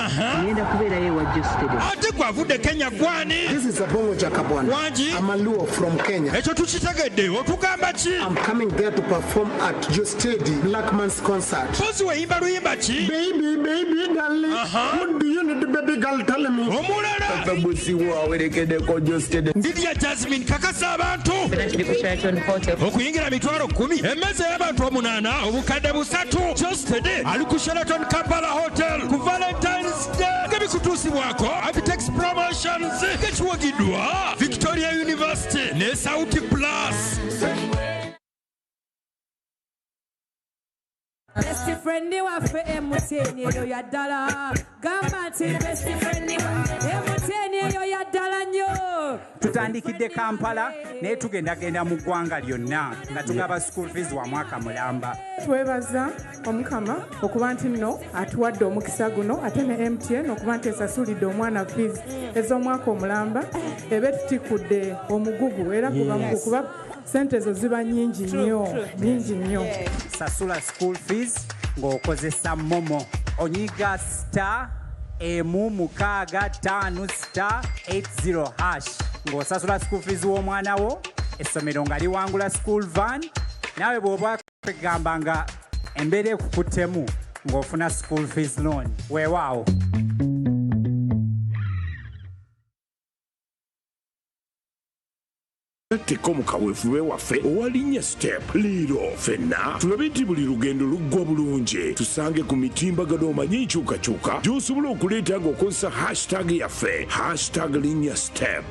Speaker 14: Nienda kubera yewa just today.
Speaker 7: Ate kwavude Kenya gwani.
Speaker 16: This is Abongo Jakabwana.
Speaker 7: Wanji.
Speaker 16: I'm a Luo from Kenya.
Speaker 7: Echo tuchitegedde otugamba ki?
Speaker 16: I'm coming there to perform at Just Steady Blackman's concert.
Speaker 7: Pozi weyimba luyimba ki?
Speaker 16: Baby darling. What do you need, baby girl? Tell me.
Speaker 7: Omulala.
Speaker 16: Tabusi wa werekede ko Just Steady.
Speaker 7: Ndidia Jasmine kakasa abantu. Okuyingira mitwalo 10. Emmeze y'abantu 8 obukadde 3. Just Steady ali ku Sheraton Kampala Hotel ku Valentine's Day. Gebikutuusibwako Avitex Promotions gekiwagiddwa Victoria University ne Sauti Plus.
Speaker 8: Best friend waffe MTN eyo yaddala gamba nti best friend MTN eyo yaddala nnyo.
Speaker 9: Tutandikidde Kampala naye tugendagenda mu ggwanga lyonna nga tugaba school fees wa mwaka mulamba.
Speaker 10: Twebaza Omukama okuba nti nno atuwadde omukisa guno ate ne MTN okuba nti esasulidde omwana fees ez'omwaka omulamba ebe tutikudde omugugu era kuba sente ezo ziba nnyingi nnyo.
Speaker 9: Sasula school fees ng'okozesa momo onyiga *165*80# ng'osasula school fees w'omwana wo essomero nga liwangula school van naawe bw'oba kwegamba nga embeera ekukuttemu ng'ofuna school fees loan weewaawo.
Speaker 16: Teko mu kaweefube waffe owalinnya step leero ffenna tulabe nti buli lugendo luggwa bulungi tusange ku mitimbagano omanyi nkyukakyuka gy'osobola okuleeta ng'okozesa hashtag yaffe hashtag linnya step.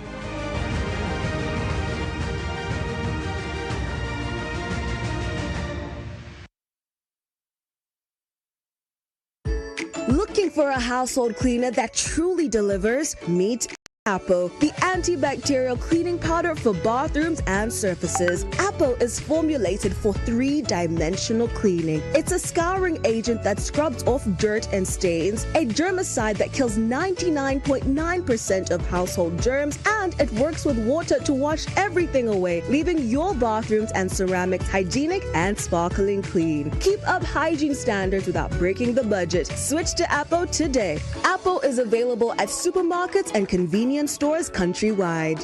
Speaker 17: Looking for a household cleaner that truly delivers? Meet Apo, the antibacterial cleaning powder for bathrooms and surfaces. Apo is formulated for 3-dimensional cleaning. It's a scouring agent that scrubs off dirt and stains, a germicide that kills 99.9% of household germs, and it works with water to wash everything away, leaving your bathrooms and ceramics hygienic and sparkling clean. Keep up hygiene standards without breaking the budget. Switch to Apo today. Apo is available at supermarkets and convenience stores countrywide.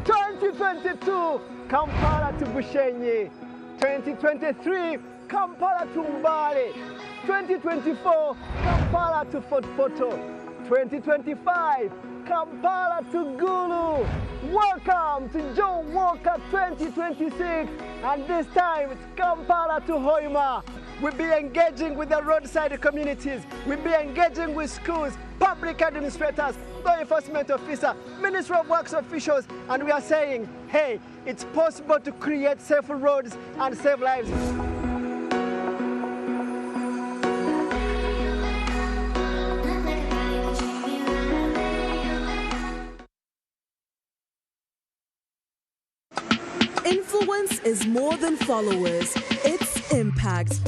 Speaker 18: 2022 Kampala to Bushenyi, 2023 Kampala to Mbale, 2024 Kampala to Fort Poto, 2025 Kampala to Gulu. Welcome to John Walker 2026, and this time it's Kampala to Hoima. We'll be engaging with the roadside communities. We'll be engaging with schools, public administrators, law enforcement officers, Ministry of Works officials, and we are saying, hey, it's possible to create safe roads and save lives.
Speaker 17: Influence is more than followers, it's impact.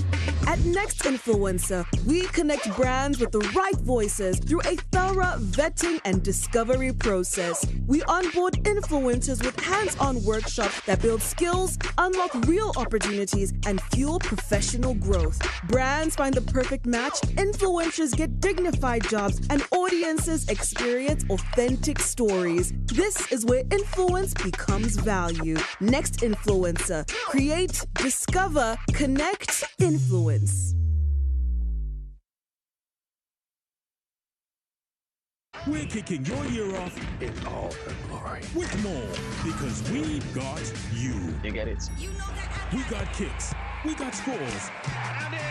Speaker 17: At Next Influencer, we connect brands with the right voices through a thorough vetting and discovery process. We onboard influencers with hands-on workshops that build skills, unlock real opportunities, and fuel professional growth. Brands find the perfect match, influencers get dignified jobs, and audiences experience authentic stories. This is where influence becomes value. Next Influencer. Create, discover, connect, influence.
Speaker 6: We're kicking your year off in all her glory. With more, because we got you. You get it? We got kicks. We got scores.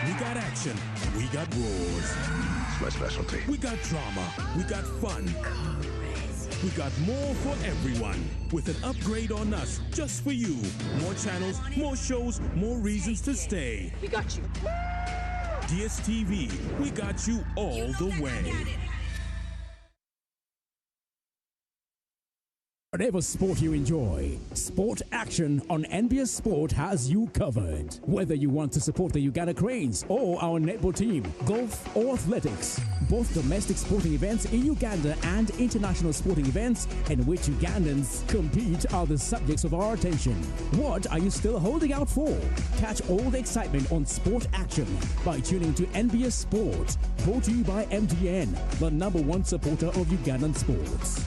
Speaker 6: We got action. We got roars. It's my specialty. We got drama. We got fun. We got more for everyone, with an upgrade on us, just for you. More channels, more shows, more reasons to stay.
Speaker 8: We got you.
Speaker 6: DSTV, we got you all the way.
Speaker 19: Whatever sport you enjoy, Sport Action on NBS Sport has you covered. Whether you want to support the Uganda Cranes or our netball team, golf or athletics, both domestic sporting events in Uganda and international sporting events in which Ugandans compete are the subjects of our attention. What are you still holding out for? Catch all the excitement on Sport Action by tuning to NBS Sport, brought to you by MTN, the #1 supporter of Ugandan sports.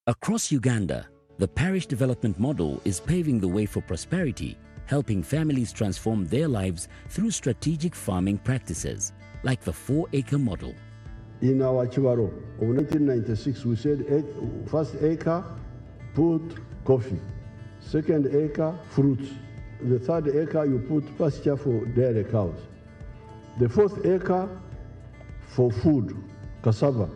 Speaker 20: Across Uganda, the parish development model is paving the way for prosperity, helping families transform their lives through strategic farming practices, like the 4-acre model.
Speaker 21: In our Chibaro of 1996, we said first acre, put coffee. Second acre, fruits. The third acre, you put pasture for dairy cows. The fourth acre, for food, cassava.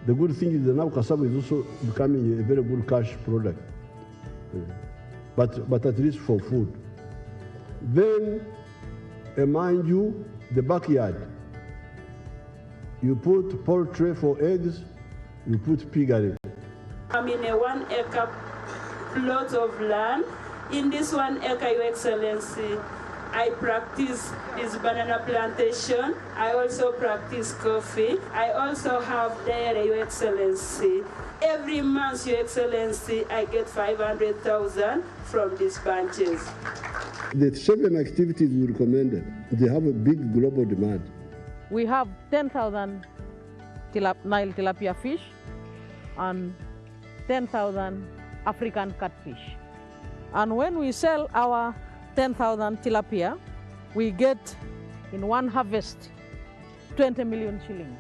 Speaker 21: The good thing is that now cassava is also becoming a very good cash product, but at least for food. Then, mind you, the backyard. You put poultry for eggs, you put piggery.
Speaker 22: I'm in a 1-acre plot of land. In this 1 acre, Your Excellency, I practice this banana plantation. I also practice coffee. I also have dairy, Your Excellency. Every month, Your Excellency, I get 500,000 from these bunches.
Speaker 21: The 7 activities we recommended, they have a big global demand.
Speaker 1: We have 10,000 Nile tilapia fish and 10,000 African catfish. And when we sell our 10,000 tilapia, we get in one harvest 20 million shillings.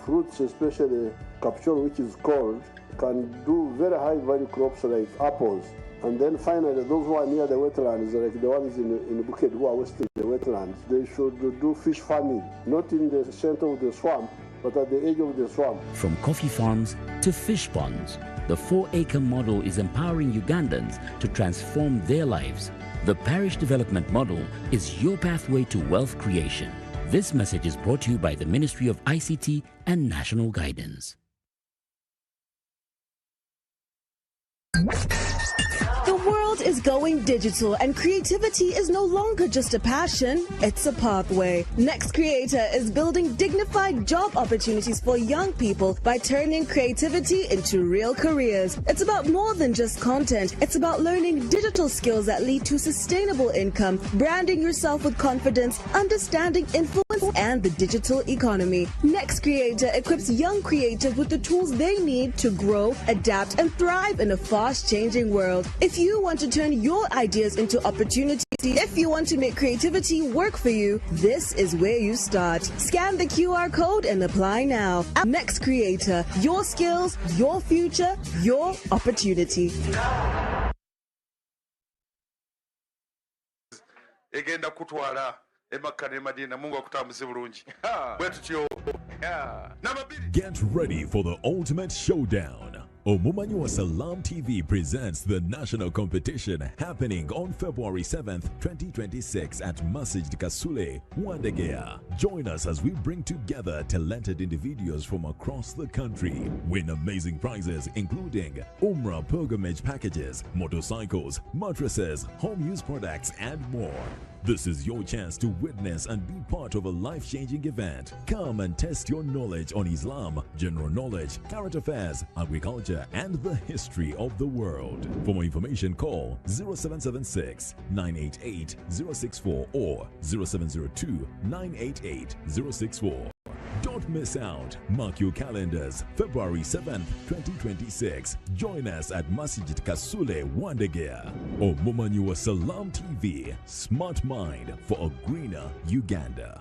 Speaker 21: Fruits, especially capsule, which is cold, can do very high value crops like apples. And then finally, those who are near the wetlands, like the ones in Bukit who are west of the wetlands, they should do fish farming, not in the center of the swamp, but at the edge of the swamp.
Speaker 20: From coffee farms to fish ponds, the 4-acre model is empowering Ugandans to transform their lives. The parish development model is your pathway to wealth creation. This message is brought to you by the Ministry of ICT and National Guidance.
Speaker 17: The world is going digital and creativity is no longer just a passion, it's a pathway. Next Creator is building dignified job opportunities for young people by turning creativity into real careers. It's about more than just content. It's about learning digital skills that lead to sustainable income, branding yourself with confidence, understanding influence and the digital economy. Next Creator equips young creators with the tools they need to grow, adapt and thrive in a fast-changing world. If you want to turn your ideas into opportunities, if you want to make creativity work for you, this is where you start. Scan the QR code and apply now. Next Creator, your skills, your future, your opportunity.
Speaker 2: Egenda kutwala emakane madina Mungu akutambuze bulungi. Bwetu kyo.
Speaker 6: Get ready for the ultimate showdown. Omumanyiwa Salam TV presents the national competition happening on February 7th, 2026 at Masjid Kasule, Wandegea. Join us as we bring together talented individuals from across the country. Win amazing prizes including Umrah pilgrimage packages, motorcycles, mattresses, home use products, and more. This is your chance to witness and be part of a life-changing event. Come and test your knowledge on Islam, general knowledge, current affairs, agriculture, and the history of the world. For more information, call 0776-988-064 or 0702-988-064. Don't miss out. Mark your calendars. February 7th, 2026. Join us at Masjid Kasule, Wandegea. Omumanyiwa Salam TV. Smart Mind for a greener Uganda.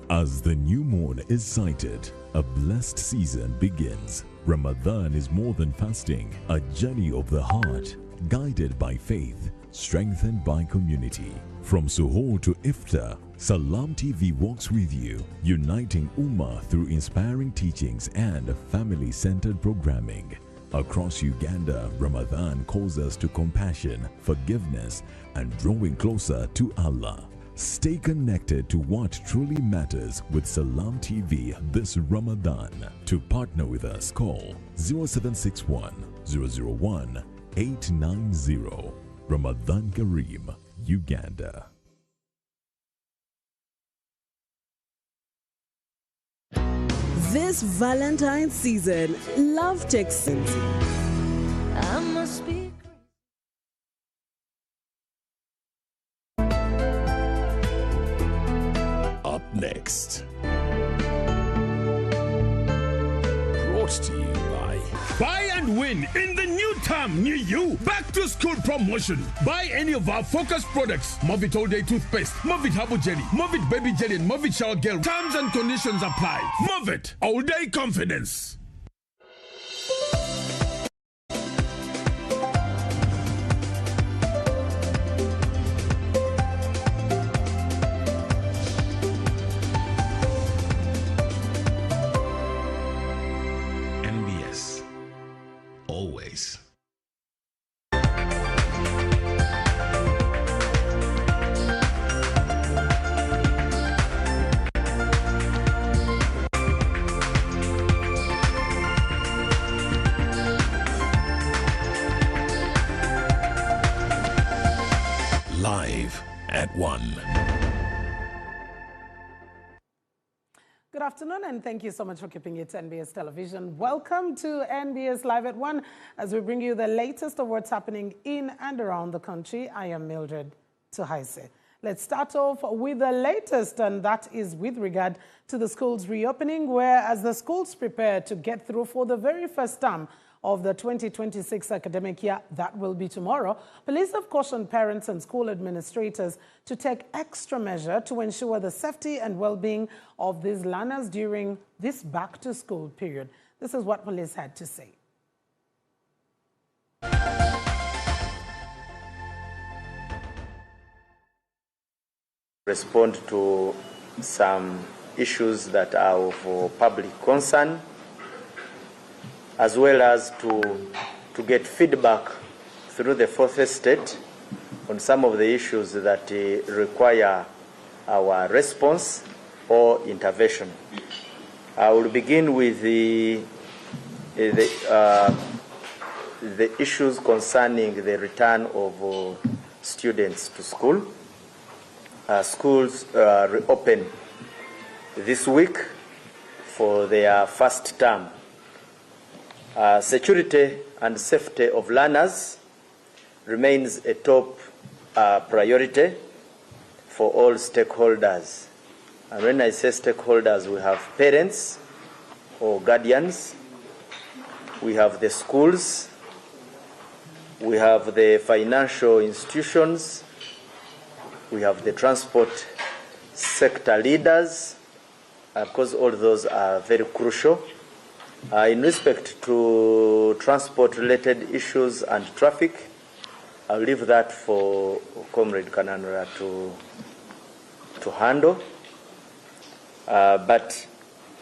Speaker 6: As the new moon is sighted, a blessed season begins. Ramadan is more than fasting, a journey of the heart, guided by faith, strengthened by community. From Suhoor to Iftar, Salam TV walks with you, uniting Ummah through inspiring teachings and family-centered programming. Across Uganda, Ramadan calls us to compassion, forgiveness, and drawing closer to Allah. Stay connected to what truly matters with Salam TV this Ramadan. To partner with us, call 0761 001 890. Ramadan Kareem, Uganda.
Speaker 17: This Valentine's season, love takes
Speaker 23: I must be.
Speaker 6: Up next. Brought to you by
Speaker 16: Buy and win in the new term near you. Back to school promotion. Buy any of our focus products. Movit All Day Toothpaste, Movit Herbal Jelly, Movit Baby Jelly, and Movit Shower Gel. Terms and conditions apply. Movit All Day Confidence.
Speaker 6: NBS. Always.
Speaker 19: Live at 1.
Speaker 24: Good
Speaker 3: afternoon, and thank you so much for keeping it to NBS Television. Welcome to NBS Live at 1 as we bring you the latest of what's happening in and around the country. I am Mildred Tuhaise. Let's start off with the latest, and that is with regard to the schools reopening, where as the schools prepare to get through for the very first term of the 2026 academic year, that will be tomorrow, police have cautioned parents and school administrators to take extra measure to ensure the safety and well-being of these learners during this back-to-school period. This is what police had to say.
Speaker 5: Respond to some issues that are of public concern, as well as to get feedback through the fourth estate on some of the issues that require our response or intervention. I will begin with the issues concerning the return of students to school. Schools reopen this week for their first term. Security and safety of learners remains a top priority for all stakeholders. And when I say stakeholders, we have parents or guardians, we have the schools, we have the financial institutions, we have the transport sector leaders, because all those are very crucial. In respect to transport-related issues and traffic, I'll leave that for Comrade Kananura to handle. But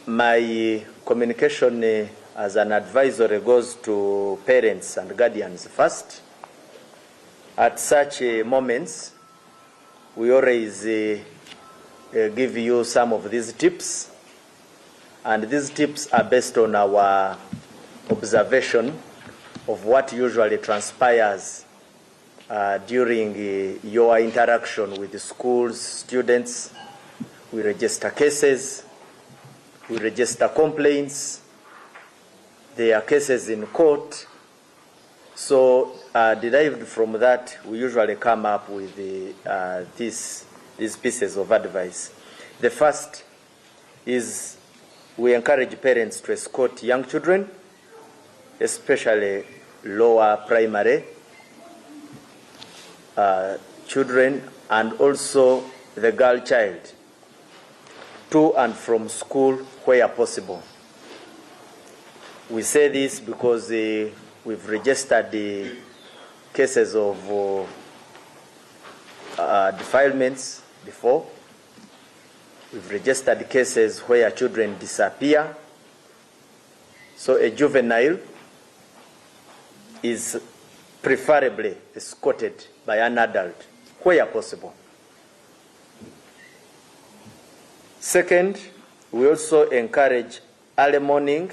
Speaker 5: my communication as an advisory goes to parents and guardians first. At such moments, we always give you some of these tips. And these tips are based on our observation of what usually transpires during your interaction with the schools, students. We register cases, we register complaints, there are cases in court. So derived from that, we usually come up with these pieces of advice. The first is we encourage parents to escort young children, especially lower primary children, and also the girl child, to and from school where possible. We say this because we've registered the cases of defilements before. We've registered cases where children disappear. So a juvenile is preferably escorted by an adult where possible. Second, we also encourage early morning.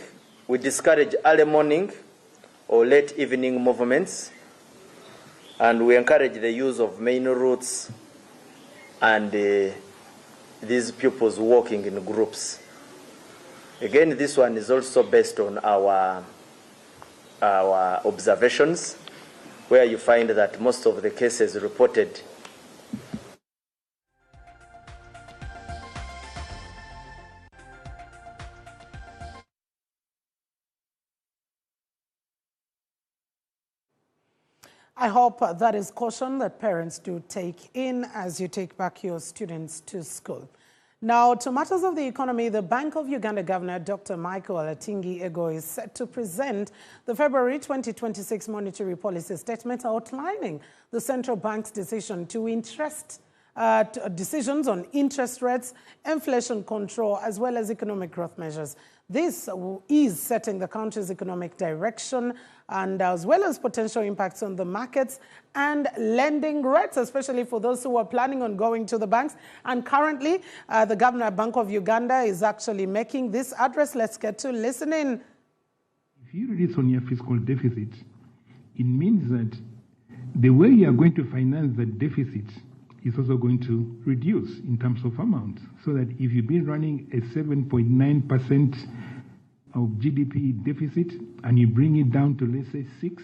Speaker 5: We discourage early morning or late evening movements, and we encourage the use of main routes and these pupils walking in groups. Again, this one is also based on our observations, where you find that most of the cases reported
Speaker 3: I hope that is caution that parents do take in as you take back your students to school. Now, to matters of the economy, the Bank of Uganda Governor Dr. Michael Alatingi Ego is set to present the February 2026 monetary policy statement outlining the central bank's decision to decisions on interest rates, inflation control, as well as economic growth measures. This is setting the country's economic direction, and as well as potential impacts on the markets and lending rates, especially for those who are planning on going to the banks. And currently, the Governor Bank of Uganda is actually making this address. Let's get to listening.
Speaker 12: If you read this on your fiscal deficit, it means that the way you are going to finance the deficit is also going to reduce in terms of amount, so that if you've been running a 7.9% of GDP deficit and you bring it down to, let's say, 6,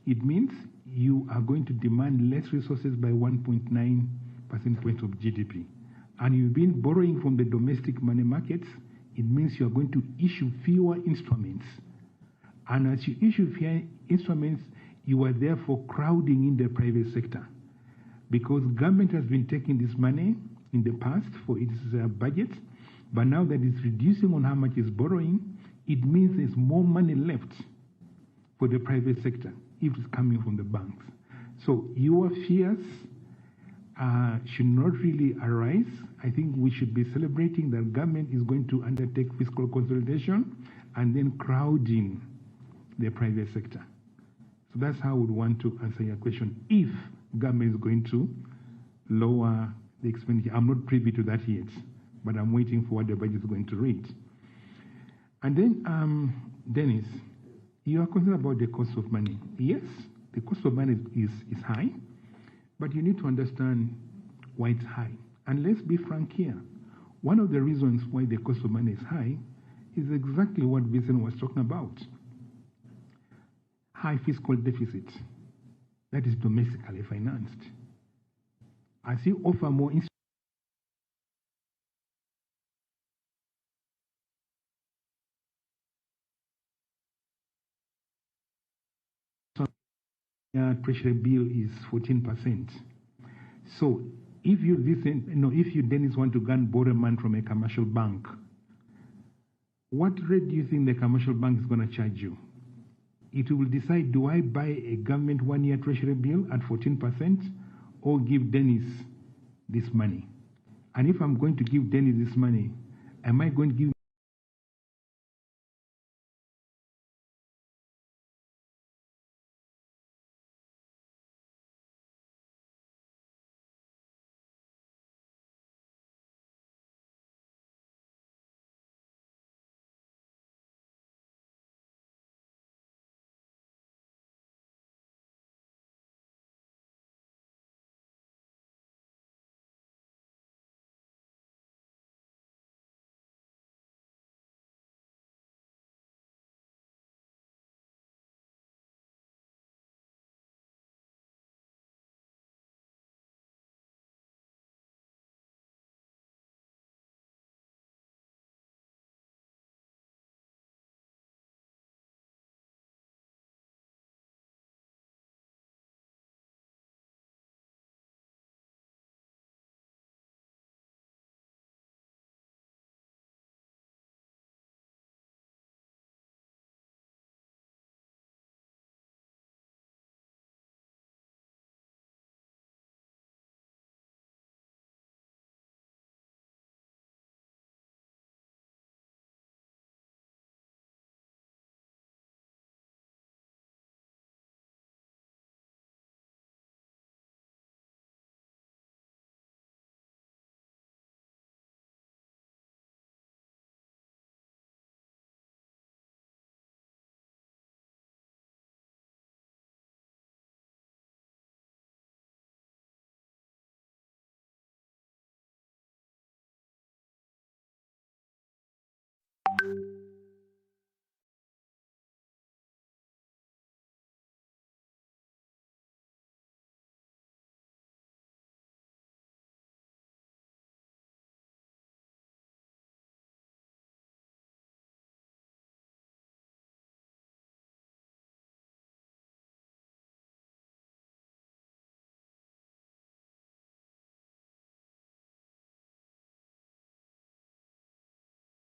Speaker 12: it means you are going to demand less resources by 1.9 percentage points of GDP. And you've been borrowing from the domestic money markets, it means you're going to issue fewer instruments. And as you issue fewer instruments, you are therefore crowding in the private sector. Because government has been taking this money in the past for its budget, but now that it's reducing on how much it's borrowing, it means there's more money left for the private sector if it's coming from the banks. So your fears should not really arise. I think we should be celebrating that government is going to undertake fiscal consolidation and then crowding the private sector. So that's how I would want to answer your question. If government is going to lower the expenditure, I'm not privy to that yet, but I'm waiting for what the budget is going to read. And then, Dennis, you are concerned about the cost of money. Yes, the cost of money is high, but you need to understand why it's high. And let's be frank here. One of the reasons why the cost of money is high is exactly what Vincent was talking about. High fiscal deficit that is domestically financed. As you offer more treasury bill is 14%. So if you Dennis want to go and borrow money from a commercial bank, what rate do you think the commercial bank is going to charge you? It will decide, do I buy a government one-year treasury bill at 14% or give Dennis this money? And if I'm going to give Dennis this money, am I going to give